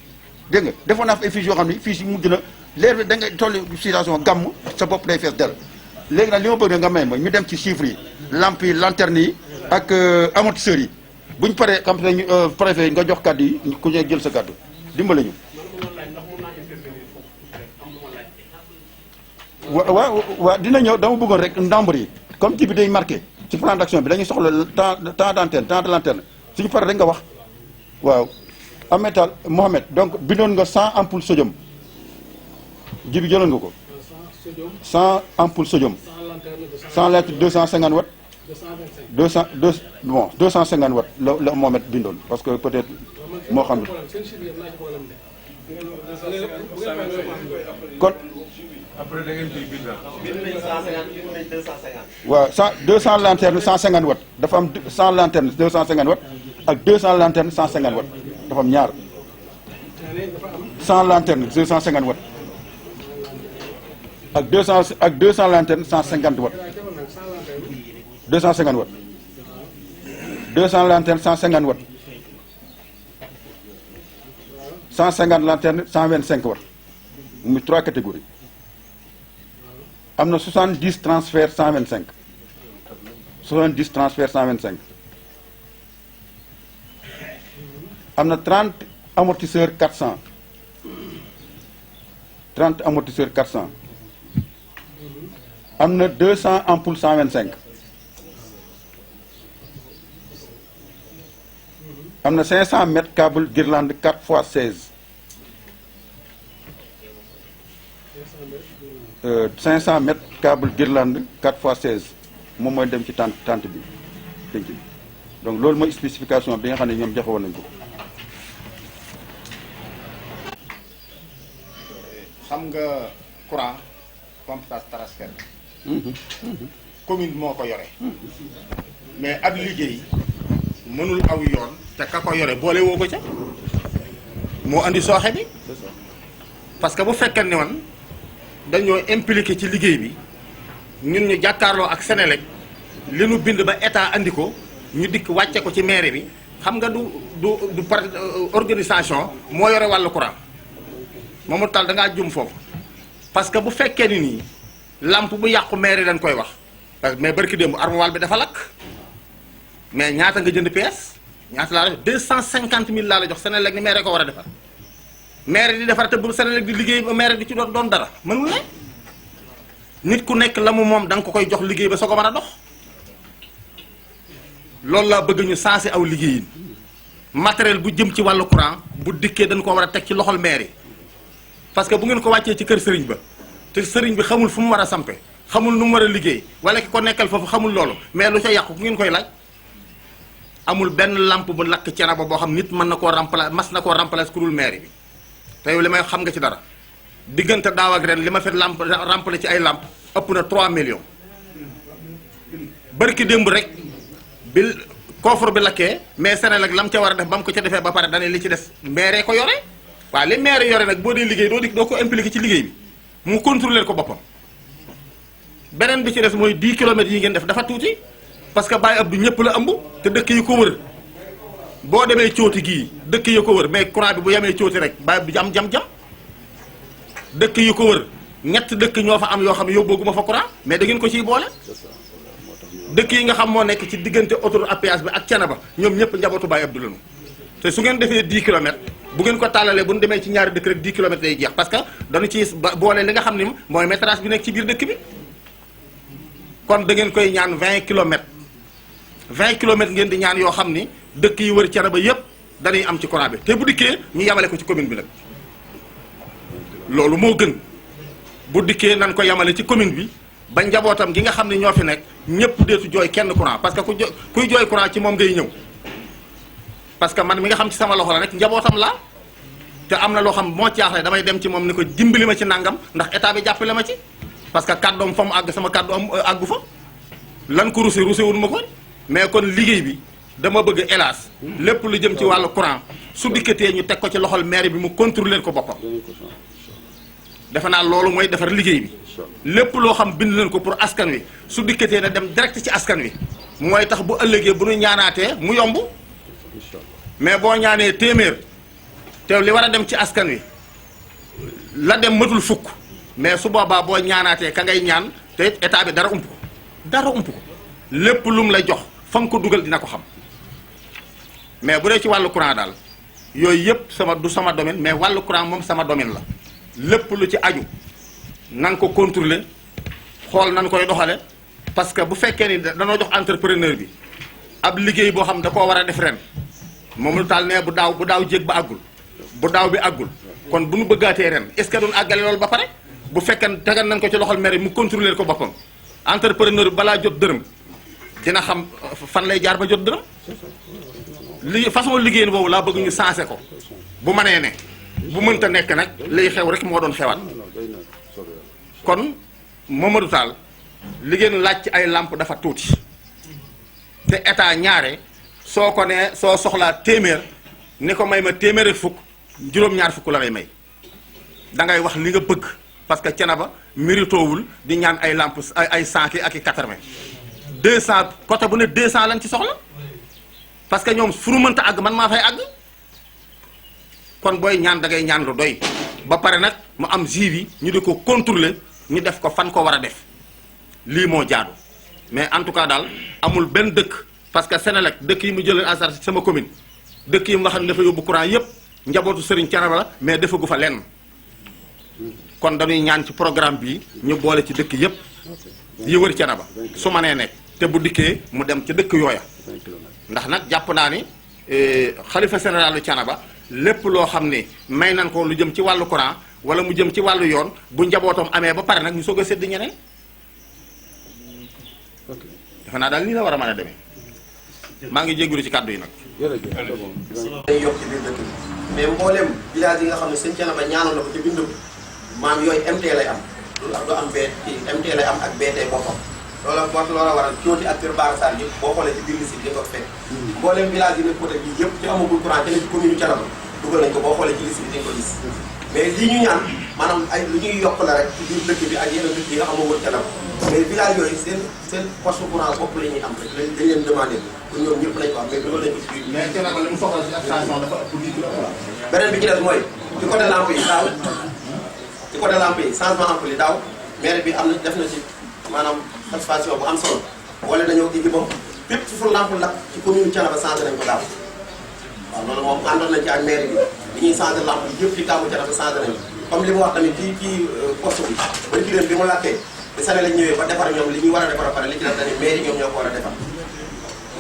dégg nga defoon naa fa ay fiches yoo xam ne fiches yi mujj na léegi da nga toll situation gàmm sa bopp day fees dell léegi nag li ma bëgg nga may ma ñu dem ci chiffres yi lampes yi lanterne yi ak amortisseurs yi bu ñu paree xam ne préfet nga jox kàddu yi ku ñu jël sa kàddu dimbale ñu. waaw dina ñëw dama bëggoon rek nombre yi comme ci bi day marqué ci plan d'action bi dañuy soxla temps d'antenne temps de lanterne suñu paree rek nga wax waaw. Ametal Mohamed donc bindoon nga 100 ampoules sodium ji bi jëloon nga ko 100 ampoules sodium 100 litres 250 watts 250 watts la Mohamed bindoon parce que peut-être moo xam kon après da ngeen koy bind. waaw 200 lanternes 150 watts dafa am 100 lanternes 250 watts ak 200 lanternes 150 watts dafa am ñaar 100 lanternes 250 watts ak 200 lanternes 150 watts 250 watts 200 lanternes 150 watts 150 lanternes 125 watts muy 3 catégories am na 70 transferts 125 70 transferts 125 am na 30 amortisseurs 400 30 amortisseurs 400 am na 200 ampoules 125 am na 500 mètres câble guirlande 4 fois 16 500 mètres câble guirlande 4 fois 16 moom mooy dem ci tente bi denc bi donc loolu mooy spécification bi nga xam ne ñoom joxe woon nañ ko. xam nga courant compétence transfert commune moo ko yore mais ab liggéey mënul aw yoon te ka ko yore boole woo ko ca moo andi sooxe bi parce que bu fekkee ne woon dañoo impliqué ci liggéey bi ñun ñu jàkkaarloo ak Senelec li nu bind ba état andi ko ñu dikk wàcce ko ci mairie bi xam nga du par organisation moo yore wàllu courant Mamadou Tall da ngaa jum foofu parce que bu fekkee ni nii lampe bu yàqu mairie dañ koy wax mais barki démb armoire bi dafa lakk mais ñaata nga jënd pièce ñaata laa def 250 000 laa la jox Senelec ni maire ko war a defar maire di defar te bu Senelec di liggéey ba maire di ci doon dara mënul ne nit ku nekk la mu moom da nga ko koy jox liggéey ba soo ko mën a dox loolu laa bëgg ñu sensé aw liggéeyin matériel bu jëm ci wàllu courant bu dikkee dañ ko war a teg ci loxol maire yi parce que bu ngeen ko wàccee ci kër sëriñ ba te sëriñ bi xamul fu mu war a sampe xamul nu mu war a liggéey wala ki ko nekkal foofu xamul loolu mais lu ca yàqu fu ngeen koy laaj amul benn lampe bu lakk Thiénaba boo xam nit mën na koo remplacer mas na koo remplacer ku dul maire bi te yow li may xam nga ci dara diggante daaw ak ren li ma fi remplacer ci ay lampe ëpp na 3 millions barki démb rek bi coffre bi lakkee mais Senelec lam ca war a def ba mu ko ca defee ba pare dane li ci des maire ko yore waaw li maire yore nag boo dee liggéey doo ko impliqué ci liggéey bi mu contrôler ko boppam beneen bi ci des mooy 10 kilomètres yi ngeen def dafa tuuti parce que Baye Abdou ñëpp la ëmb te dëkk yi ko wër boo demee cooti gii dëkk yi ko wër mais courant bi bu yemee cooti rek Baye Abdou jam dëkk yi ko wër ñett dëkk ñoo fa am yoo xam ne yóbbooguma fa courant mais da ngeen ko ciy boole dëkk yi nga xam moo nekk ci diggante autoroute à péage bi ak Thiénaba ñoom ñëpp njabootu Baye Abdou lañu te su ngeen defee 10 kilomètres bu ngeen ko tàllalee bu ñu demee ci ñaari dëkk rek 10 kilomètres day jeex parce que dañu ci boole li nga xam ne mooy métrage bi nekk ci biir dëkk bi kon da ngeen koy ñaan 20 kilomètres 20 kilomètres ngeen di ñaan yoo xam ni dëkk yi wër Thiénaba yëpp dañuy am ci courant bi te bu dikkee ñu yamale ko ci commune bi nag loolu moo gën bu dikkee nan ko yamale ci commune bi ba njabootam gi nga xam ne ñoo fi nekk ñëpp deetu jooy kenn courant parce que kuy jooy courant ci moom ngay ñëw parce que man mi nga xam ci sama loxo la rek njabootam laa te am na loo xam moo caaxle damay dem ci moom ni ko dimbali ma ci nangam ndax état bi jàppale ma ci parce que kàddoom fa mu àgg sama kàddu am àggu fa lan ko rusé wul ma ko mais kon liggéey bi dama bëgg hélas lépp lu jëm ci wàllu courant su dikkatee ñu teg ko ci loxol maire bi mu contrôler ko boppam defe naa loolu mooy defar liggéey bi lépp loo xam bind leen ko pour askan wi su dikkatee na dem direct ci askan wi mooy tax bu ëllëgee bu ñu ñaanaatee mu yomb mais boo ñaanee téeméer te li war a dem ci askan wi la dem matul fukk mais su boobaa boo ñaanaatee ka ngay ñaan te état bi dara ump ko lépp lum lay jox fa nga ko dugal dina ko xam mais bu dee ci wàllu courant daal yooyu yëpp du sama domaine mais wàllu courant moom sama domaine la lépp lu ci aju nan ko contrôler xool nan koy doxale parce que bu fekkee ni danoo jox entrepreneur bi ab liggéey boo xam da koo war a def ren moom lu taal ne bu daaw jéeg ba àggul bu daaw bi àggul kon bu nu bëggaatee ren est-ce que duñ àggale loolu ba pare bu fekkee tegal nañ ko ci loxol maire mu contrôler ko boppam entrepreneur bi balaa jot dërëm dina xam fan lay jaar ba jot dërëm façon liggéey boobu laa bëgg ñu sensé ko bu mënee ne bu mënta nekk nag lay xew rek moo doon xewaat kon Mamadou Tall li ngeen laaj ci ay làmp dafa tuuti te état ñaare soo ko nee soo soxlaa téeméer ni ko may ma téeméer ak fukk juróom-ñaar fukk la lay may da ngay wax li nga bëgg parce que Thiénaba méritoowul di ñaan ay làmp ay 100 ki ak i 80 200 côté bu ne 200 lañ ci soxla parce que ñoom fu nu mënta àgg man maa fay àgg kon booy ñaan da ngay ñaan lu doy ba pare nag mu am suivi ñu di ko contrôler ñu def ko fan ko war a def lii moo jaadu mais en tout cas daal amul benn dëkk parce que Sénélec dëkk yi mu jëlee en charge sama commune dëkk yi nga xam ne dafa yóbbu courant yépp njabootu Serigne Thiénaba la mais defagu fa lenn kon dañuy ñaan ci programme bi ñu boole ci dëkk yépp yi wër Thiénaba su ma nee nekk te bu dikkee mu dem ci dëkk yooya ndax nag jàpp naa ni xalifa général Thiénaba lépp loo xam ne may nan ko lu jëm ci wàllu courant wala mu jëm ci wàllu yoon bu njabootam amee ba pare nag ñu soog a sédd ñeneen defe naa daal nii la war a mën a demee maa ngi jégalu ci kàddu yi nag. dañuy yokk ci biir dëkk bi mais mboolem village yi nga xam ne sëñ Thiénaba ñaanoon na ko ci bindu maam yooyu MT lay am du am MT lay am ak BT boppam loola waral cooti ak Kër Bara Sarr yëpp boo xoolee ci biir liste bi di ko fekk mboolem village yi nekk côté bii yëpp ci amagul courant ci ne ci commune Thiénaba dugal nañ ko boo xoolee ci liste bi dañ ko gis mais lii ñu ñaan maanaam ay lu ñuy yokk la rek ci biir dëkk bi ak yeneen dëkk yi nga xam moo wër Thiénaba mais village yooyu seen poste courant bopp la ñuy am rek dañ leen demandé pour ñoom ñëpp nañ ko am mais dugal nañ ko ci biir mais Thiénaba li mu soxla ci station dafa ëpp 10 kilomètres beneen bi ci des mooy ci côté lampe yi daaw ci côté lampe yi changement ampoule yi daaw maire bi am na def na ci maanaam satisfaction bu am solo wala dañoo indi moom fépp fu lampe lakk ci commune Thiénaba changé nañ ko daaw waaw loolu moom àndoon nañ ci ak maire bi li ñuy changé lampe yi yëpp ci gàmmu Thiénaba changé nañ comme li mu wax tamit ci poste bi ba ci bi mu lakkee bi sane lañ ñëwee ba defar ñoom li ñuy war a defar pare li ci def dañuy maire yi ñoom ñoo ko war a defar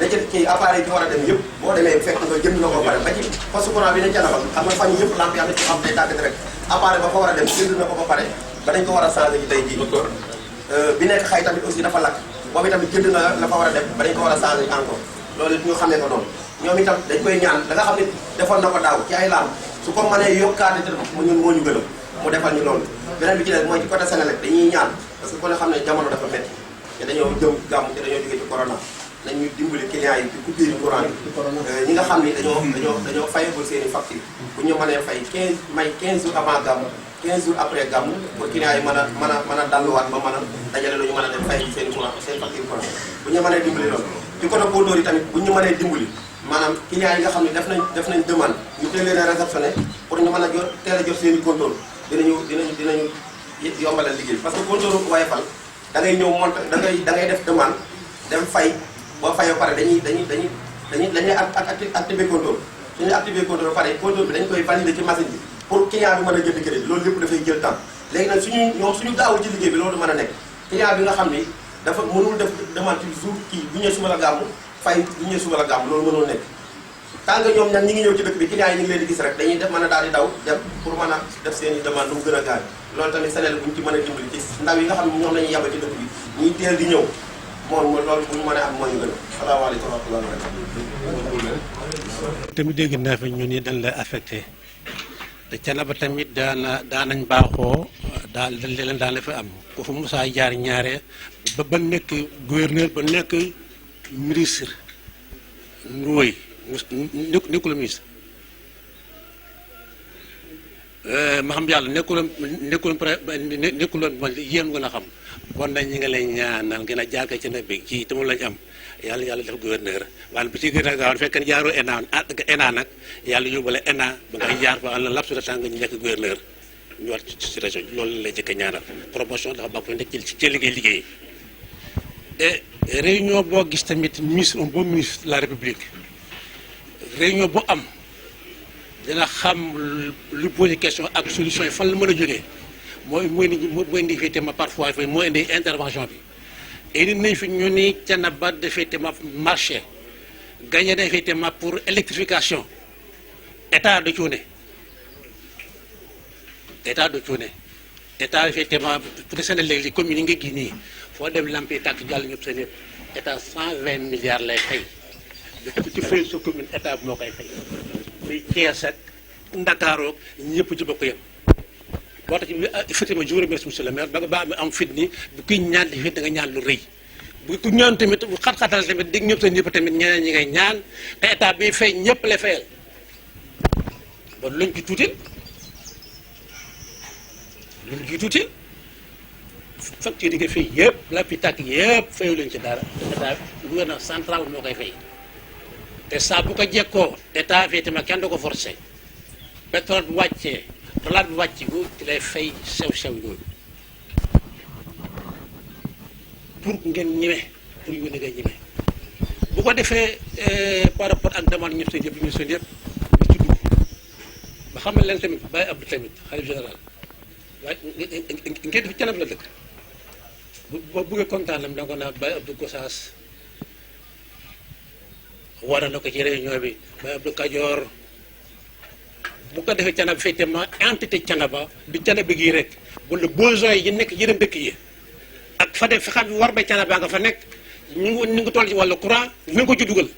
la ci kii appareil bi war a dem yëpp boo demee fekk nga jënd na ko pare ba ci poste courant bi ne Thiénaba xam nga fan yii yëpp lampe yi am na ci xam day tàgg direct appareil ba fa war a dem jënd na ko ba pare ba dañ ko war a changé ci tey jii bi nekk xay tamit aussi dafa lakk boobu tamit jënd na la fa war a def ba dañ ko war a changé encore loolu it ñu xamee ko noonu ñoom itam dañ koy ñaan da nga xam ne defoon na ko daaw ci ay lampe su ko mënee yokkaate te ñun moo ñu gën a mu defal ñu loolu beneen bi ci des mooy ci côté Sénélec dañuy ñaan parce que ku ne xam ne jamono dafa métti te dañoo jëm gàmm te dañoo jóge ci corona nañ ñu dimbali clients yi ci coupure yi courant yi ñi nga xam ni dañoo fayagul seen i facture bu ñu mënee fay 15 jours avant gàmm 15 jours après gàmmu pour clients yi mën a dalluwaat ba mën a dajale lu ñu mën a dem fay seen courant seen facture courant bu ñu mënee dimbali loolu ci côté compteur yi tamit bu ñu mënee dimbali maanaam clients yi nga xam ne def nañ demande ñu teel leen a réceptionné pour ñu mën a jot teel a jot seen i compteur dinañu yombalal liggéey parce que compteur Woyofal da ngay ñëw monté da ngay def demande dem fay boo fayoo pare dañuy activé compteur suñu activé compteur ba pare compteur bi dañ koy valider ci machine bi pour client bi mën a jënd crédit loolu lépp dafay jël temps léegi nag suñu gaawul ci liggéey bi loolu mën a nekk client bi nga xam ni dafa mënul def demande ci jour kii bu ñëwee suba la gàmmu fay bu ñëwee suba la gàmmu loolu mënul nekk tant que ñoom nag ñi ngi ñëw ci dëkk bi client yi ñu ngi leen di gis rek dañuy def mën a daal di daw dem pour mën a def seen i demande lu mu gën a gaaw loolu tamit Senelec bu ñu ci mën a dimbali ci ndaw yi nga xam ne ñoom la ñuy yabal ci dëkk bi ñuy teel di ñëw moom loolu bu ñu mën a am moo ñu gën a salaamaaleykum wa rahmatulah. tamit dégg naa fi ñu ni dañ lay affecté te Thiénaba tamit daanañ baaxoo daal leen daan la fi am ku fa Moussa jaar ñaare ba nekk gouverneur ba nekk ministre Ndoye nekkul ministre ma xam yàlla nekkuloon yéen gën a xam bon nañ ñi nga lay ñaanal gën a jànk ci na bi ci te moom lañ am yàlla def gouverneur waaye bi ci gën a gaaw fekk jaaroo ENA nag yàlla yóbbale ENA ba nga jaar fa en laps de temps nga ñu nekk gouverneur ñu war ci région loolu lay jëkk a ñaanal promotion dafa bokk nekk ci liggéey et réunion boo gis tamit ministre un bon ministre de la République réunion bu am dina xam lu posé question ak solution yi fan la mën a jógee mooy indi effectivement parfois mooy indi intervention bi indi nañ fi ñu ni Thiénaba effectivement marché gagné na effectivement pour électrification état de cuune état effectivement pour Senelec léegi commune yi nga gis nii foo dem lamp yi tàkk jàll ñëpp seen yëpp état 120 milliards lay fay ku ci fay sa commune état bi moo koy fay muy Thiès ak Ndakaaru ñëpp ci bokk yëpp boo tax effectivement je vous remercie monsieur le maire ba am fit ni bu kuy ñaan di fit da nga ñaan lu rëy bu ku ñaan tamit bu xat-xatal tamit dig ñëpp seen yëpp tamit ñeneen ñi ngay ñaan te état bi fay ñëpp lay fayal bon luñ ci tuuti facture yi nga fay yëpp la fi tàkk yëpp fayu leen ci dara état gouvernement central moo koy fay te saa bu ko jekkoo état effectivement kenn du ko forcé pétrole bu wàccee dollar bi wàcc ko ci lay fay sew yooyu pour ngeen ñeme pour yu ne ngay ñeme bu ko defee par rapport ak demande ñu seen yëpp ñu ci dugg ba xam ne leen tamit Baye Abdou tamit xalif général waaye ngeen def Thiénaba la dëkk boo buggee kontaan lam da nga ko naan Baye Abdou Gossas war na ko ci réunion bi Baye Abdou Kajoor bu ko defee Thiénaba effectivement entité Thiénaba du Thiénaba gii rek wala besoin yi nekk yeneen dëkk yi ak fa def xam war ba Thiénaba nga fa nekk ñu ngi toll ci wàllu courant dinañ ko ci dugal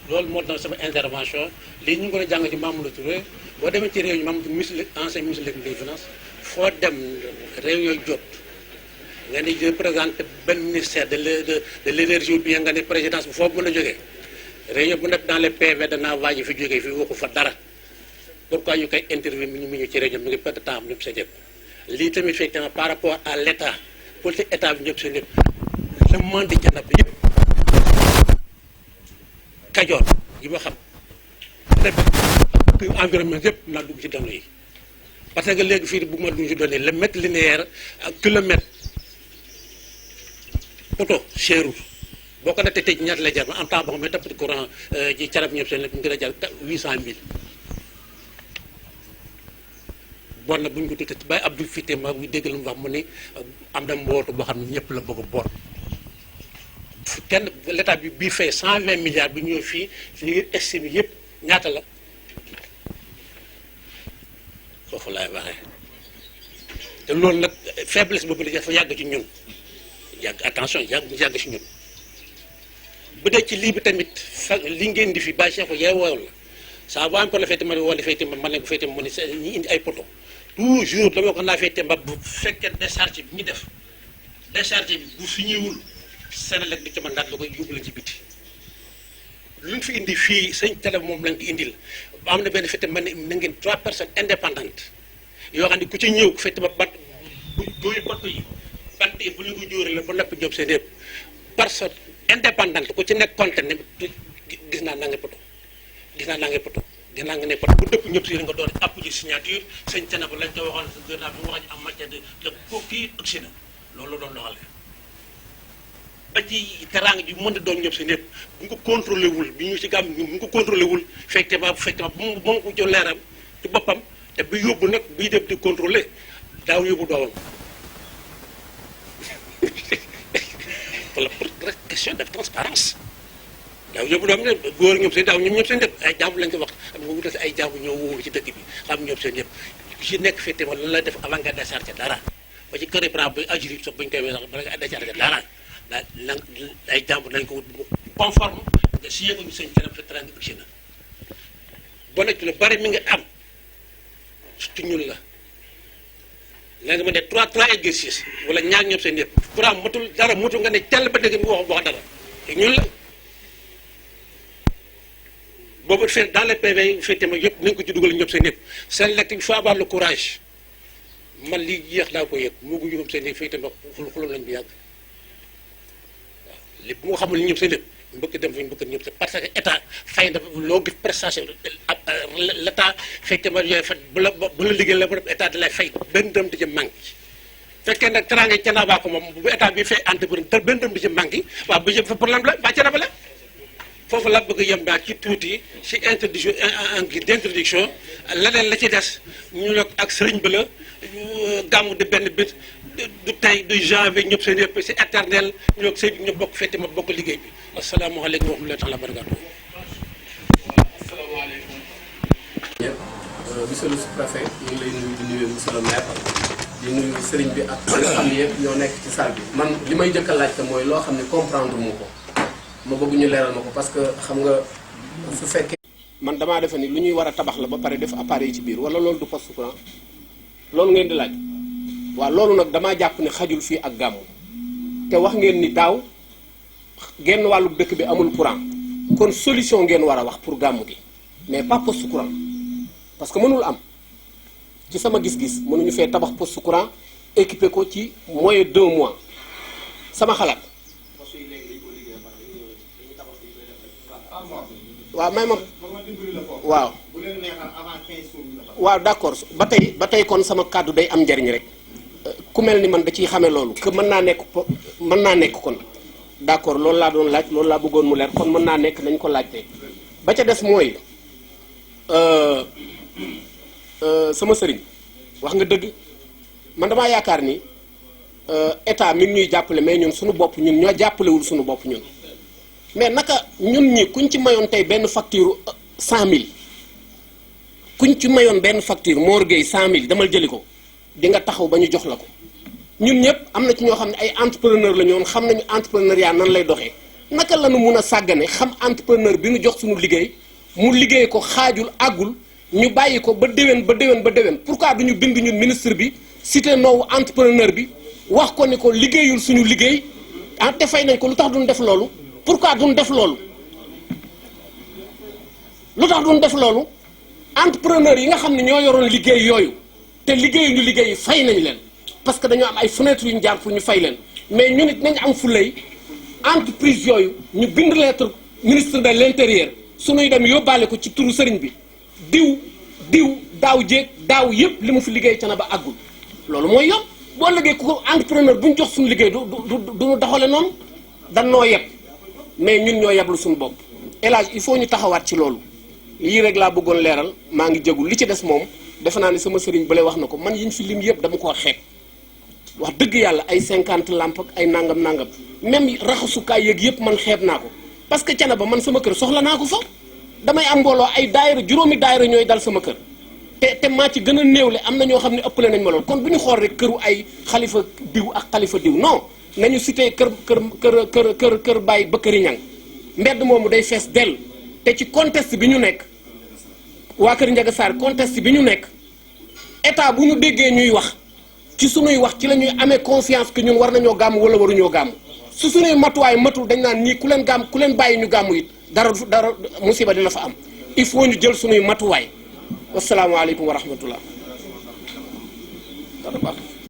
loolu moo tax sama intervention lii ñu ngi ko doon jàng ci Mamadou Touré boo demee ci réunion Mamadou ministre ancien ministre des finances foo dem réunion jot nga ne je présente benn ministère de l'énergie bien nga ne présidence bi foofu mën a jógee réunion bu nekk dans les PV danaa waa ji fi jógee fi waxu fa dara pourquoi ñu koy interview mi ñu ci réunion mi ngi perte temps ñëpp sa jëpp lii tamit effectivement par rapport à l' état politique état bi ñëpp sa ñëpp le monde di Thiénaba yëpp Kajoor yi ma xam lépp environnement yëpp naa dugg ci données yi parce que léegi fii bu ma dugg ci données le mètre linéaire ak kilomètre poto cherul boo ko nattee tey ñaata lay jar en temps boo xam ne tapis courant ci Thiénaba ñëpp seen lépp mu ngi lay jar 800000 bon na bu ñu ko tuddee ci Baye Abdou Fité ma bu dégg lu mu wax mu ni am na mbootu boo xam ne ñëpp la bëgg a boot kenn l'état bi bii fay 120 milliards bi ñëw fii li ngeen estimé yëpp ñaata la foofu laay waxee te loolu nag faiblesse boobu dafa yàgg ci ñun attention yàgg ci ñun bu dee ci lii bi tamit li ngeen di fi bàyyi chef yaay woyoon la ça va encore le fait ma wala fay man ne ko fay ma ne ñi indi ay poto toujours dama ko naa fay ba bu fekkee décharge bi ñu def décharge bi bu fi ñëwul Senelec di ci mën daal la koy yóbbu la ci biti luñ fi indi fii sëñ Thiénaba moom lañ ko indil am na benn fête man na ngeen 3 personnes indépendantes yoo xam ne ku ci ñëw fête ba bat bu jooy batu yi bant yi bu ñu ko jóoree la ba noppi ñoom seen yëpp personne indépendante ku ci nekk compte ne gis naa naa nga poto gis naa naa nga poto gis naa nga ne poto bu dëpp ñëpp si nga doon appuyer signature sëñ Thiénaba lañ ko waxoon gouvernement bi mu wax en matière de kii agsi na loolu la doon doxale ba ci teraanga ji mën a doon ñëpp seen yëpp bu nga ko contrôlé wul bi ñu si gàmm bu nga ko contrôlé wul effectivement bu mu ko jël leeram ci boppam te bi yóbbu nag bii dem di contrôlé daaw yóbbu doomam wala pour question de transparence daaw yóbbu doom ne góor ñoom seen daaw ñoom ñëpp seen yëpp ay jàmbu lañ ko wax xam nga wutal ay jàmbu ñoo wóolu ci dëkk bi xam ñoom seen yëpp ku ci nekk fii tamit lan la def avant nga décharger dara ba ci kër Ibrahima ba agiri sax bañ koy wee sax bala nga décharger dara la ay jàmbu nañ ko wut conforme nga signé ko ñu sëñ Thiénaba sa teranga agsi na ba nag lu bari mi nga am surtout ñun la léegi ma ne 3 exercice wala ñaar ñoom seen yëpp courant matul dara matul nga ne tell ba dégg mi wax dara te ñun la boobu fait dans les PV yi fait tamit yëpp nañ ko ci dugal ñoom seen yëpp seen lekk il faut avoir le courage man lii jeex daa ko yëg mu ngi ñoom seen yëpp fii tamit xuloon lañ bi yàgg waaw lépp bu nga xamul ñoom seen yëpp mbëkk dem fi ñu bëgg ñëpp c'est parce que état fay na loo gis prestation l'état effectivement yooyu fa bu la liggéey la ba état da lay fay benn dërëm di ci manqué fekkee nag teraanga Thiénaba ko moom bu état bi fay entrepreneur benn dërëm di ci manqué waaw bu jëm fa problème la waa Thiénaba la foofu la bëgg yem daal ci tuuti ci d'introduction leneen la ci des ñu yokk ak sëriñ bi la gàmmu di benn bit du tey du janvier ñëpp seen yëpp c'est éternel ñu yokk sëriñ bi ñu bokk fête ma bokk liggéey bi asalaamaaleykum wa rahmatullahi taala barakatuh. asalaamaaleykum. monsieur le sous-préfet ñu ngi lay nuyu di nuyu monsieur le maire di nuyu sëriñ bi ak ñi nga xam ne yëpp ñoo nekk ci salle bi man li may jëkk a laajte mooy loo xam ne comprendre mu ko ma bëgg ñu leeral ma ko parce que xam nga su fekkee. man damaa defe ni lu ñuy war a tabax la ba pare def appareil ci biir wala loolu du poste courant loolu ngeen di laaj waaw loolu nag damaa jàpp ne xajul fii ak gàmmu te wax ngeen ni daaw genn wàllu dëkk bi amul courant kon solution ngeen war a wax pour gàmmu gi mais pas poste courant parce que mënul am ci sama gis-gis mënuñu fee tabax poste courant équipé ko ci moins 2 mois sama xalaat. waaw may ma waaw waaw d'accord ba tey kon sama kàddu day am njariñ rek ku mel ni man da ciy xamee loolu que mën naa nekk kon d'accord loolu laa doon laaj loolu laa bëggoon mu leer kon mën naa nekk nañ ko laajte ba ca des mooy sama sëriñ wax nga dëgg man damaa yaakaar ni état mi ngi ñuy jàppale mais ñun suñu bopp ñun ñoo jàppalewul suñu bopp ñun mais naka ñun ñi kuñ ci mayoon tey benn facture 100000 kuñ ci mayoon benn facture Mor Gueye 100000 demal jëli ko di nga taxaw ba ñu jox la ko ñun ñëpp am na ci ñoo xam ne ay entrepreneur la ñoon xam nañu entrepreneuriat nan lay doxee naka la ñu mun a sàggane xam entrepreneur bi ñu jox suñu liggéey mu liggéey ko xaajul àggul ñu bàyyi ko ba déwén pourquoi du ñu bind ñun ministre bi cité noowu entrepreneur bi wax ko ni ko liggéeyul suñu liggéey te fay nañ ko lu tax duñ def loolu pourquoi duñ def loolu entrepreneur yi nga xam ne ñoo yoroon liggéey yooyu te liggéeyu ñu liggéey yi fay nañ leen parce que dañoo am ay fenêtres yu ñu jaar pour ñu fay leen mais ñu nit nañ am fulay entreprise yooyu ñu bind lettre ministre de l'intérieur suñuy dem yóbbaale ko ci turu sëriñ bi diw daaw jéeg daaw yëpp li mu fi liggéey Thiénaba àggul loolu mooy yoon boo liggéey ku ko entrepreneur bu ñu jox suñu liggéey du doxale noonu dan noo yeb mais ñun ñoo yeblu suñu bopp élage il faut ñu taxawaat ci loolu lii rek laa bëggoon leeral maa ngi jégul li ci des moom defe naa ni sama sëriñ bële wax na ko man yiñ fi lim yëpp dama koo xeeb wax dëgg yàlla ay 50 lamp ak ay nangam même raxasukaay yeeg yëpp man xeeb naa ko parce que Thiénaba man sama kër soxla naa ko fa damay am mbooloo ay daayira juróomi daayira ñooy dal sama kër te maa ci gën a néewle am na ñoo xam ne ëppale nañ ma lool kon bu ñu xool rek këru ay xalifa diw ak xalifa diw non nañu cité kër bàyyi ba këri ñang mbedd moomu day fees dell te ci contexte bi ñu nekk waa kër Ndiaga Sarr contexte bi ñu nekk état bu ñu déggee ñuy wax ci sunuy wax ci la ñuy amee confiance que ñun war nañoo gàmm wala waruñoo gàmm su sunuy matuwaay matul dañ naan ñii ku leen bàyyi ñu gàmm it dara musiba dina fa am il faut ñu jël sunuy matuwaay wasalaamaaleykum wa rahmatullah